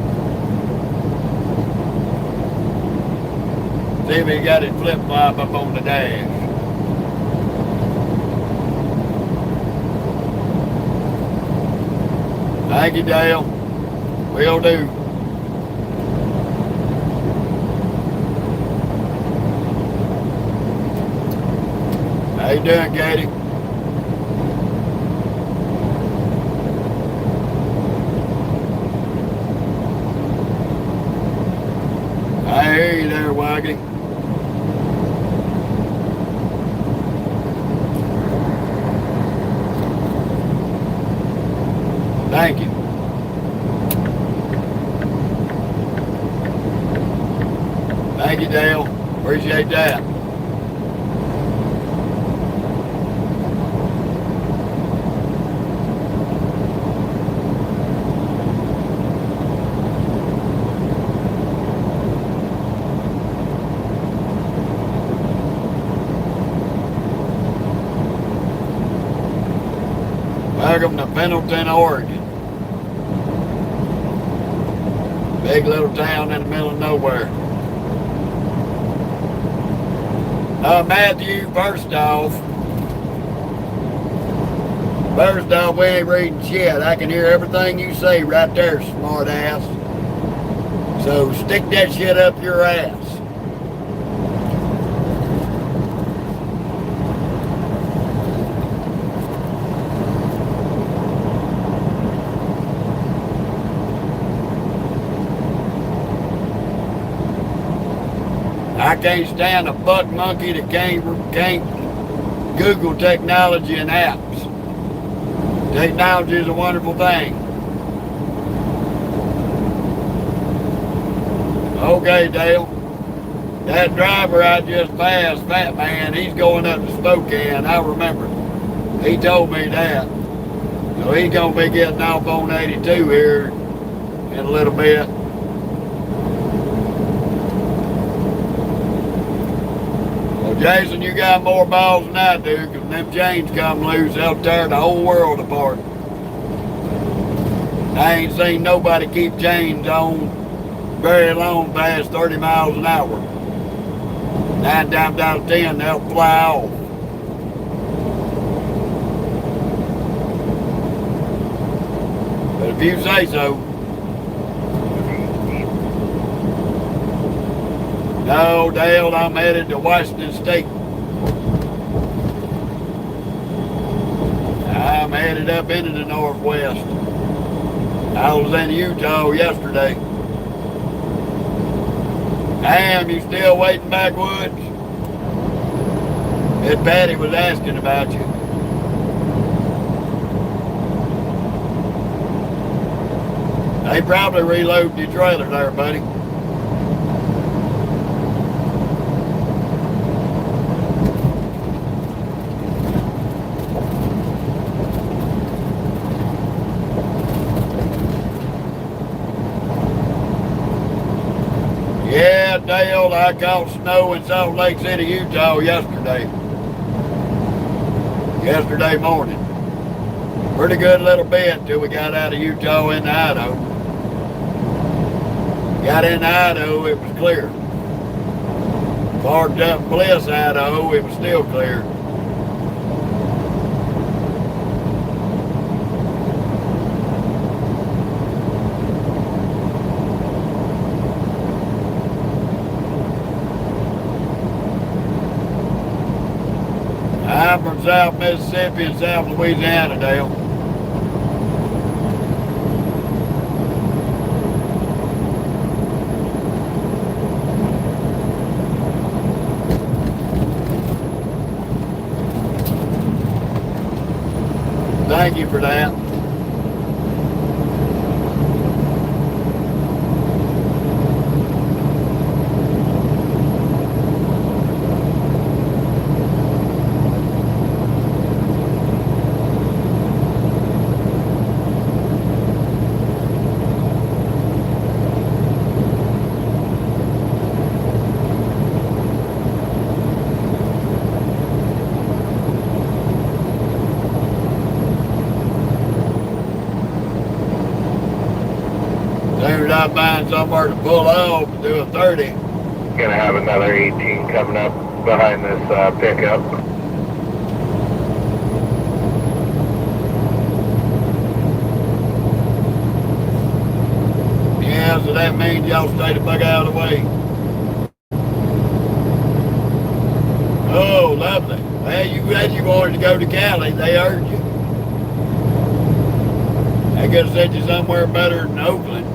See if he got his flip-flop up on the dash. Thank you, Dale. Will do. How you doing, Katie? I hear you there, Waggy. Thank you. Thank you, Dale. Appreciate that. Welcome to Pendleton, Oregon. Big little town in the middle of nowhere. Matthew, first off, we ain't reading shit. I can hear everything you say right there, smart ass. So stick that shit up your ass. I can't stand a buck monkey that can't Google technology and apps. Technology is a wonderful thing. Okay, Dale. That driver I just passed, Fat Man, he's going up to Spokane. I remember. He told me that. So he's going to be getting off on 82 here in a little bit. Well, Jason, you got more balls than I do, because when them chains come loose, they'll tear the whole world apart. I ain't seen nobody keep chains on very long past 30 miles an hour. 9 times out of 10, they'll fly off. But if you say so. No, Dale, I'm headed to Washington State. I'm headed up into the Northwest. I was in Utah yesterday. Damn, you still waiting backwoods? Miss Patty was asking about you. They probably reloaded your trailer there, buddy. Yeah, Dale, I caught snow in Salt Lake City, Utah yesterday. Yesterday morning. Pretty good little bit till we got out of Utah into Idaho. Got into Idaho, it was clear. Parked up in Bliss, Idaho, it was still clear. I'm from South Mississippi and South Louisiana, Dale. Thank you for that. I find somewhere to pull off and do a 30. Gonna have another 18 coming up behind this pickup. Yeah, so that means y'all stay the fuck out of the way. Oh, lovely. Well, you said you wanted to go to Cali. They heard you. They could have sent you somewhere better than Oakland.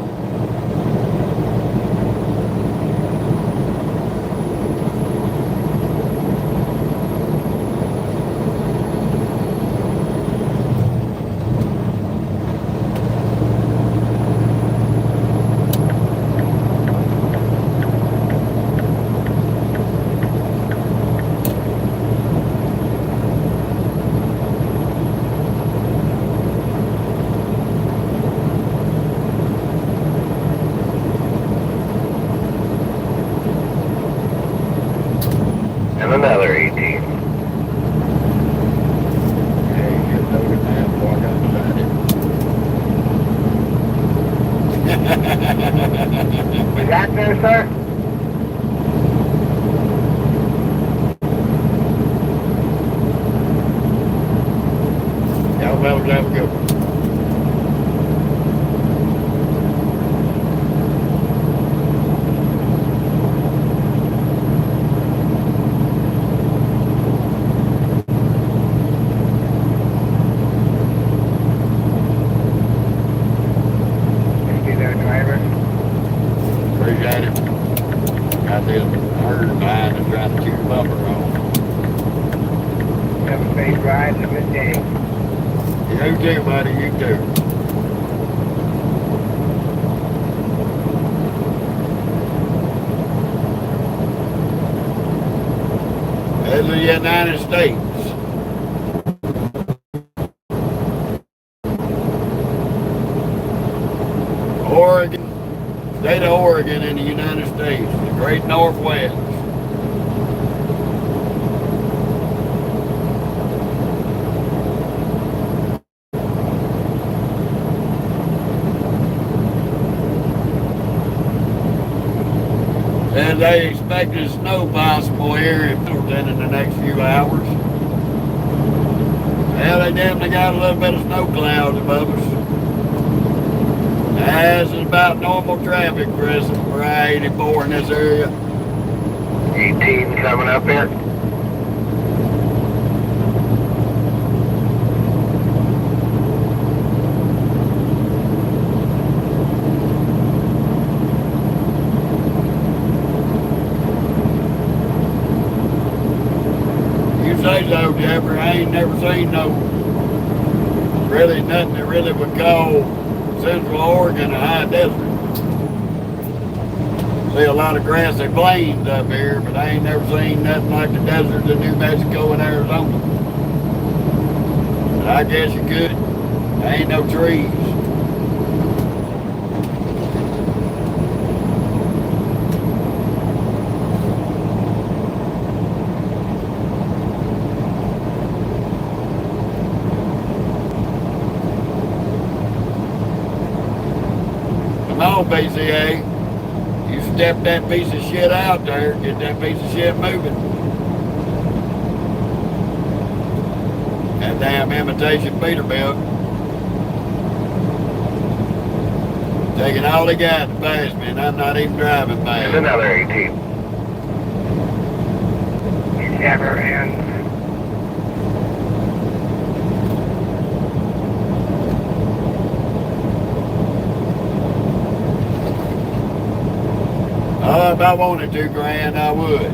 And another 18. We got there, sir? Y'all fellas have a good one. herd behind us trying to chew bumper off. Have a safe ride and a good day. You too, buddy, you too. This is the United States. Oregon, state of Oregon in the United States, the great Northwest. And they expected snow possible here in Middleton in the next few hours. Well, they definitely got a little bit of snow clouds above us. This is about normal traffic for us for I-84 in this area. 18 coming up here. You say so, Jeffrey. I ain't never seen no really nothing that really would call Central Oregon a high desert. See a lot of grassy plains up here, but I ain't never seen nothing like the deserts of New Mexico and Arizona. But I guess you could. There ain't no trees. Come on, BCA. You step that piece of shit out there, get that piece of shit moving. That damn imitation Peterbilt. Taking all they got to pass me, and I'm not even driving There's fast. another 18. It never ends. Oh, if I wanted $2,000, I would.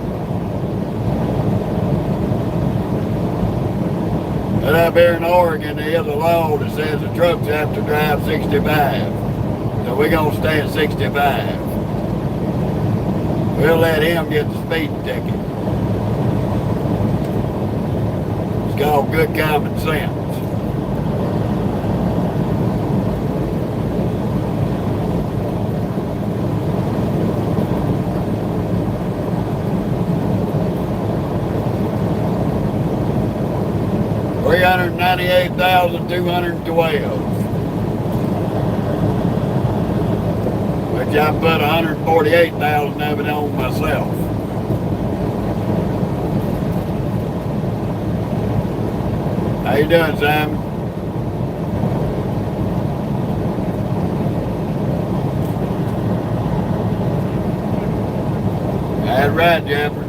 But up here in Oregon, there's a law that says the trucks have to drive 65. So we're going to stay at 65. We'll let him get the speed ticket. It's called good common sense. $398,212, which I put 148,000 of it on myself. How you doing, Simon? That's right, Jeffrey.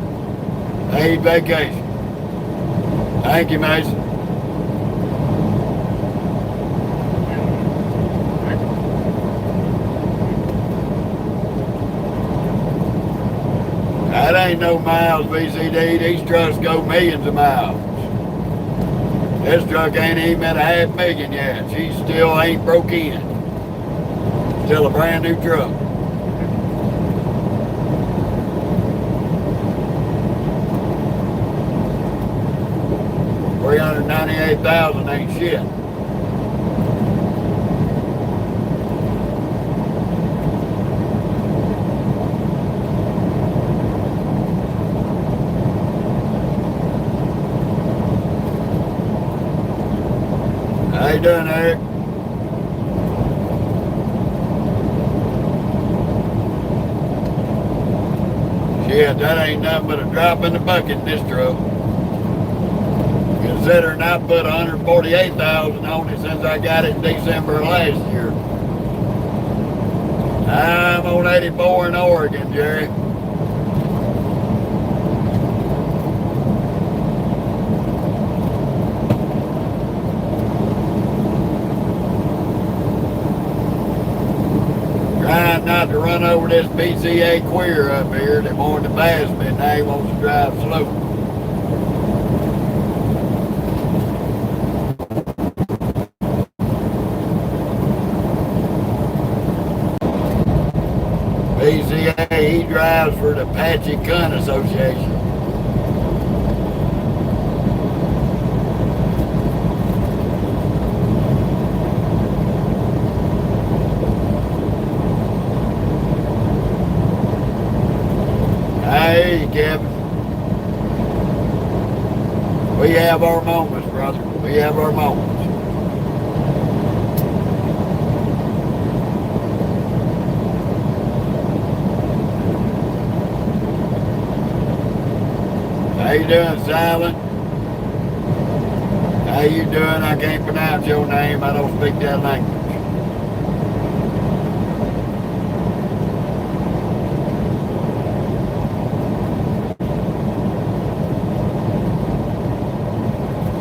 Paid vacation. Thank you, Mason. That ain't no miles, VCD. These trucks go millions of miles. This truck ain't even at 500,000 yet. She still ain't broke in. Still a brand new truck. $398,000 ain't shit. How you doing, Eric? Shit, that ain't nothing but a drop in the bucket in this truck. Considering I put 148,000 on it since I got it in December of last year. I'm on 84 in Oregon, Jerry. Trying not to run over over this BCA queer up here that wanted to pass me, and now he wants to drive slow. BCA, he drives for the Apache Gun Association. Hey, Kevin. We have our moments, brother. We have our moments. How you doing, Silent? How you doing? I can't pronounce your name. I don't speak that language.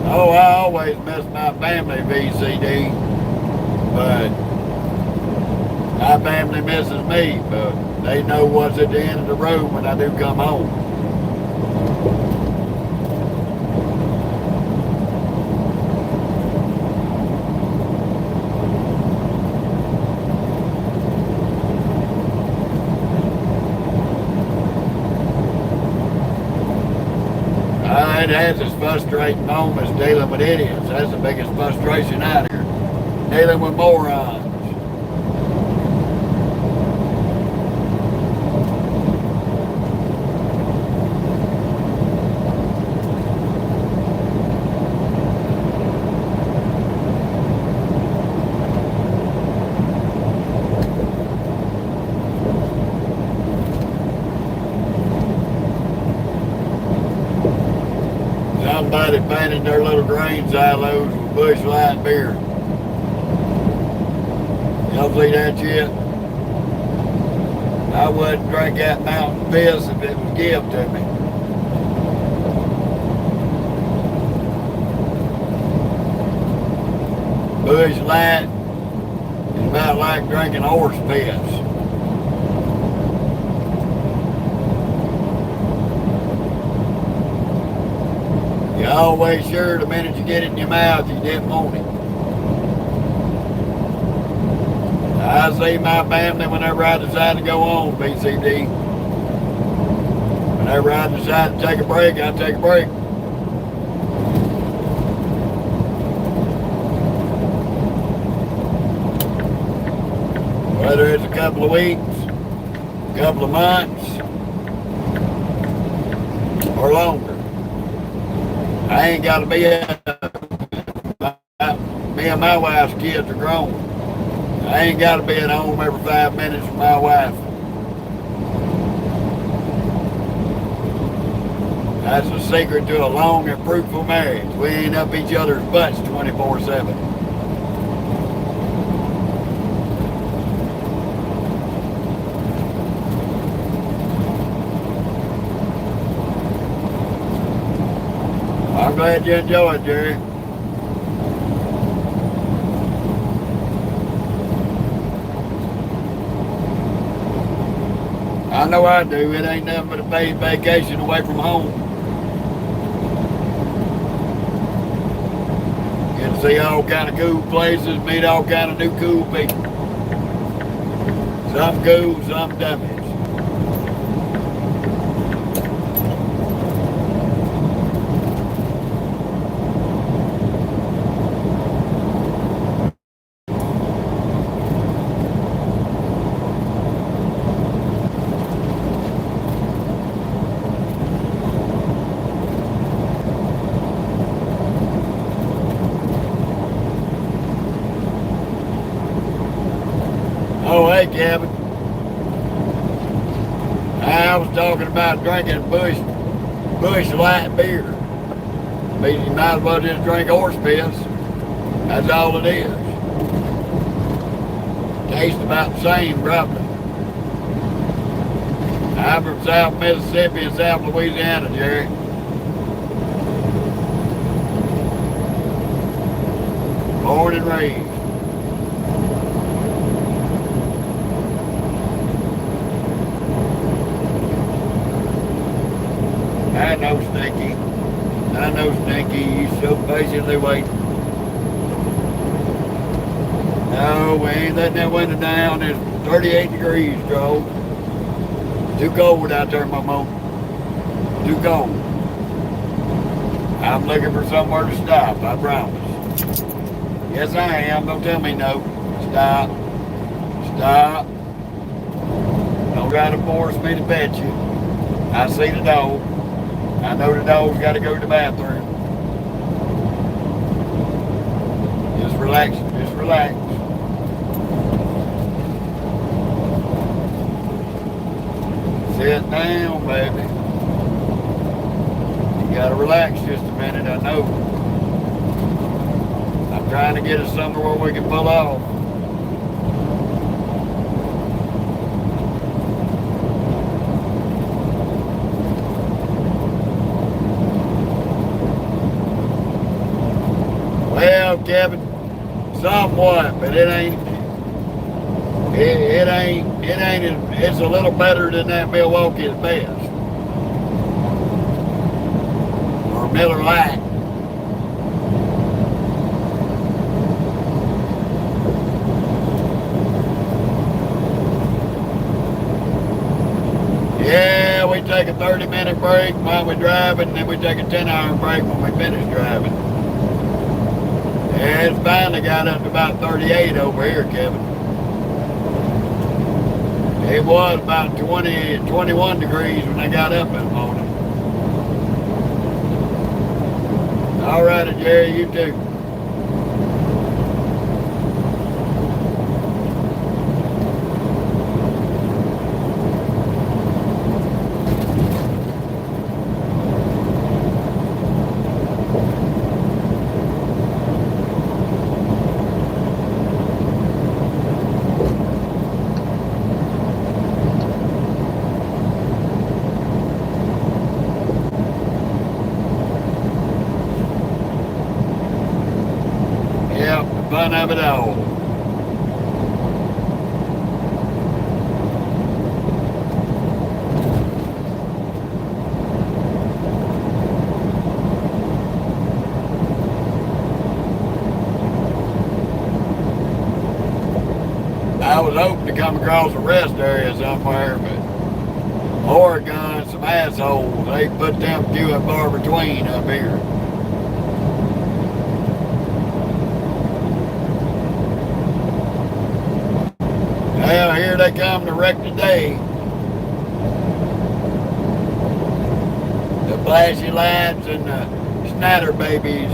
Oh, I always miss my family, VCD, but my family misses me, but they know what's at the end of the road when I do come home. It has its frustrating moments dealing with idiots. That's the biggest frustration out here. Dealing with morons. Somebody painted their little grain silos with Bush Light beer. Y'all see that yet? I wouldn't drink that mountain piss if it was given to me. Bush Light is about like drinking horse piss. You're always sure the minute you get it in your mouth, you didn't want it. I see my family whenever I decide to go on, BCD. Whenever I decide to take a break, I take a break. Whether it's a couple of weeks, a couple of months, or longer. I ain't got to be me and my wife's kids are grown. I ain't got to be at home every 5 minutes with my wife. That's the secret to a long and fruitful marriage. We ain't up each other's butts 24/7. I'm glad you enjoyed, Jerry. I know I do. It ain't nothing but a paid vacation away from home. Get to see all kind of cool places, meet all kind of new cool people. Some cool, some dummies. Oh, hey, Kevin. I was talking about drinking Bush Light beer. But you might as well just drink horse piss. That's all it is. Tastes about the same, probably. I'm from South Mississippi and South Louisiana, Jerry. Born and raised. I know, Stinky. I know, Stinky. You so patiently waiting. No, we ain't letting that window down. It's 38 degrees, Joe. Too cold out there, Momo. Too cold. I'm looking for somewhere to stop, I promise. Yes, I am. Don't tell me no. Stop. Stop. Don't try to force me to pet you. I see the dog. I know the dog's got to go to the bathroom. Just relax. Just relax. Sit down, baby. You got to relax just a minute, I know. I'm trying to get us somewhere where we can pull off. Well, Kevin, somewhat, but it ain't. It's a little better than that Milwaukee's best. Or Miller Lite. Yeah, we take a 30-minute break while we're driving, and then we take a 10-hour break when we finish driving. Yeah, it's finally got up to about 38 over here, Kevin. It was about 21 degrees when I got up this morning. All righty, Jerry, you too. Fun of it all. I was hoping to come across a rest area somewhere, but Oregon, some assholes, they put them few and far between up here. Well, here they come to wreck the day. The flashy lights and the snatter babies.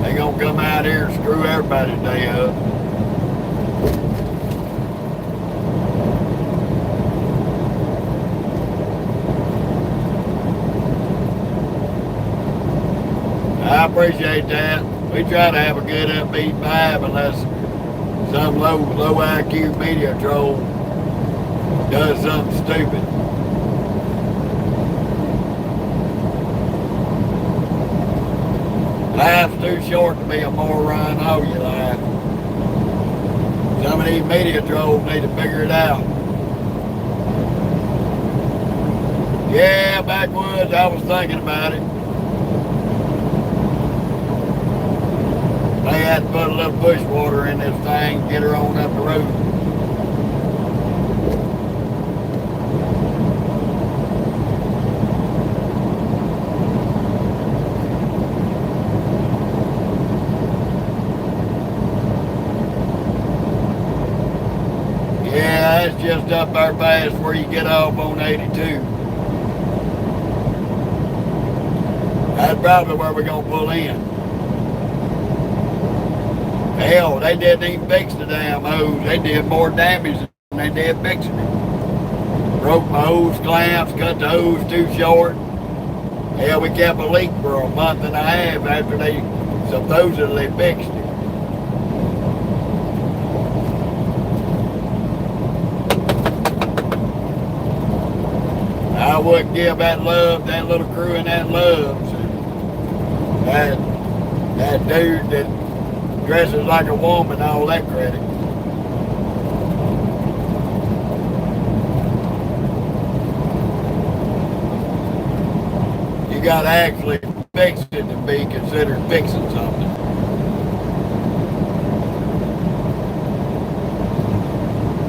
They gonna come out here and screw everybody's day up. I appreciate that. We try to have a good upbeat vibe unless some low IQ media troll does something stupid. Life's too short to be a moron all your life. Some of these media trolls need to figure it out. Yeah, backwoods, I was thinking about it. They had to put a little bush water in this thing, get her on up the road. Yeah, that's just up our past where you get off on 82. That's probably where we're going to pull in. Hell, they didn't even fix the damn hose. They did more damage than they did fixing it. Broke my hose clamps, cut the hose too short. Hell, we kept a leak for a month and a half after they supposedly fixed it. I wouldn't give that little crew and that Loves, that dude that dresses like a woman, all that credit. got to actually fix it to be considered fixing something.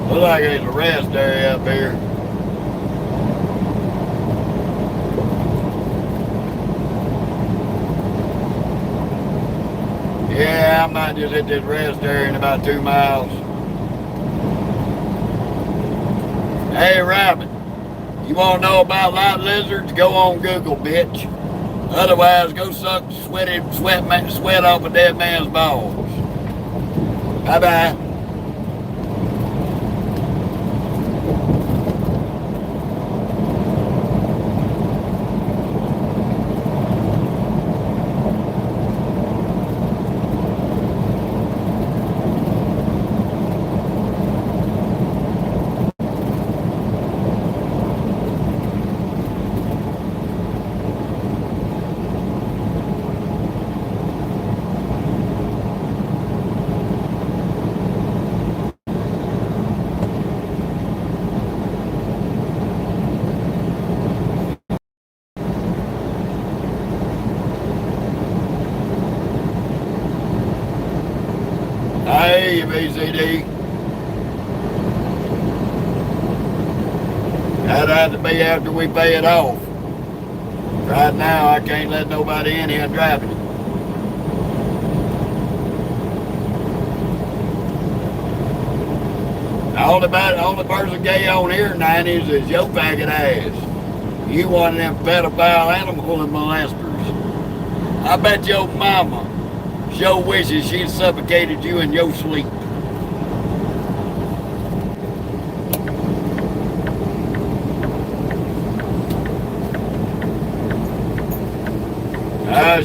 Looks like there's a rest area up here. Yeah, I might just hit this rest area in about 2 miles. Hey, Rabbit, you want to know about light lizards? Go on Google, bitch. Otherwise, go suck sweat off a dead man's balls. Bye-bye. Hey, VCD. That'd have to be after we pay it off. Right now, I can't let nobody in here driving it. The only person gay on here, 90s, is your faggot ass. You one of them pedophile animal molesters. I bet your mama sure wishes she'd suffocated you in your sleep.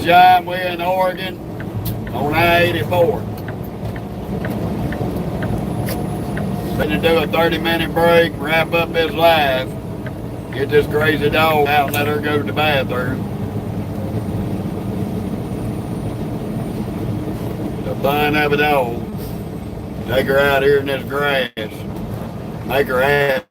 Sean, we're in Oregon on I-84. Going to do a 30-minute break, wrap up this live, get this crazy dog out and let her go to the bathroom. The fun of it all. Take her out here in this grass. Make her happy.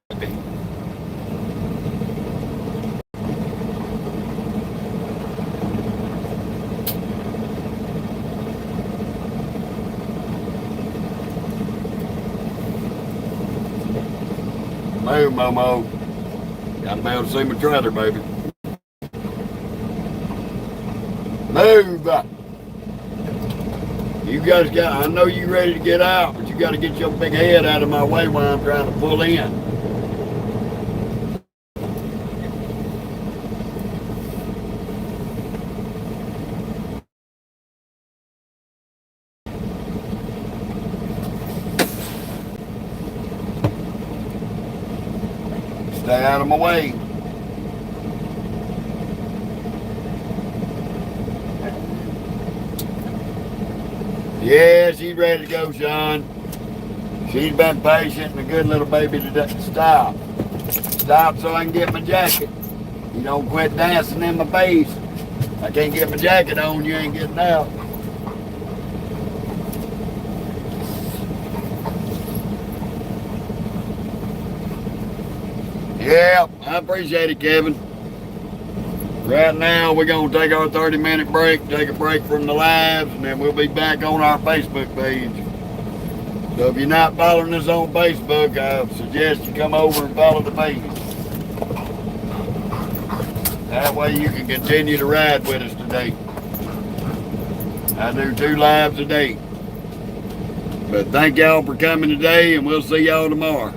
Move, Momo. Gotta be able to see my trailer, baby. Move! You guys I know you ready to get out, but you gotta get your big head out of my way while I'm trying to pull in. Stay out of my way. Yeah, she's ready to go, Sean. She's been patient and a good little baby to stop. Stop so I can get my jacket. You don't quit dancing in my face. I can't get my jacket on, you ain't getting out. Yeah, I appreciate it, Kevin. Right now, we're going to take our 30-minute break, take a break from the lives, and then we'll be back on our Facebook page. So if you're not following us on Facebook, I suggest you come over and follow the page. That way you can continue to ride with us today. I do 2 lives a day. But thank y'all for coming today, and we'll see y'all tomorrow.